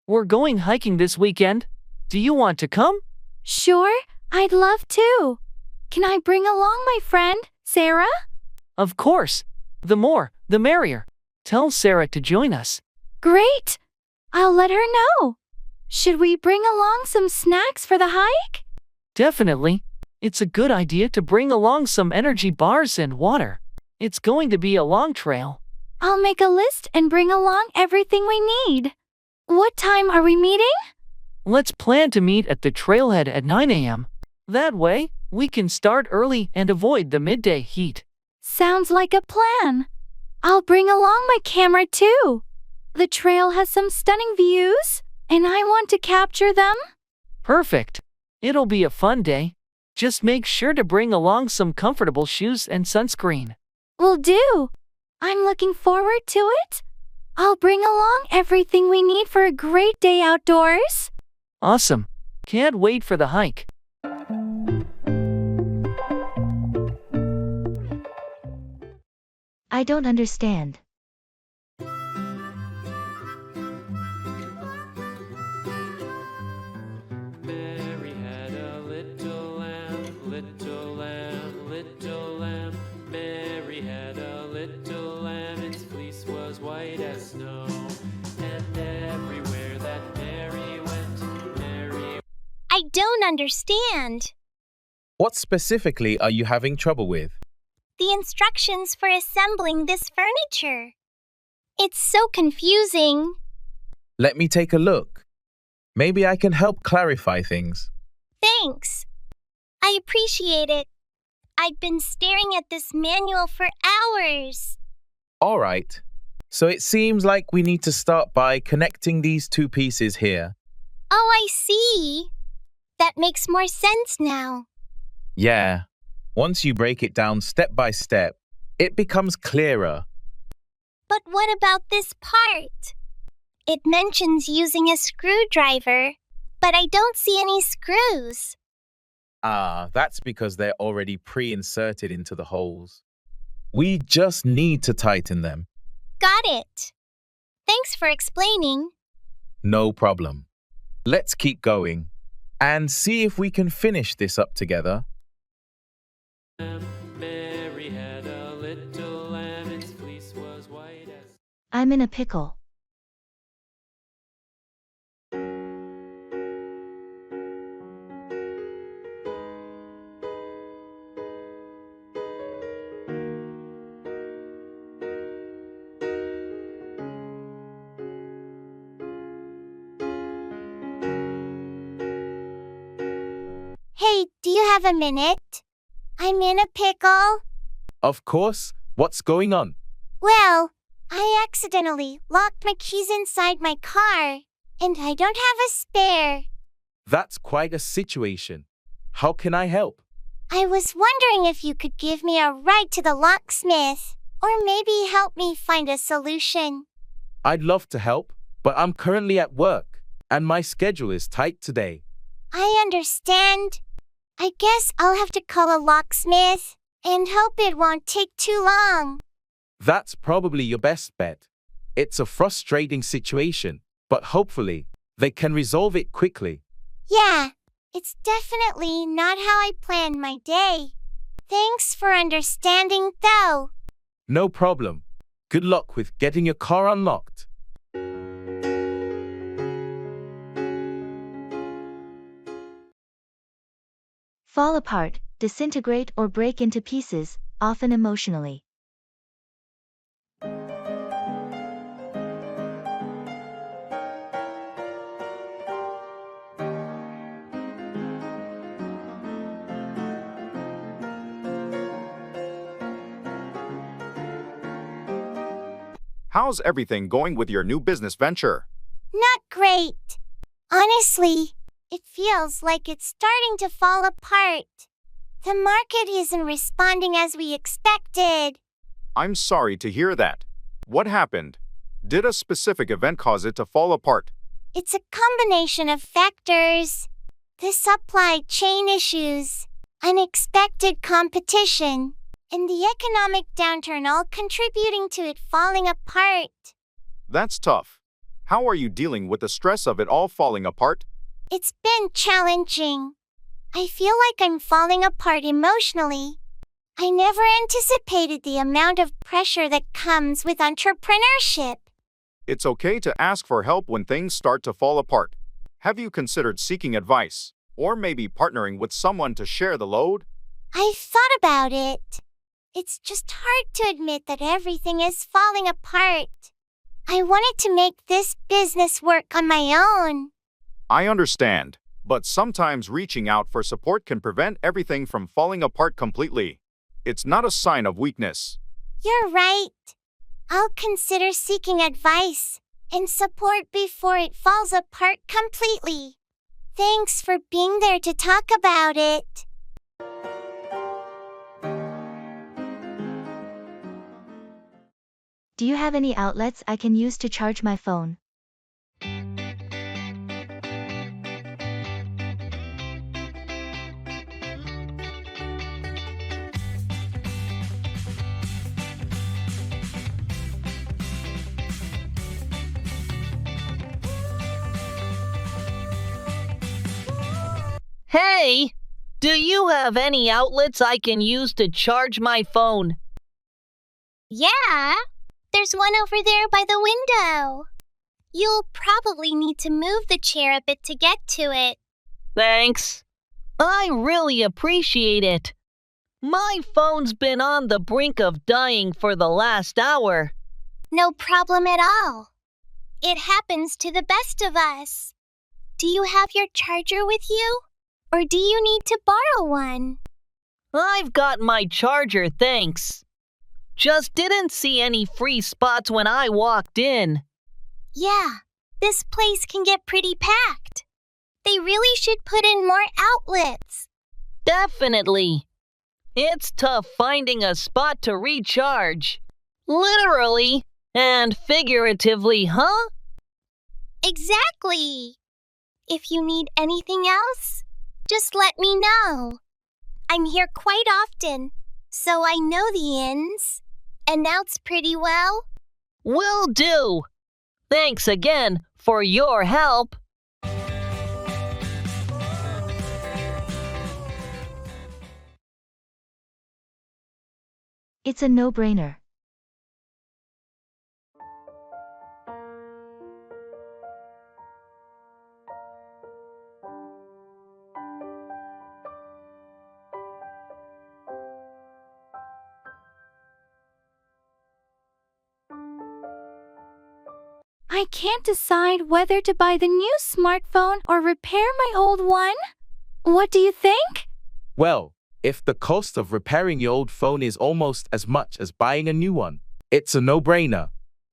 We're going hiking this weekend. Do you want to come? Sure, I'd love to. Can I bring along my friend, Sarah? Of course. The more, the merrier. Tell Sarah to join us. Great! I'll let her know. Should we bring along some snacks for the hike? Definitely. It's a good idea to bring along some energy bars and water. It's going to be a long trail. I'll make a list and bring along everything we need. What time are we meeting? Let's plan to meet at the trailhead at 9 a.m. That way, we can start early and avoid the midday heat. Sounds like a plan. I'll bring along my camera too. The trail has some stunning views, and I want to capture them. Perfect. It'll be a fun day. Just make sure to bring along some comfortable shoes and sunscreen. Will do. I'm looking forward to it. I'll bring along everything we need for a great day outdoors. Awesome. Can't wait for the hike. I don't understand. Mary had a little lamb, little lamb, little lamb. Mary had a little lamb, its fleece was white as snow. And everywhere that Mary went, Mary... I don't understand. What specifically are you having trouble with? The instructions for assembling this furniture. It's so confusing. Let me take a look. Maybe I can help clarify things. Thanks. I appreciate it. I've been staring at this manual for hours. All right. So it seems like we need to start by connecting these two pieces here. Oh, I see. That makes more sense now. Yeah. Once you break it down step by step, it becomes clearer. But what about this part? It mentions using a screwdriver, but I don't see any screws. That's because they're already pre-inserted into the holes. We just need to tighten them. Got it. Thanks for explaining. No problem. Let's keep going and see if we can finish this up together. Mary had a little lamb, its fleece was white as... I'm in a pickle. Hey, do you have a minute? I'm in a pickle. Of course. What's going on? Well, I accidentally locked my keys inside my car, and I don't have a spare. That's quite a situation. How can I help? I was wondering if you could give me a ride to the locksmith, or maybe help me find a solution. I'd love to help, but I'm currently at work, and my schedule is tight today. I understand. I guess I'll have to call a locksmith and hope it won't take too long. That's probably your best bet. It's a frustrating situation, but hopefully, they can resolve it quickly. Yeah, it's definitely not how I planned my day. Thanks for understanding, though. No problem. Good luck with getting your car unlocked. Fall apart, disintegrate or break into pieces, often emotionally. How's everything going with your new business venture? Not great. Honestly, it feels like it's starting to fall apart. The market isn't responding as we expected. I'm sorry to hear that. What happened? Did a specific event cause it to fall apart? It's a combination of factors. The supply chain issues, unexpected competition, and the economic downturn all contributing to it falling apart. That's tough. How are you dealing with the stress of it all falling apart? It's been challenging. I feel like I'm falling apart emotionally. I never anticipated the amount of pressure that comes with entrepreneurship. It's okay to ask for help when things start to fall apart. Have you considered seeking advice, or maybe partnering with someone to share the load? I've thought about it. It's just hard to admit that everything is falling apart. I wanted to make this business work on my own. I understand, but sometimes reaching out for support can prevent everything from falling apart completely. It's not a sign of weakness. You're right. I'll consider seeking advice and support before it falls apart completely. Thanks for being there to talk about it. Do you have any outlets I can use to charge my phone? Hey, do you have any outlets I can use to charge my phone? Yeah, there's one over there by the window. You'll probably need to move the chair a bit to get to it. Thanks. I really appreciate it. My phone's been on the brink of dying for the last hour. No problem at all. It happens to the best of us. Do you have your charger with you? Or do you need to borrow one? I've got my charger, thanks. Just didn't see any free spots when I walked in. Yeah, this place can get pretty packed. They really should put in more outlets. Definitely. It's tough finding a spot to recharge. Literally and figuratively, huh? Exactly. If you need anything else, just let me know. I'm here quite often, so I know the ins and outs pretty well. Will do. Thanks again for your help. It's a no-brainer. I can't decide whether to buy the new smartphone or repair my old one. What do you think? Well, if the cost of repairing your old phone is almost as much as buying a new one, it's a no-brainer.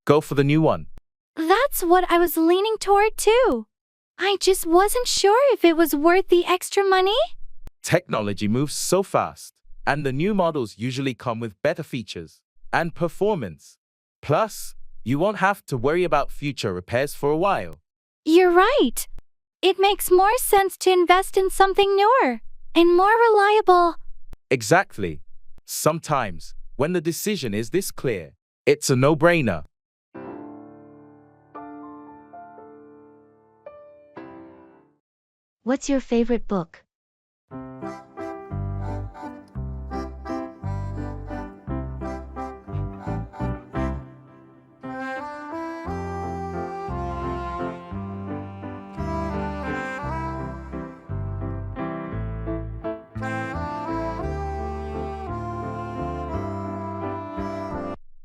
Go for the new one. That's what I was leaning toward too. I just wasn't sure if it was worth the extra money. Technology moves so fast, and the new models usually come with better features and performance. Plus, you won't have to worry about future repairs for a while. You're right. It makes more sense to invest in something newer and more reliable. Exactly. Sometimes, when the decision is this clear, it's a no-brainer. What's your favorite book?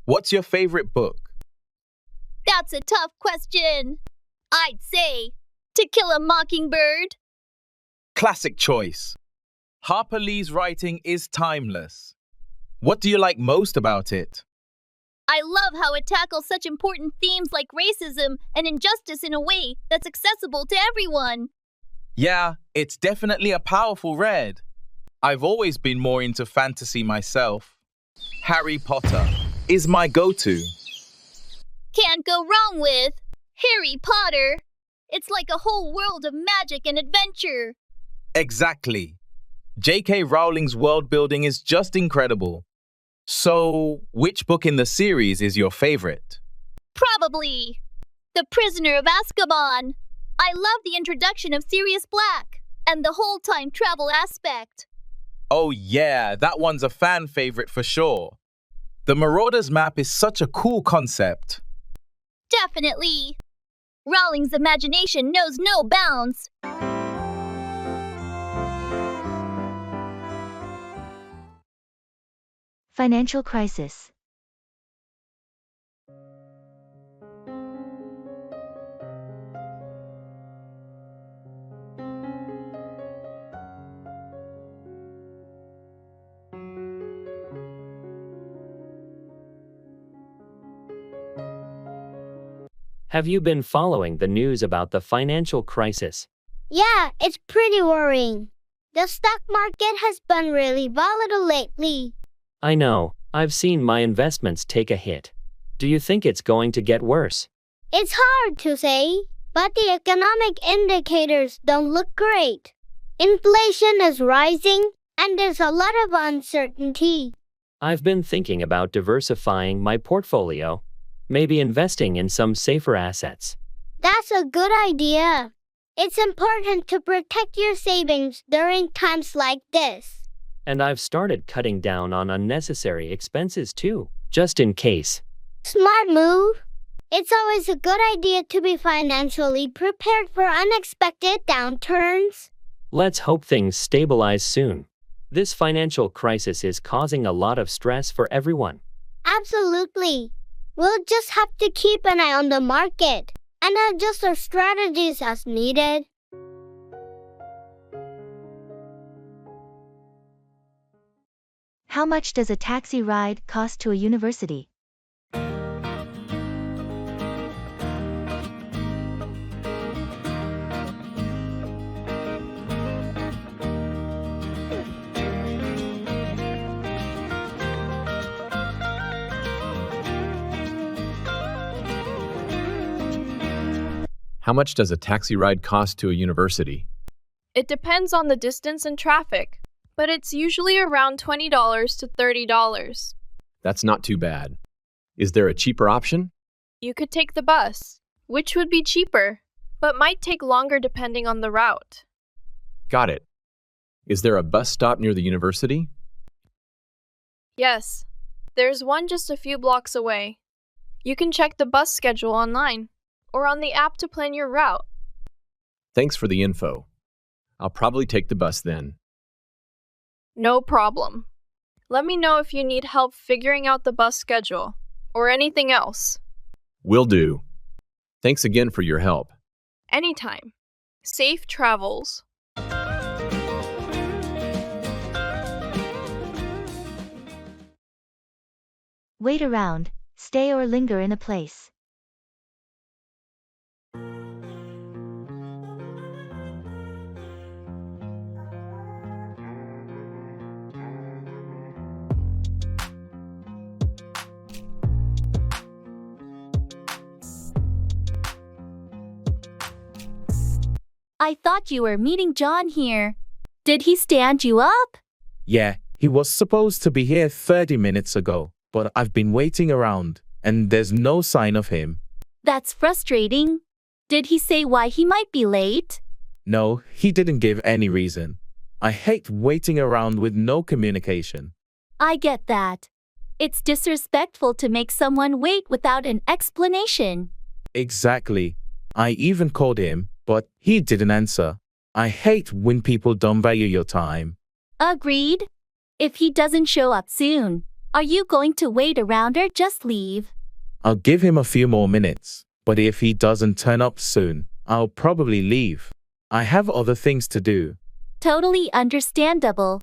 What's your favorite book? That's a tough question. I'd say To Kill a Mockingbird. Classic choice. Harper Lee's writing is timeless. What do you like most about it? I love how it tackles such important themes like racism and injustice in a way that's accessible to everyone. Yeah, it's definitely a powerful read. I've always been more into fantasy myself. Harry Potter is my go-to. Can't go wrong with Harry Potter. It's like a whole world of magic and adventure. Exactly. J.K. Rowling's world building is just incredible. So, which book in the series is your favorite? Probably The Prisoner of Azkaban. I love the introduction of Sirius Black and the whole time travel aspect. Oh yeah, that one's a fan favorite for sure. The Marauders map is such a cool concept. Definitely. Rowling's imagination knows no bounds. Financial crisis. Have you been following the news about the financial crisis? Yeah, it's pretty worrying. The stock market has been really volatile lately. I know, I've seen my investments take a hit. Do you think it's going to get worse? It's hard to say, but the economic indicators don't look great. Inflation is rising, and there's a lot of uncertainty. I've been thinking about diversifying my portfolio, maybe investing in some safer assets. That's a good idea. It's important to protect your savings during times like this. And I've started cutting down on unnecessary expenses too, just in case. Smart move. It's always a good idea to be financially prepared for unexpected downturns. Let's hope things stabilize soon. This financial crisis is causing a lot of stress for everyone. Absolutely. We'll just have to keep an eye on the market and adjust our strategies as needed. How much does a taxi ride cost to a university? How much does a taxi ride cost to a university? It depends on the distance and traffic, but it's usually around $20 to $30. That's not too bad. Is there a cheaper option? You could take the bus, which would be cheaper, but might take longer depending on the route. Got it. Is there a bus stop near the university? Yes, there's one just a few blocks away. You can check the bus schedule online or on the app to plan your route. Thanks for the info. I'll probably take the bus then. No problem. Let me know if you need help figuring out the bus schedule or anything else. Will do. Thanks again for your help. Anytime. Safe travels. Wait around, stay or linger in a place. I thought you were meeting John here. Did he stand you up? Yeah, he was supposed to be here 30 minutes ago, but I've been waiting around, and there's no sign of him. That's frustrating. Did he say why he might be late? No, he didn't give any reason. I hate waiting around with no communication. I get that. It's disrespectful to make someone wait without an explanation. Exactly. I even called him, but he didn't answer. I hate when people don't value your time. Agreed. If he doesn't show up soon, are you going to wait around or just leave? I'll give him a few more minutes, but if he doesn't turn up soon, I'll probably leave. I have other things to do. Totally understandable.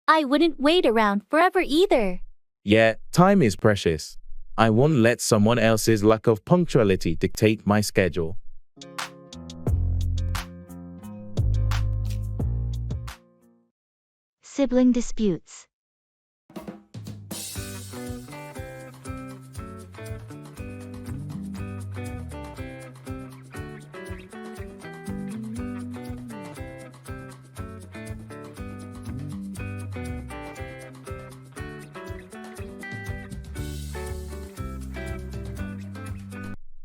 I wouldn't wait around forever either. Yeah, time is precious. I won't let someone else's lack of punctuality dictate my schedule. Sibling disputes.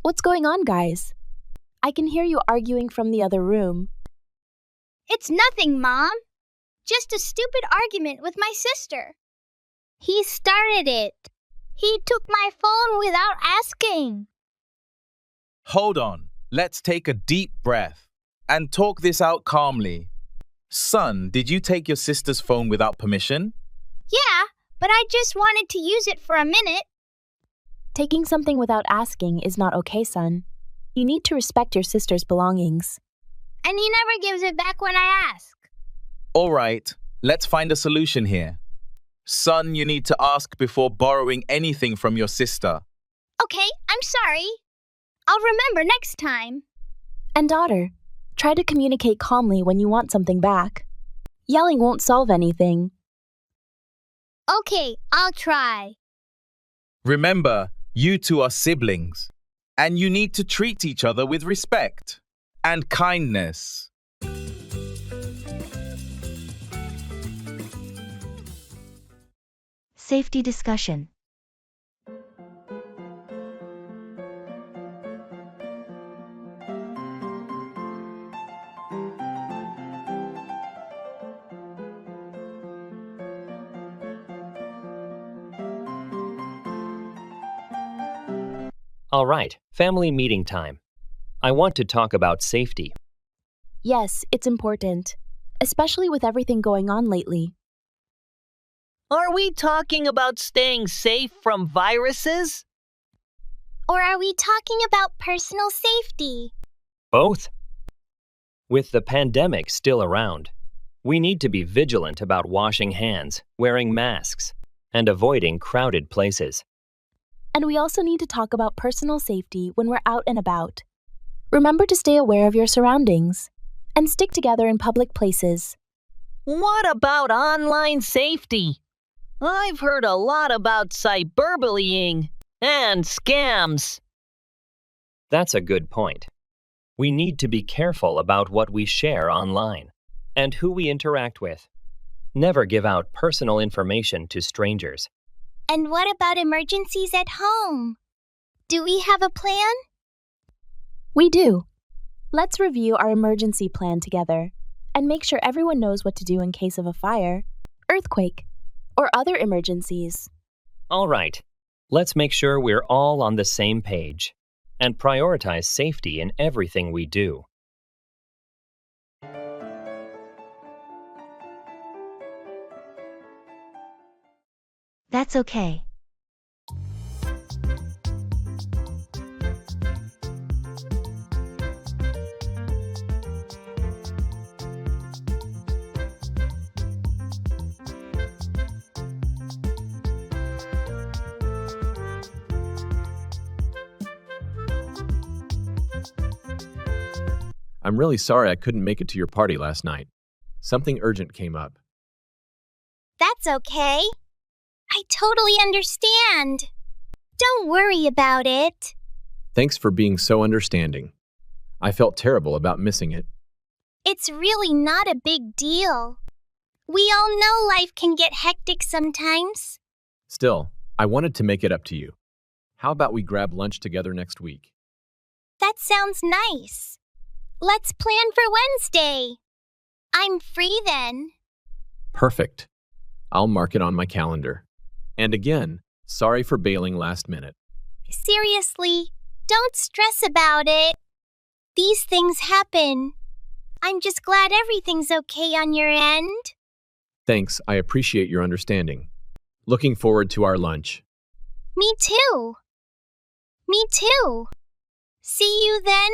What's going on, guys? I can hear you arguing from the other room. It's nothing, Mom. Just a stupid argument with my sister. He started it. He took my phone without asking. Hold on. Let's take a deep breath and talk this out calmly. Son, did you take your sister's phone without permission? Yeah, but I just wanted to use it for a minute. Taking something without asking is not okay, son. You need to respect your sister's belongings. And he never gives it back when I ask. All right, let's find a solution here. Son, you need to ask before borrowing anything from your sister. Okay, I'm sorry. I'll remember next time. And daughter, try to communicate calmly when you want something back. Yelling won't solve anything. Okay, I'll try. Remember, you two are siblings, and you need to treat each other with respect and kindness. Safety discussion. All right, family meeting time. I want to talk about safety. Yes, it's important, especially with everything going on lately. Are we talking about staying safe from viruses? Or are we talking about personal safety? Both. With the pandemic still around, we need to be vigilant about washing hands, wearing masks, and avoiding crowded places. And we also need to talk about personal safety when we're out and about. Remember to stay aware of your surroundings and stick together in public places. What about online safety? I've heard a lot about cyberbullying and scams. That's a good point. We need to be careful about what we share online and who we interact with. Never give out personal information to strangers. And what about emergencies at home? Do we have a plan? We do. Let's review our emergency plan together and make sure everyone knows what to do in case of a fire, earthquake, or other emergencies. All right, let's make sure we're all on the same page and prioritize safety in everything we do. That's okay. I'm really sorry I couldn't make it to your party last night. Something urgent came up. That's okay. I totally understand. Don't worry about it. Thanks for being so understanding. I felt terrible about missing it. It's really not a big deal. We all know life can get hectic sometimes. Still, I wanted to make it up to you. How about we grab lunch together next week? That sounds nice. Let's plan for Wednesday. I'm free then. Perfect. I'll mark it on my calendar. And again, sorry for bailing last minute. Seriously, don't stress about it. These things happen. I'm just glad everything's okay on your end. Thanks, I appreciate your understanding. Looking forward to our lunch. Me too. Me too. See you then.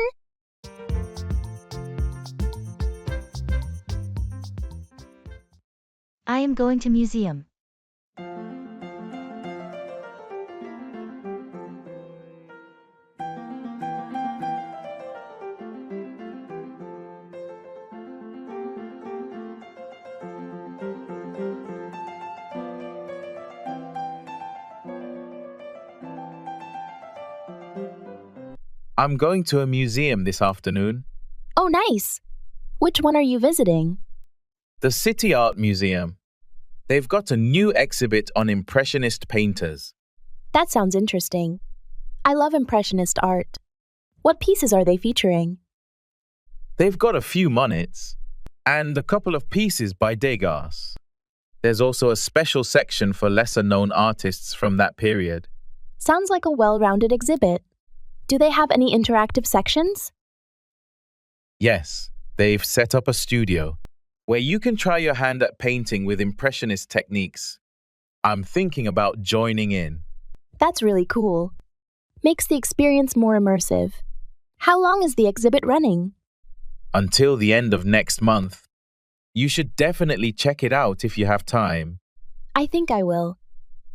I am going to museum. I'm going to a museum this afternoon. Oh, nice. Which one are you visiting? The City Art Museum. They've got a new exhibit on Impressionist painters. That sounds interesting. I love Impressionist art. What pieces are they featuring? They've got a few Monets and a couple of pieces by Degas. There's also a special section for lesser-known artists from that period. Sounds like a well-rounded exhibit. Do they have any interactive sections? Yes, they've set up a studio where you can try your hand at painting with Impressionist techniques. I'm thinking about joining in. That's really cool. Makes the experience more immersive. How long is the exhibit running? Until the end of next month. You should definitely check it out if you have time. I think I will.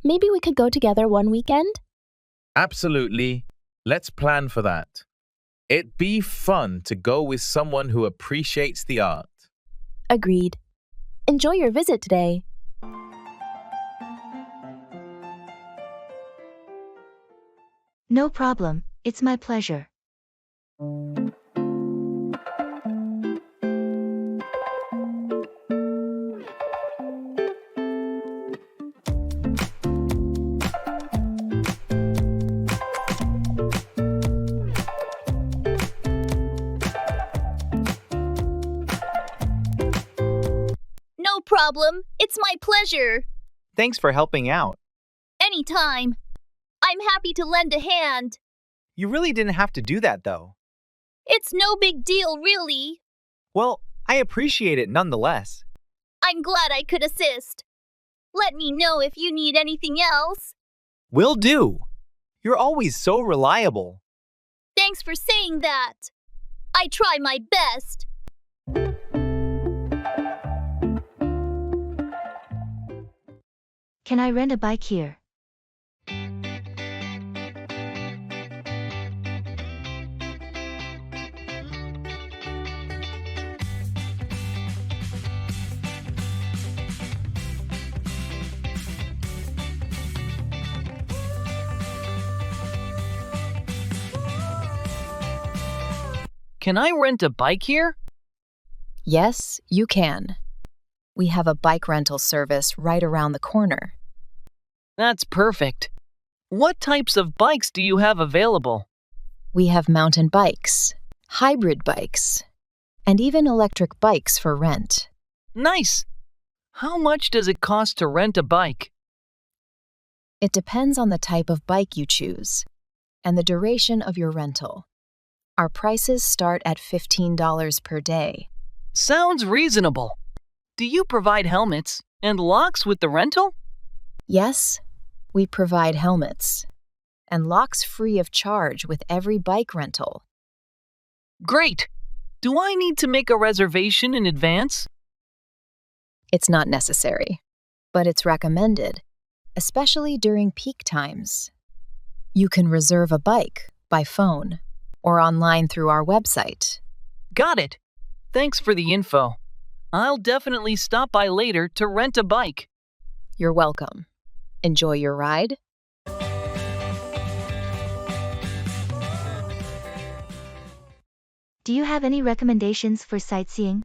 Maybe we could go together one weekend? Absolutely. Let's plan for that. It'd be fun to go with someone who appreciates the art. Agreed. Enjoy your visit today. No problem, it's my pleasure. No problem. It's my pleasure. Thanks for helping out. Anytime. I'm happy to lend a hand. You really didn't have to do that, though. It's no big deal, really. Well, I appreciate it nonetheless. I'm glad I could assist. Let me know if you need anything else. Will do. You're always so reliable. Thanks for saying that. I try my best. Can I rent a bike here? Can I rent a bike here? Yes, you can. We have a bike rental service right around the corner. That's perfect. What types of bikes do you have available? We have mountain bikes, hybrid bikes, and even electric bikes for rent. Nice! How much does it cost to rent a bike? It depends on the type of bike you choose and the duration of your rental. Our prices start at $15 per day. Sounds reasonable. Do you provide helmets and locks with the rental? Yes, we provide helmets and locks free of charge with every bike rental. Great! Do I need to make a reservation in advance? It's not necessary, but it's recommended, especially during peak times. You can reserve a bike by phone or online through our website. Got it. Thanks for the info. I'll definitely stop by later to rent a bike. You're welcome. Enjoy your ride. Do you have any recommendations for sightseeing?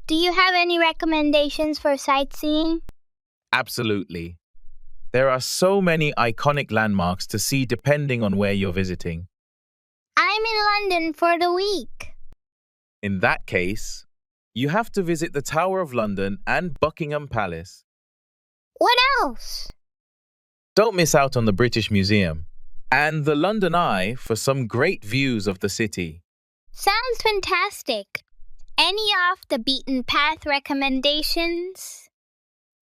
Do you have any recommendations for sightseeing? Absolutely. There are so many iconic landmarks to see depending on where you're visiting. I'm in London for the week. In that case, you have to visit the Tower of London and Buckingham Palace. What else? Don't miss out on the British Museum and the London Eye for some great views of the city. Sounds fantastic. Any off-the-beaten-path recommendations?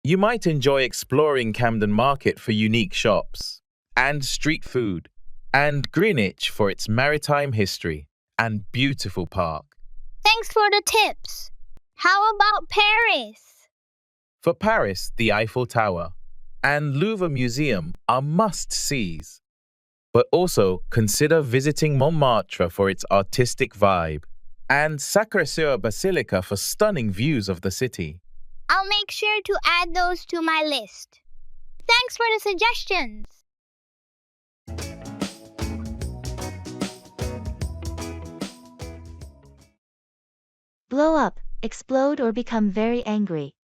You might enjoy exploring Camden Market for unique shops and street food, and Greenwich for its maritime history and beautiful park. Thanks for the tips. How about Paris? For Paris, the Eiffel Tower and Louvre Museum are must-sees. But also consider visiting Montmartre for its artistic vibe and Sacré-Cœur Basilica for stunning views of the city. I'll make sure to add those to my list. Thanks for the suggestions. Blow up, explode or become very angry.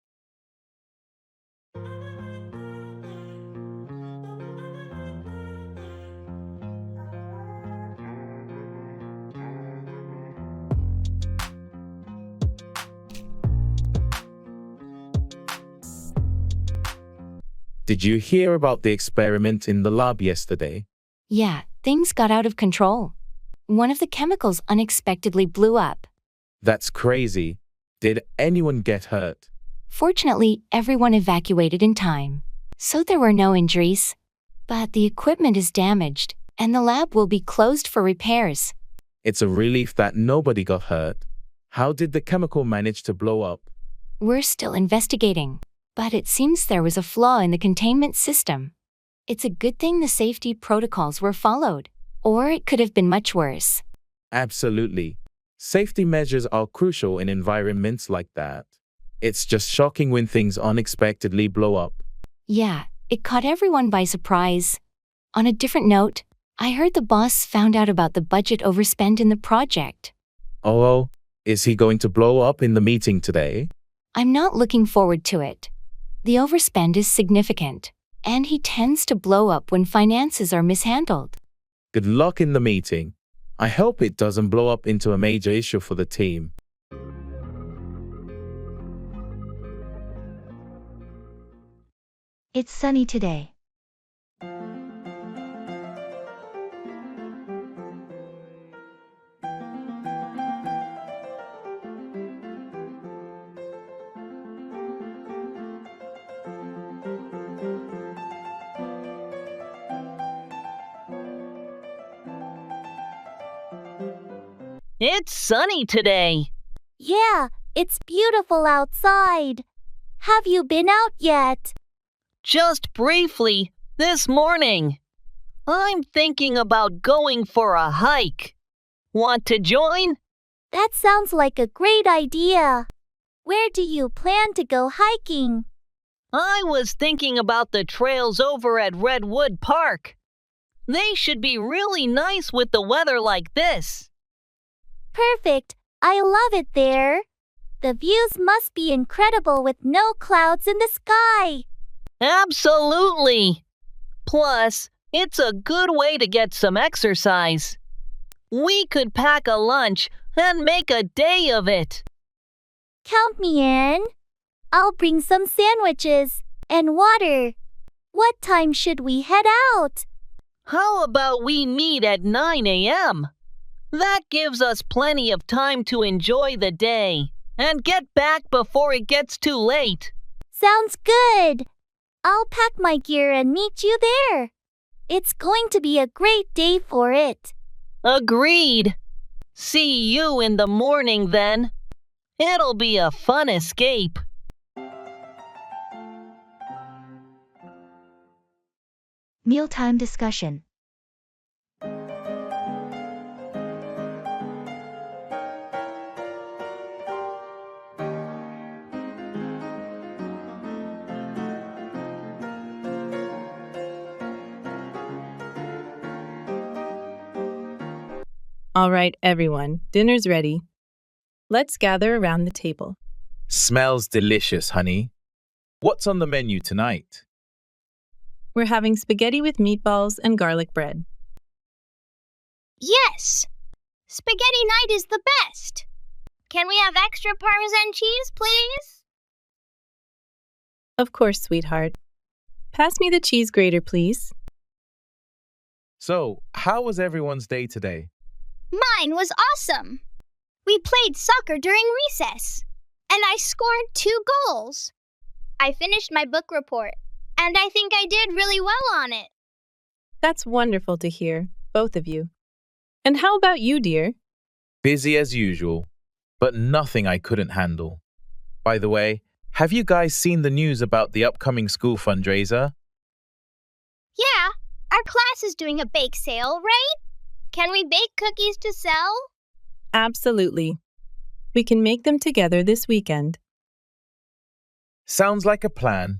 Did you hear about the experiment in the lab yesterday? Yeah, things got out of control. One of the chemicals unexpectedly blew up. That's crazy. Did anyone get hurt? Fortunately, everyone evacuated in time, so there were no injuries. But the equipment is damaged, and the lab will be closed for repairs. It's a relief that nobody got hurt. How did the chemical manage to blow up? We're still investigating, but it seems there was a flaw in the containment system. It's a good thing the safety protocols were followed, or it could have been much worse. Absolutely. Safety measures are crucial in environments like that. It's just shocking when things unexpectedly blow up. Yeah, it caught everyone by surprise. On a different note, I heard the boss found out about the budget overspend in the project. Oh, is he going to blow up in the meeting today? I'm not looking forward to it. The overspend is significant, and he tends to blow up when finances are mishandled. Good luck in the meeting. I hope it doesn't blow up into a major issue for the team. It's sunny today. It's sunny today. Yeah, it's beautiful outside. Have you been out yet? Just briefly, this morning. I'm thinking about going for a hike. Want to join? That sounds like a great idea. Where do you plan to go hiking? I was thinking about the trails over at Redwood Park. They should be really nice with the weather like this. Perfect. I love it there. The views must be incredible with no clouds in the sky. Absolutely. Plus, it's a good way to get some exercise. We could pack a lunch and make a day of it. Count me in. I'll bring some sandwiches and water. What time should we head out? How about we meet at 9 a.m.? That gives us plenty of time to enjoy the day and get back before it gets too late. Sounds good. I'll pack my gear and meet you there. It's going to be a great day for it. Agreed. See you in the morning then. It'll be a fun escape. Mealtime discussion. All right, everyone, dinner's ready. Let's gather around the table. Smells delicious, honey. What's on the menu tonight? We're having spaghetti with meatballs and garlic bread. Yes! Spaghetti night is the best! Can we have extra Parmesan cheese, please? Of course, sweetheart. Pass me the cheese grater, please. So, how was everyone's day today? Mine was awesome! We played soccer during recess, and I scored 2 goals. I finished my book report, and I think I did really well on it. That's wonderful to hear, both of you. And how about you, dear? Busy as usual, but nothing I couldn't handle. By the way, have you guys seen the news about the upcoming school fundraiser? Yeah, our class is doing a bake sale, right? Can we bake cookies to sell? Absolutely. We can make them together this weekend. Sounds like a plan.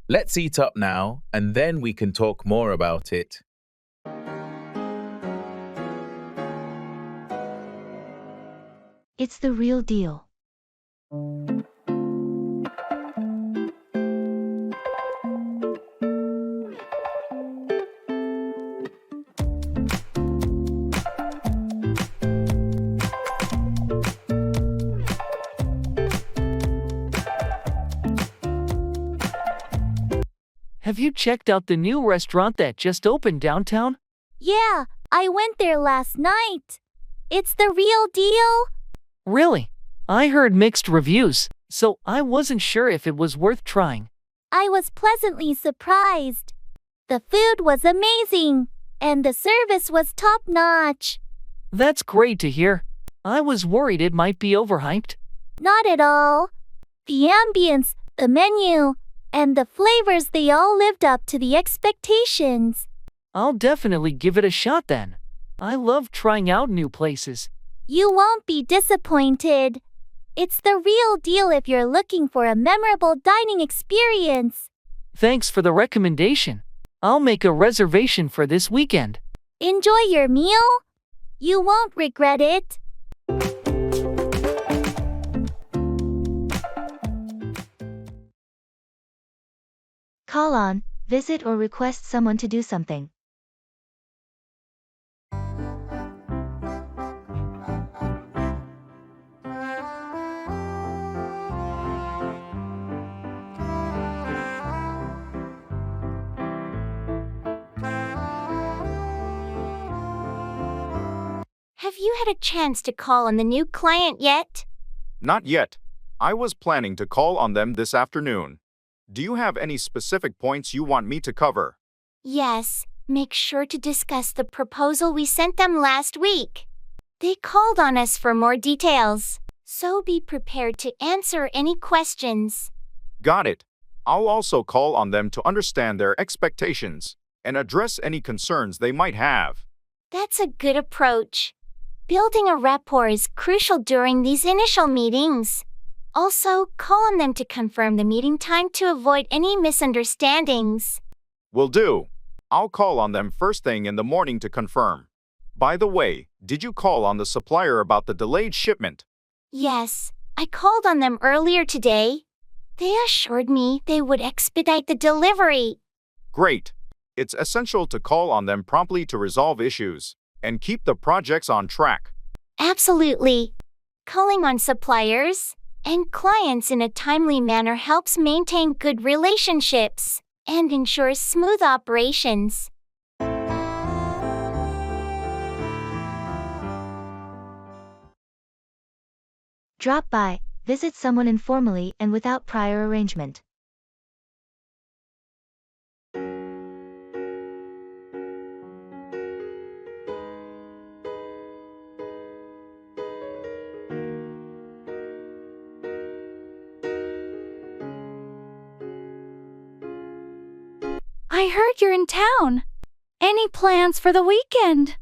Let's eat up now, and then we can talk more about it. It's the real deal. Have you checked out the new restaurant that just opened downtown? Yeah, I went there last night. It's the real deal. Really? I heard mixed reviews, so I wasn't sure if it was worth trying. I was pleasantly surprised. The food was amazing, and the service was top-notch. That's great to hear. I was worried it might be overhyped. Not at all. The ambience, the menu, and the flavors, they all lived up to the expectations. I'll definitely give it a shot then. I love trying out new places. You won't be disappointed. It's the real deal if you're looking for a memorable dining experience. Thanks for the recommendation. I'll make a reservation for this weekend. Enjoy your meal. You won't regret it. Call on, visit or request someone to do something. Have you had a chance to call on the new client yet? Not yet. I was planning to call on them this afternoon. Do you have any specific points you want me to cover? Yes, make sure to discuss the proposal we sent them last week. They called on us for more details, so be prepared to answer any questions. Got it. I'll also call on them to understand their expectations and address any concerns they might have. That's a good approach. Building a rapport is crucial during these initial meetings. Also, call on them to confirm the meeting time to avoid any misunderstandings. Will do. I'll call on them first thing in the morning to confirm. By the way, did you call on the supplier about the delayed shipment? Yes, I called on them earlier today. They assured me they would expedite the delivery. Great. It's essential to call on them promptly to resolve issues and keep the projects on track. Absolutely. Calling on suppliers and clients in a timely manner helps maintain good relationships and ensures smooth operations. Drop by, visit someone informally and without prior arrangement. I heard you're in town. Any plans for the weekend?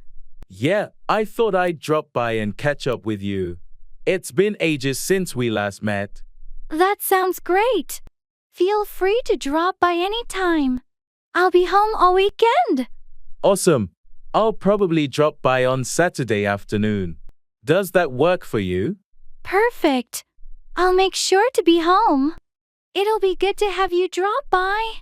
Yeah, I thought I'd drop by and catch up with you. It's been ages since we last met. That sounds great. Feel free to drop by any time. I'll be home all weekend. Awesome. I'll probably drop by on Saturday afternoon. Does that work for you? Perfect. I'll make sure to be home. It'll be good to have you drop by.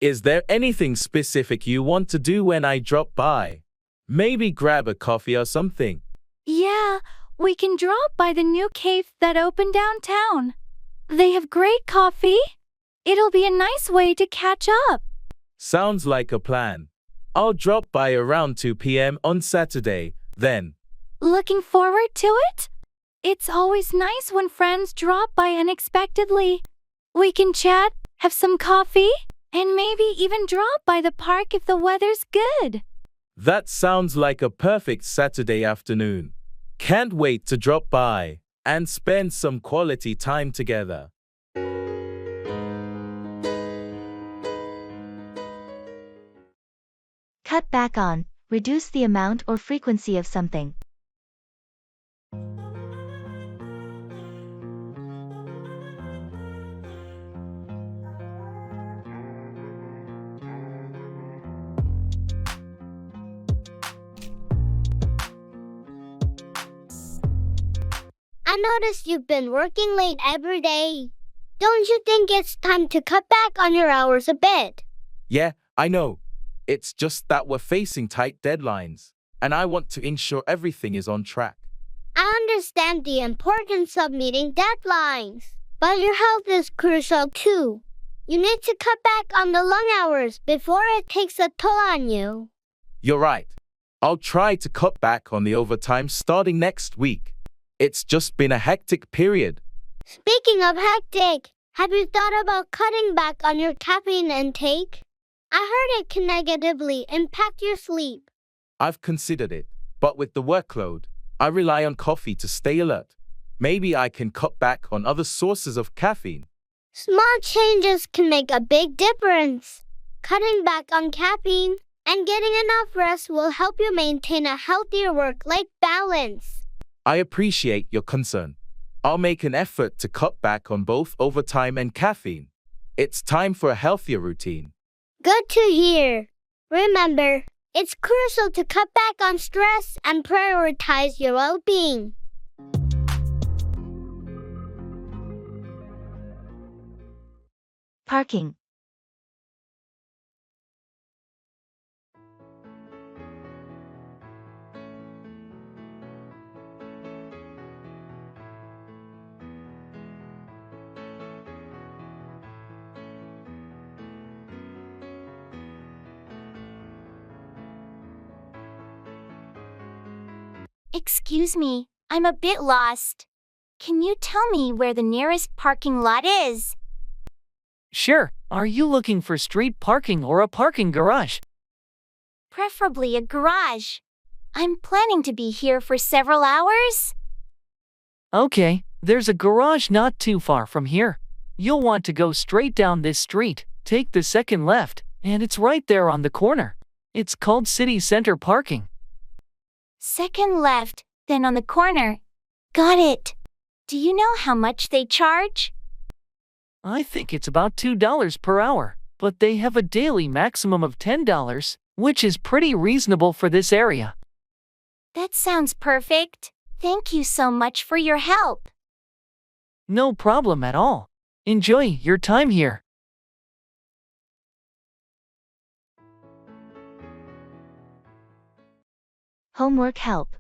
Is there anything specific you want to do when I drop by? Maybe grab a coffee or something. Yeah, we can drop by the new cave that opened downtown. They have great coffee. It'll be a nice way to catch up. Sounds like a plan. I'll drop by around 2 p.m. on Saturday, then. Looking forward to it? It's always nice when friends drop by unexpectedly. We can chat, have some coffee, and maybe even drop by the park if the weather's good. That sounds like a perfect Saturday afternoon. Can't wait to drop by and spend some quality time together. Cut back on, reduce the amount or frequency of something. I noticed you've been working late every day. Don't you think it's time to cut back on your hours a bit? Yeah, I know. It's just that we're facing tight deadlines, and I want to ensure everything is on track. I understand the importance of meeting deadlines, but your health is crucial too. You need to cut back on the long hours before it takes a toll on you. You're right. I'll try to cut back on the overtime starting next week. It's just been a hectic period. Speaking of hectic, have you thought about cutting back on your caffeine intake? I heard it can negatively impact your sleep. I've considered it, but with the workload, I rely on coffee to stay alert. Maybe I can cut back on other sources of caffeine. Small changes can make a big difference. Cutting back on caffeine and getting enough rest will help you maintain a healthier work-life balance. I appreciate your concern. I'll make an effort to cut back on both overtime and caffeine. It's time for a healthier routine. Good to hear. Remember, it's crucial to cut back on stress and prioritize your well-being. Parking. Excuse me, I'm a bit lost. Can you tell me where the nearest parking lot is? Sure. Are you looking for street parking or a parking garage? Preferably a garage. I'm planning to be here for several hours. Okay, there's a garage not too far from here. You'll want to go straight down this street, take the second left, and it's right there on the corner. It's called City Center Parking. Second left, then on the corner. Got it. Do you know how much they charge? I think it's about $2 per hour, but they have a daily maximum of $10, which is pretty reasonable for this area. That sounds perfect. Thank you so much for your help. No problem at all. Enjoy your time here. Homework help.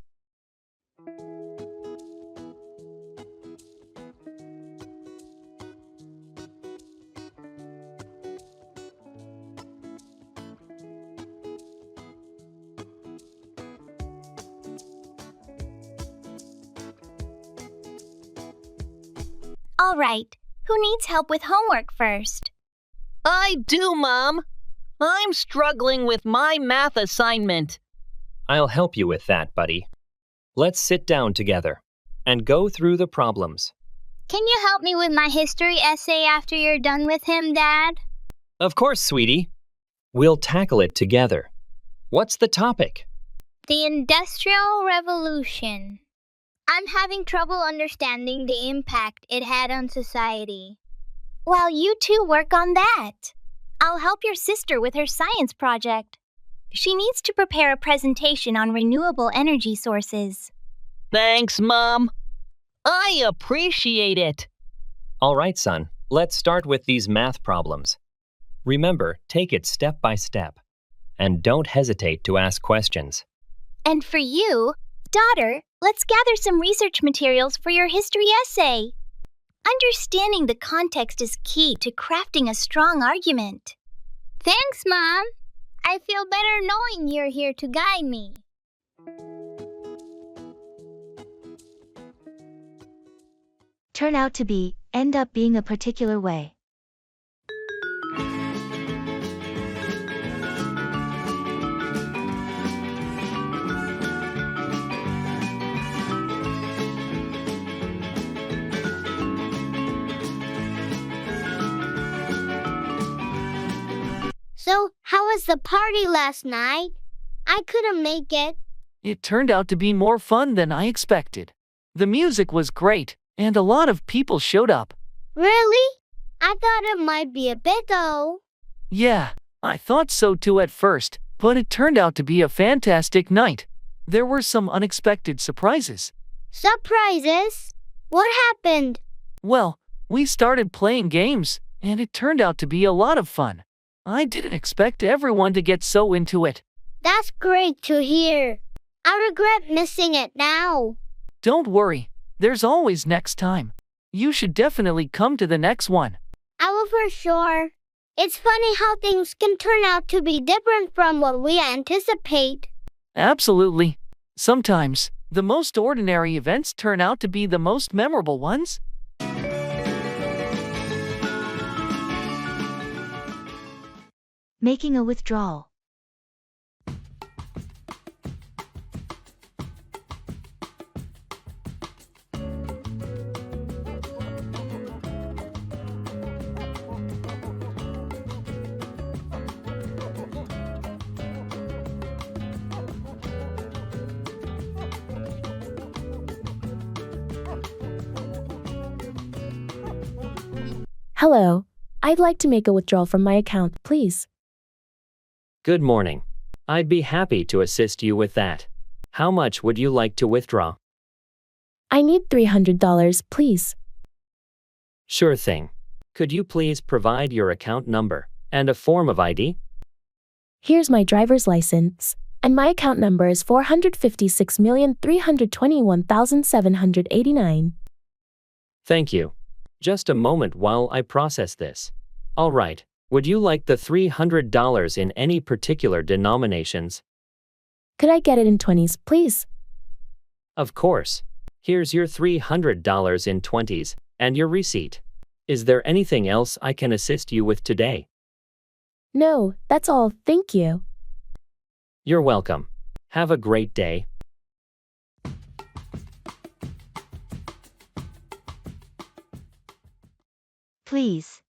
All right, who needs help with homework first? I do, Mom. I'm struggling with my math assignment. I'll help you with that, buddy. Let's sit down together and go through the problems. Can you help me with my history essay after you're done with him, Dad? Of course, sweetie. We'll tackle it together. What's the topic? The Industrial Revolution. I'm having trouble understanding the impact it had on society. Well, you two work on that. I'll help your sister with her science project. She needs to prepare a presentation on renewable energy sources. Thanks, Mom. I appreciate it. All right, son. Let's start with these math problems. Remember, take it step by step. And don't hesitate to ask questions. And for you, daughter, let's gather some research materials for your history essay. Understanding the context is key to crafting a strong argument. Thanks, Mom. I feel better knowing you're here to guide me. Turn out to be, end up being a particular way. So, how was the party last night? I couldn't make it. It turned out to be more fun than I expected. The music was great, and a lot of people showed up. Really? I thought it might be a bit though. Yeah, I thought so too at first, but it turned out to be a fantastic night. There were some unexpected surprises. Surprises? What happened? Well, we started playing games, and it turned out to be a lot of fun. I didn't expect everyone to get so into it. That's great to hear. I regret missing it now. Don't worry, there's always next time. You should definitely come to the next one. I will for sure. It's funny how things can turn out to be different from what we anticipate. Absolutely. Sometimes, the most ordinary events turn out to be the most memorable ones. Making a withdrawal. Hello. I'd like to make a withdrawal from my account, please. Good morning. I'd be happy to assist you with that. How much would you like to withdraw? I need $300, please. Sure thing. Could you please provide your account number and a form of ID? Here's my driver's license, and my account number is 456,321,789. Thank you. Just a moment while I process this. All right. Would you like the $300 in any particular denominations? Could I get it in 20s, please? Of course. Here's your $300 in 20s and your receipt. Is there anything else I can assist you with today? No, that's all, thank you. You're welcome. Have a great day. Please.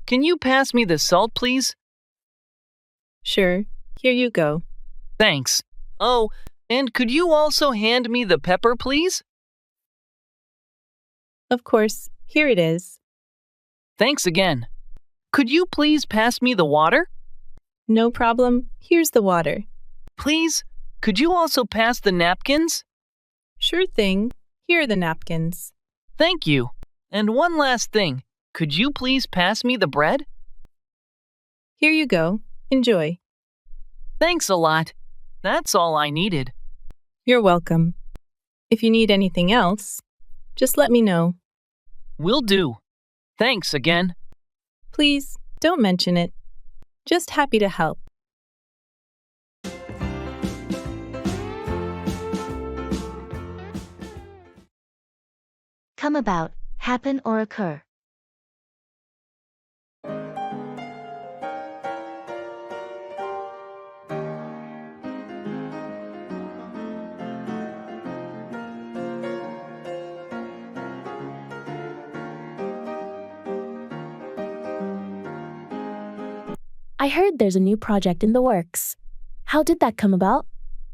Can you pass me the salt, please? Sure, here you go. Thanks. Oh, and could you also hand me the pepper, please? Of course, here it is. Thanks again. Could you please pass me the water? No problem, here's the water. Please, could you also pass the napkins? Sure thing, here are the napkins. Thank you. And one last thing. Could you please pass me the bread? Here you go. Enjoy. Thanks a lot. That's all I needed. You're welcome. If you need anything else, just let me know. Will do. Thanks again. Please, don't mention it. Just happy to help. Come about, happen or occur. I heard there's a new project in the works. How did that come about?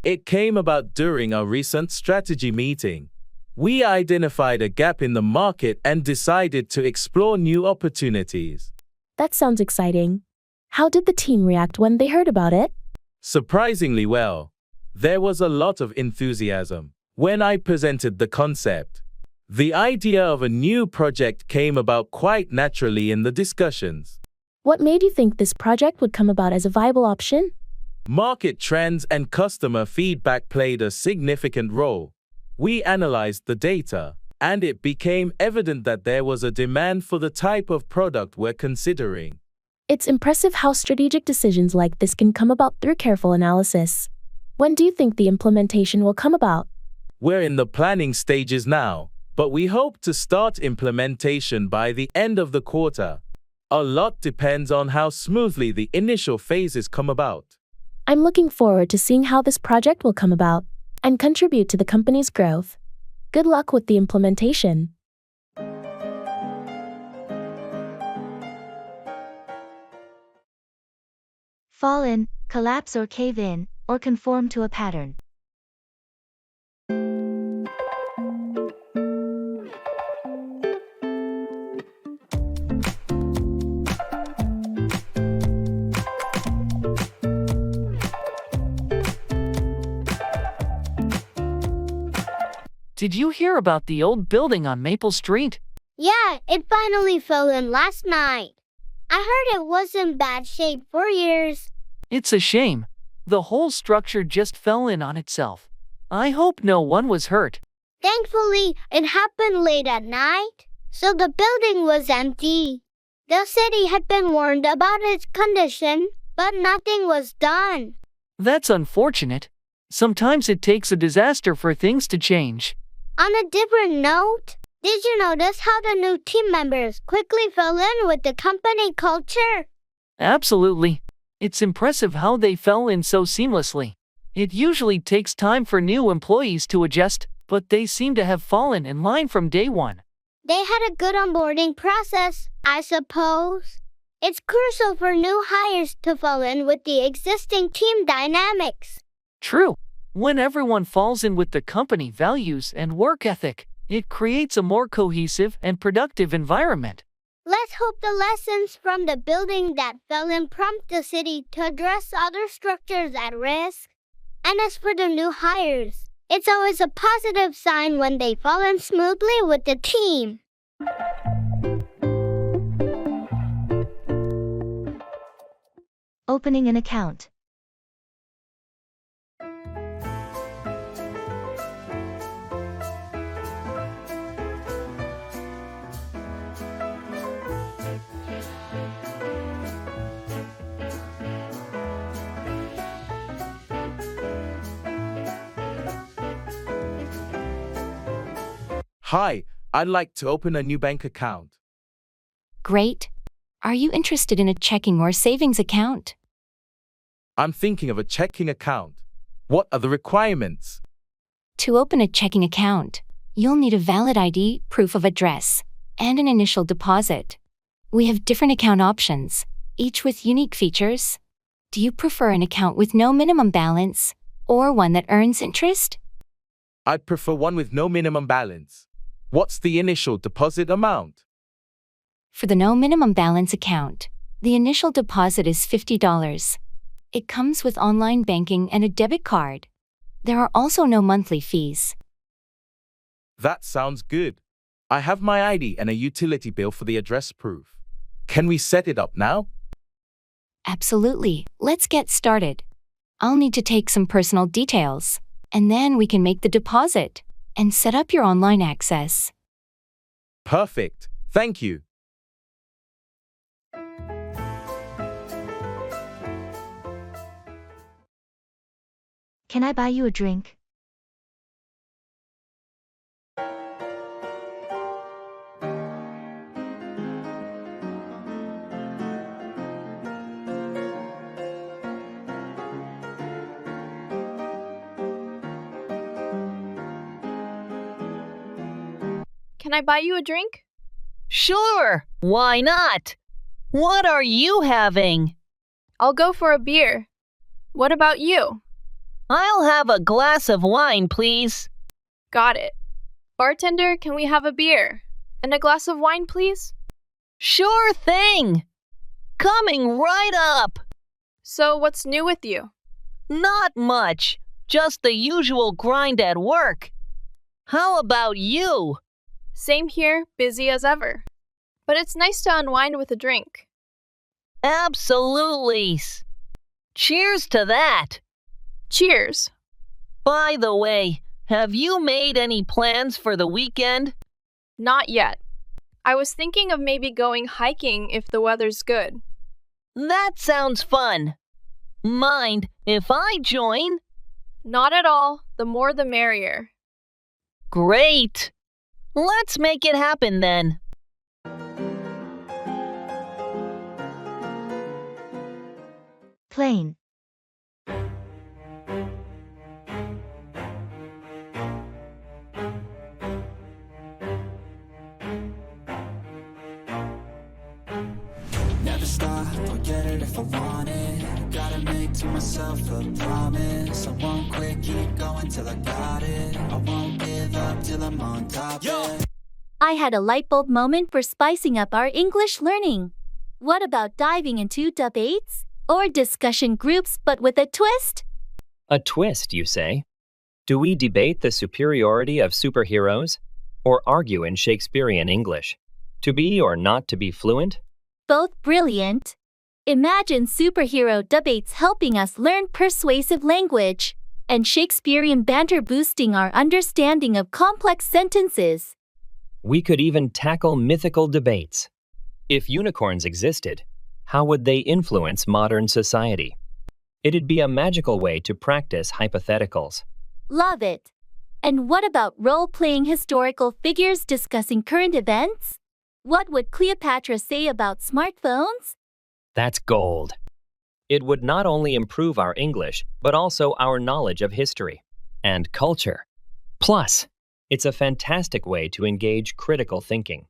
It came about during our recent strategy meeting. We identified a gap in the market and decided to explore new opportunities. That sounds exciting. How did the team react when they heard about it? Surprisingly well. There was a lot of enthusiasm when I presented the concept. The idea of a new project came about quite naturally in the discussions. What made you think this project would come about as a viable option? Market trends and customer feedback played a significant role. We analyzed the data, and it became evident that there was a demand for the type of product we're considering. It's impressive how strategic decisions like this can come about through careful analysis. When do you think the implementation will come about? We're in the planning stages now, but we hope to start implementation by the end of the quarter. A lot depends on how smoothly the initial phases come about. I'm looking forward to seeing how this project will come about and contribute to the company's growth. Good luck with the implementation. Fall in, collapse or cave in, or conform to a pattern. Did you hear about the old building on Maple Street? Yeah, it finally fell in last night. I heard it was in bad shape for years. It's a shame. The whole structure just fell in on itself. I hope no one was hurt. Thankfully, it happened late at night, so the building was empty. The city had been warned about its condition, but nothing was done. That's unfortunate. Sometimes it takes a disaster for things to change. On a different note, did you notice how the new team members quickly fell in with the company culture? Absolutely. It's impressive how they fell in so seamlessly. It usually takes time for new employees to adjust, but they seem to have fallen in line from day one. They had a good onboarding process, I suppose. It's crucial for new hires to fall in with the existing team dynamics. True. When everyone falls in with the company values and work ethic, it creates a more cohesive and productive environment. Let's hope the lessons from the building that fell in prompt the city to address other structures at risk. And as for the new hires, it's always a positive sign when they fall in smoothly with the team. Opening an account. Hi, I'd like to open a new bank account. Great. Are you interested in a checking or savings account? I'm thinking of a checking account. What are the requirements? To open a checking account, you'll need a valid ID, proof of address, and an initial deposit. We have different account options, each with unique features. Do you prefer an account with no minimum balance, or one that earns interest? I'd prefer one with no minimum balance. What's the initial deposit amount? For the no minimum balance account, the initial deposit is $50. It comes with online banking and a debit card. There are also no monthly fees. That sounds good. I have my ID and a utility bill for the address proof. Can we set it up now? Absolutely. Let's get started. I'll need to take some personal details, and then we can make the deposit and set up your online access. Perfect. Thank you. Can I buy you a drink? Can I buy you a drink? Sure, why not? What are you having? I'll go for a beer. What about you? I'll have a glass of wine, please. Got it. Bartender, can we have a beer? And a glass of wine, please? Sure thing. Coming right up. So, what's new with you? Not much. Just the usual grind at work. How about you? Same here, busy as ever. But it's nice to unwind with a drink. Absolutely. Cheers to that. Cheers. By the way, have you made any plans for the weekend? Not yet. I was thinking of maybe going hiking if the weather's good. That sounds fun. Mind if I join? Not at all. The more the merrier. Great. Let's make it happen then. Plane. Never stop, I'll get it if I want it. Gotta make to myself a promise. I won't quit, keep going till I got it. I won't give up till I'm on top. I had a light bulb moment for spicing up our English learning. What about diving into debates or discussion groups but with a twist? A twist, you say? Do we debate the superiority of superheroes or argue in Shakespearean English? To be or not to be fluent? Both brilliant. Imagine superhero debates helping us learn persuasive language, and Shakespearean banter boosting our understanding of complex sentences. We could even tackle mythical debates. If unicorns existed, how would they influence modern society? It'd be a magical way to practice hypotheticals. Love it. And what about role-playing historical figures discussing current events? What would Cleopatra say about smartphones? That's gold. It would not only improve our English, but also our knowledge of history and culture. Plus, it's a fantastic way to engage critical thinking.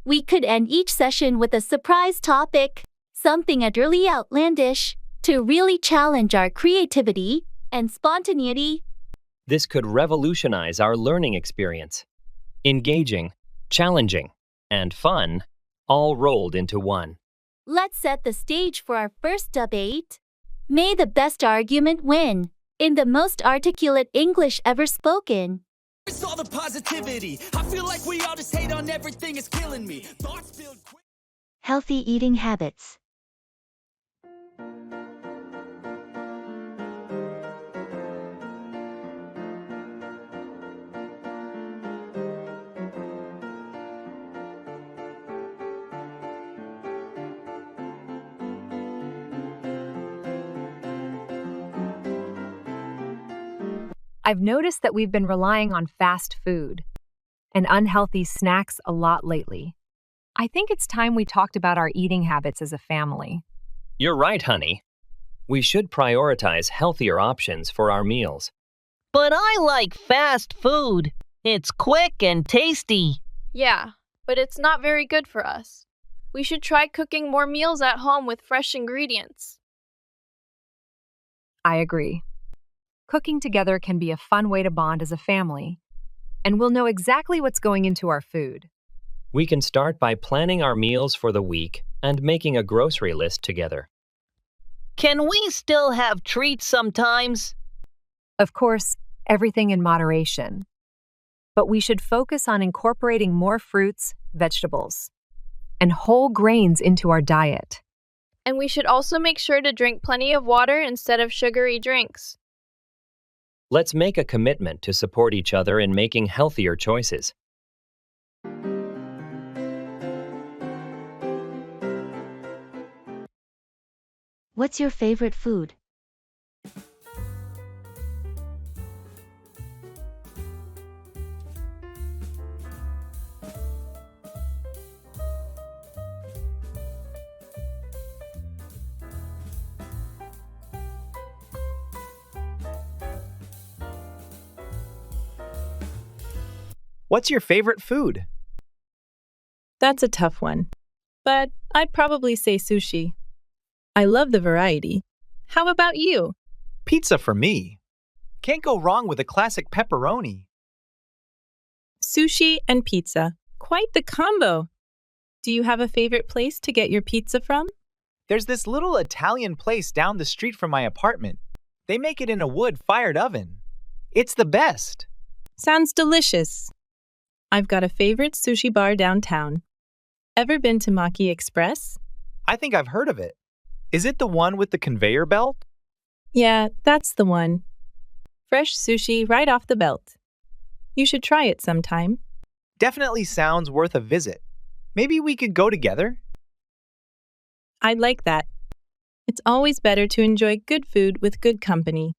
We could end each session with a surprise topic, something utterly outlandish, to really challenge our creativity and spontaneity. This could revolutionize our learning experience. Engaging, challenging, and fun, all rolled into one. Let's set the stage for our first debate. May the best argument win, in the most articulate English ever spoken. It's all the positivity. I feel like we all just hate on everything, it's killing me. Healthy eating habits. I've noticed that we've been relying on fast food and unhealthy snacks a lot lately. I think it's time we talked about our eating habits as a family. You're right, honey. We should prioritize healthier options for our meals. But I like fast food. It's quick and tasty. Yeah, but it's not very good for us. We should try cooking more meals at home with fresh ingredients. I agree. Cooking together can be a fun way to bond as a family, and we'll know exactly what's going into our food. We can start by planning our meals for the week and making a grocery list together. Can we still have treats sometimes? Of course, everything in moderation. But we should focus on incorporating more fruits, vegetables, and whole grains into our diet. And we should also make sure to drink plenty of water instead of sugary drinks. Let's make a commitment to support each other in making healthier choices. What's your favorite food? What's your favorite food? That's a tough one, but I'd probably say sushi. I love the variety. How about you? Pizza for me. Can't go wrong with a classic pepperoni. Sushi and pizza. Quite the combo. Do you have a favorite place to get your pizza from? There's this little Italian place down the street from my apartment. They make it in a wood-fired oven. It's the best. Sounds delicious. I've got a favorite sushi bar downtown. Ever been to Maki Express? I think I've heard of it. Is it the one with the conveyor belt? Yeah, that's the one. Fresh sushi right off the belt. You should try it sometime. Definitely sounds worth a visit. Maybe we could go together? I'd like that. It's always better to enjoy good food with good company.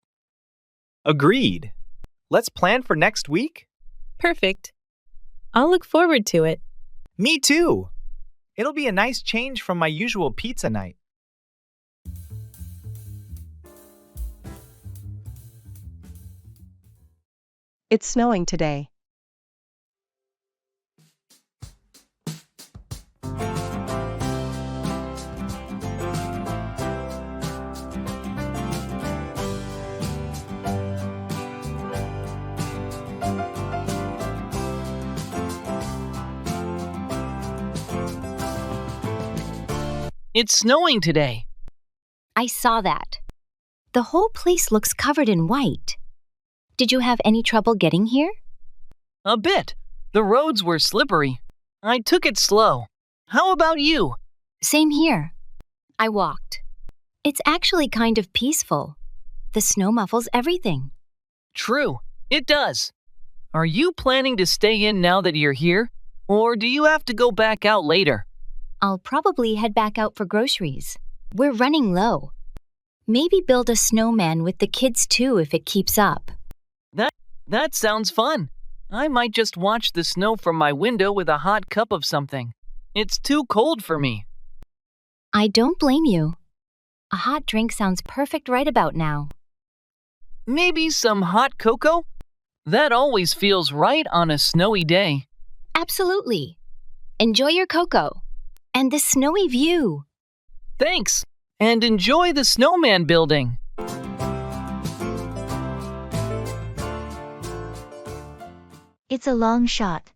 Agreed. Let's plan for next week? Perfect. I'll look forward to it. Me too. It'll be a nice change from my usual pizza night. It's snowing today. It's snowing today. I saw that. The whole place looks covered in white. Did you have any trouble getting here? A bit. The roads were slippery. I took it slow. How about you? Same here. I walked. It's actually kind of peaceful. The snow muffles everything. True, it does. Are you planning to stay in now that you're here? Or do you have to go back out later? I'll probably head back out for groceries. We're running low. Maybe build a snowman with the kids too if it keeps up. That sounds fun. I might just watch the snow from my window with a hot cup of something. It's too cold for me. I don't blame you. A hot drink sounds perfect right about now. Maybe some hot cocoa? That always feels right on a snowy day. Absolutely. Enjoy your cocoa. And the snowy view. Thanks. And enjoy the snowman building. It's a long shot.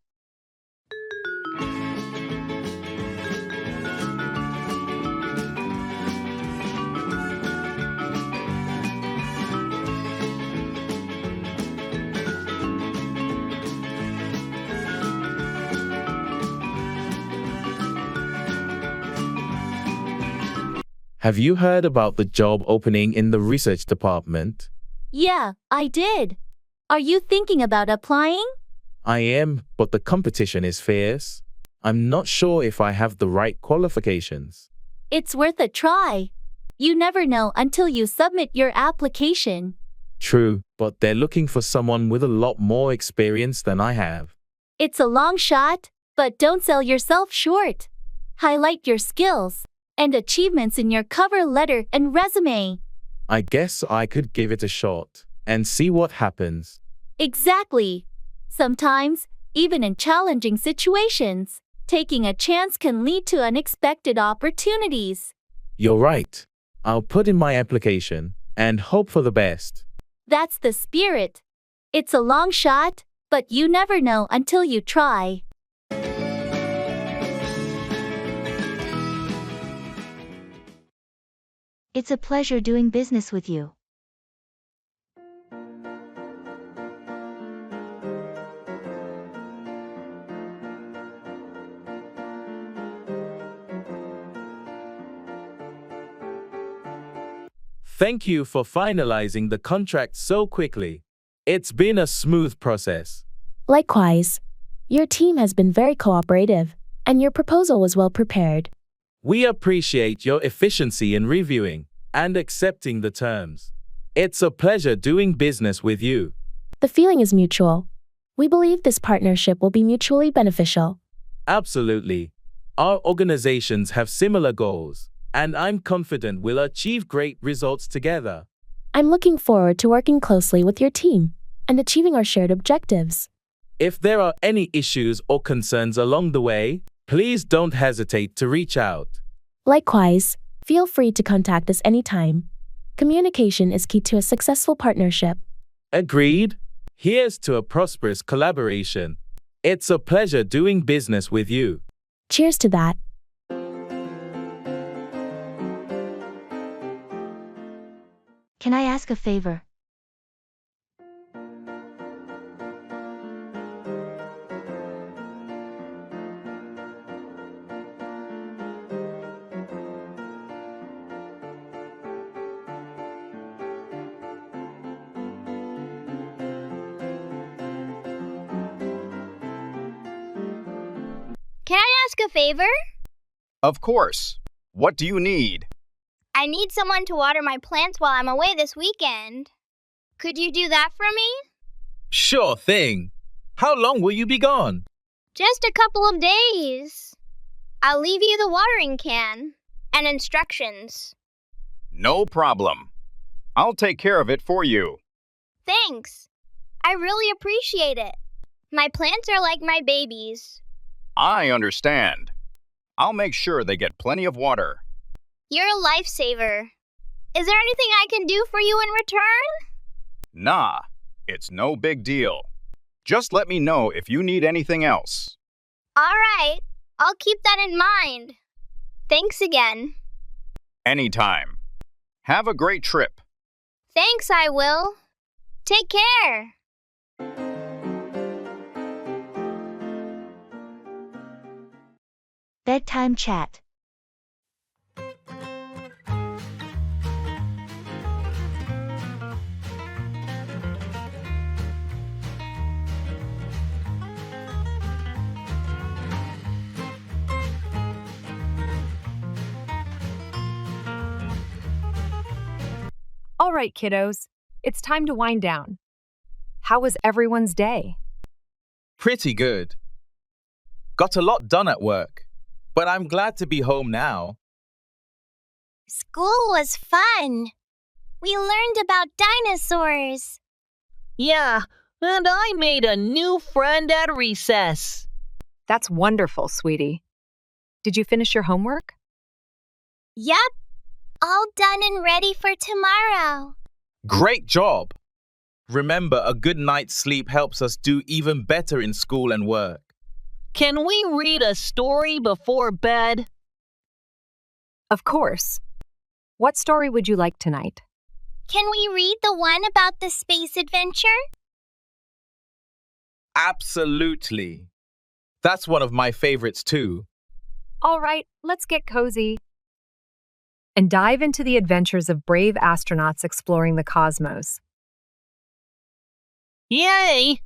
Have you heard about the job opening in the research department? Yeah, I did. Are you thinking about applying? I am, but the competition is fierce. I'm not sure if I have the right qualifications. It's worth a try. You never know until you submit your application. True, but they're looking for someone with a lot more experience than I have. It's a long shot, but don't sell yourself short. Highlight your skills and achievements in your cover letter and resume. I guess I could give it a shot and see what happens. Exactly. Sometimes, even in challenging situations, taking a chance can lead to unexpected opportunities. You're right. I'll put in my application and hope for the best. That's the spirit. It's a long shot, but you never know until you try. It's a pleasure doing business with you. Thank you for finalizing the contract so quickly. It's been a smooth process. Likewise, your team has been very cooperative, and your proposal was well prepared. We appreciate your efficiency in reviewing and accepting the terms. It's a pleasure doing business with you. The feeling is mutual. We believe this partnership will be mutually beneficial. Absolutely. Our organizations have similar goals, and I'm confident we'll achieve great results together. I'm looking forward to working closely with your team and achieving our shared objectives. If there are any issues or concerns along the way, please don't hesitate to reach out. Likewise, feel free to contact us anytime. Communication is key to a successful partnership. Agreed. Here's to a prosperous collaboration. It's a pleasure doing business with you. Cheers to that. Can I ask a favor? Can I ask a favor? Of course. What do you need? I need someone to water my plants while I'm away this weekend. Could you do that for me? Sure thing. How long will you be gone? Just a couple of days. I'll leave you the watering can and instructions. No problem. I'll take care of it for you. Thanks. I really appreciate it. My plants are like my babies. I understand. I'll make sure they get plenty of water. You're a lifesaver. Is there anything I can do for you in return? Nah, it's no big deal. Just let me know if you need anything else. All right, I'll keep that in mind. Thanks again. Anytime. Have a great trip. Thanks, I will. Take care. Bedtime chat. All right, kiddos, it's time to wind down. How was everyone's day? Pretty good. Got a lot done at work, but I'm glad to be home now. School was fun. We learned about dinosaurs. Yeah, and I made a new friend at recess. That's wonderful, sweetie. Did you finish your homework? Yep, all done and ready for tomorrow. Great job! Remember, a good night's sleep helps us do even better in school and work. Can we read a story before bed? Of course. What story would you like tonight? Can we read the one about the space adventure? Absolutely. That's one of my favorites too. All right, let's get cozy and dive into the adventures of brave astronauts exploring the cosmos. Yay!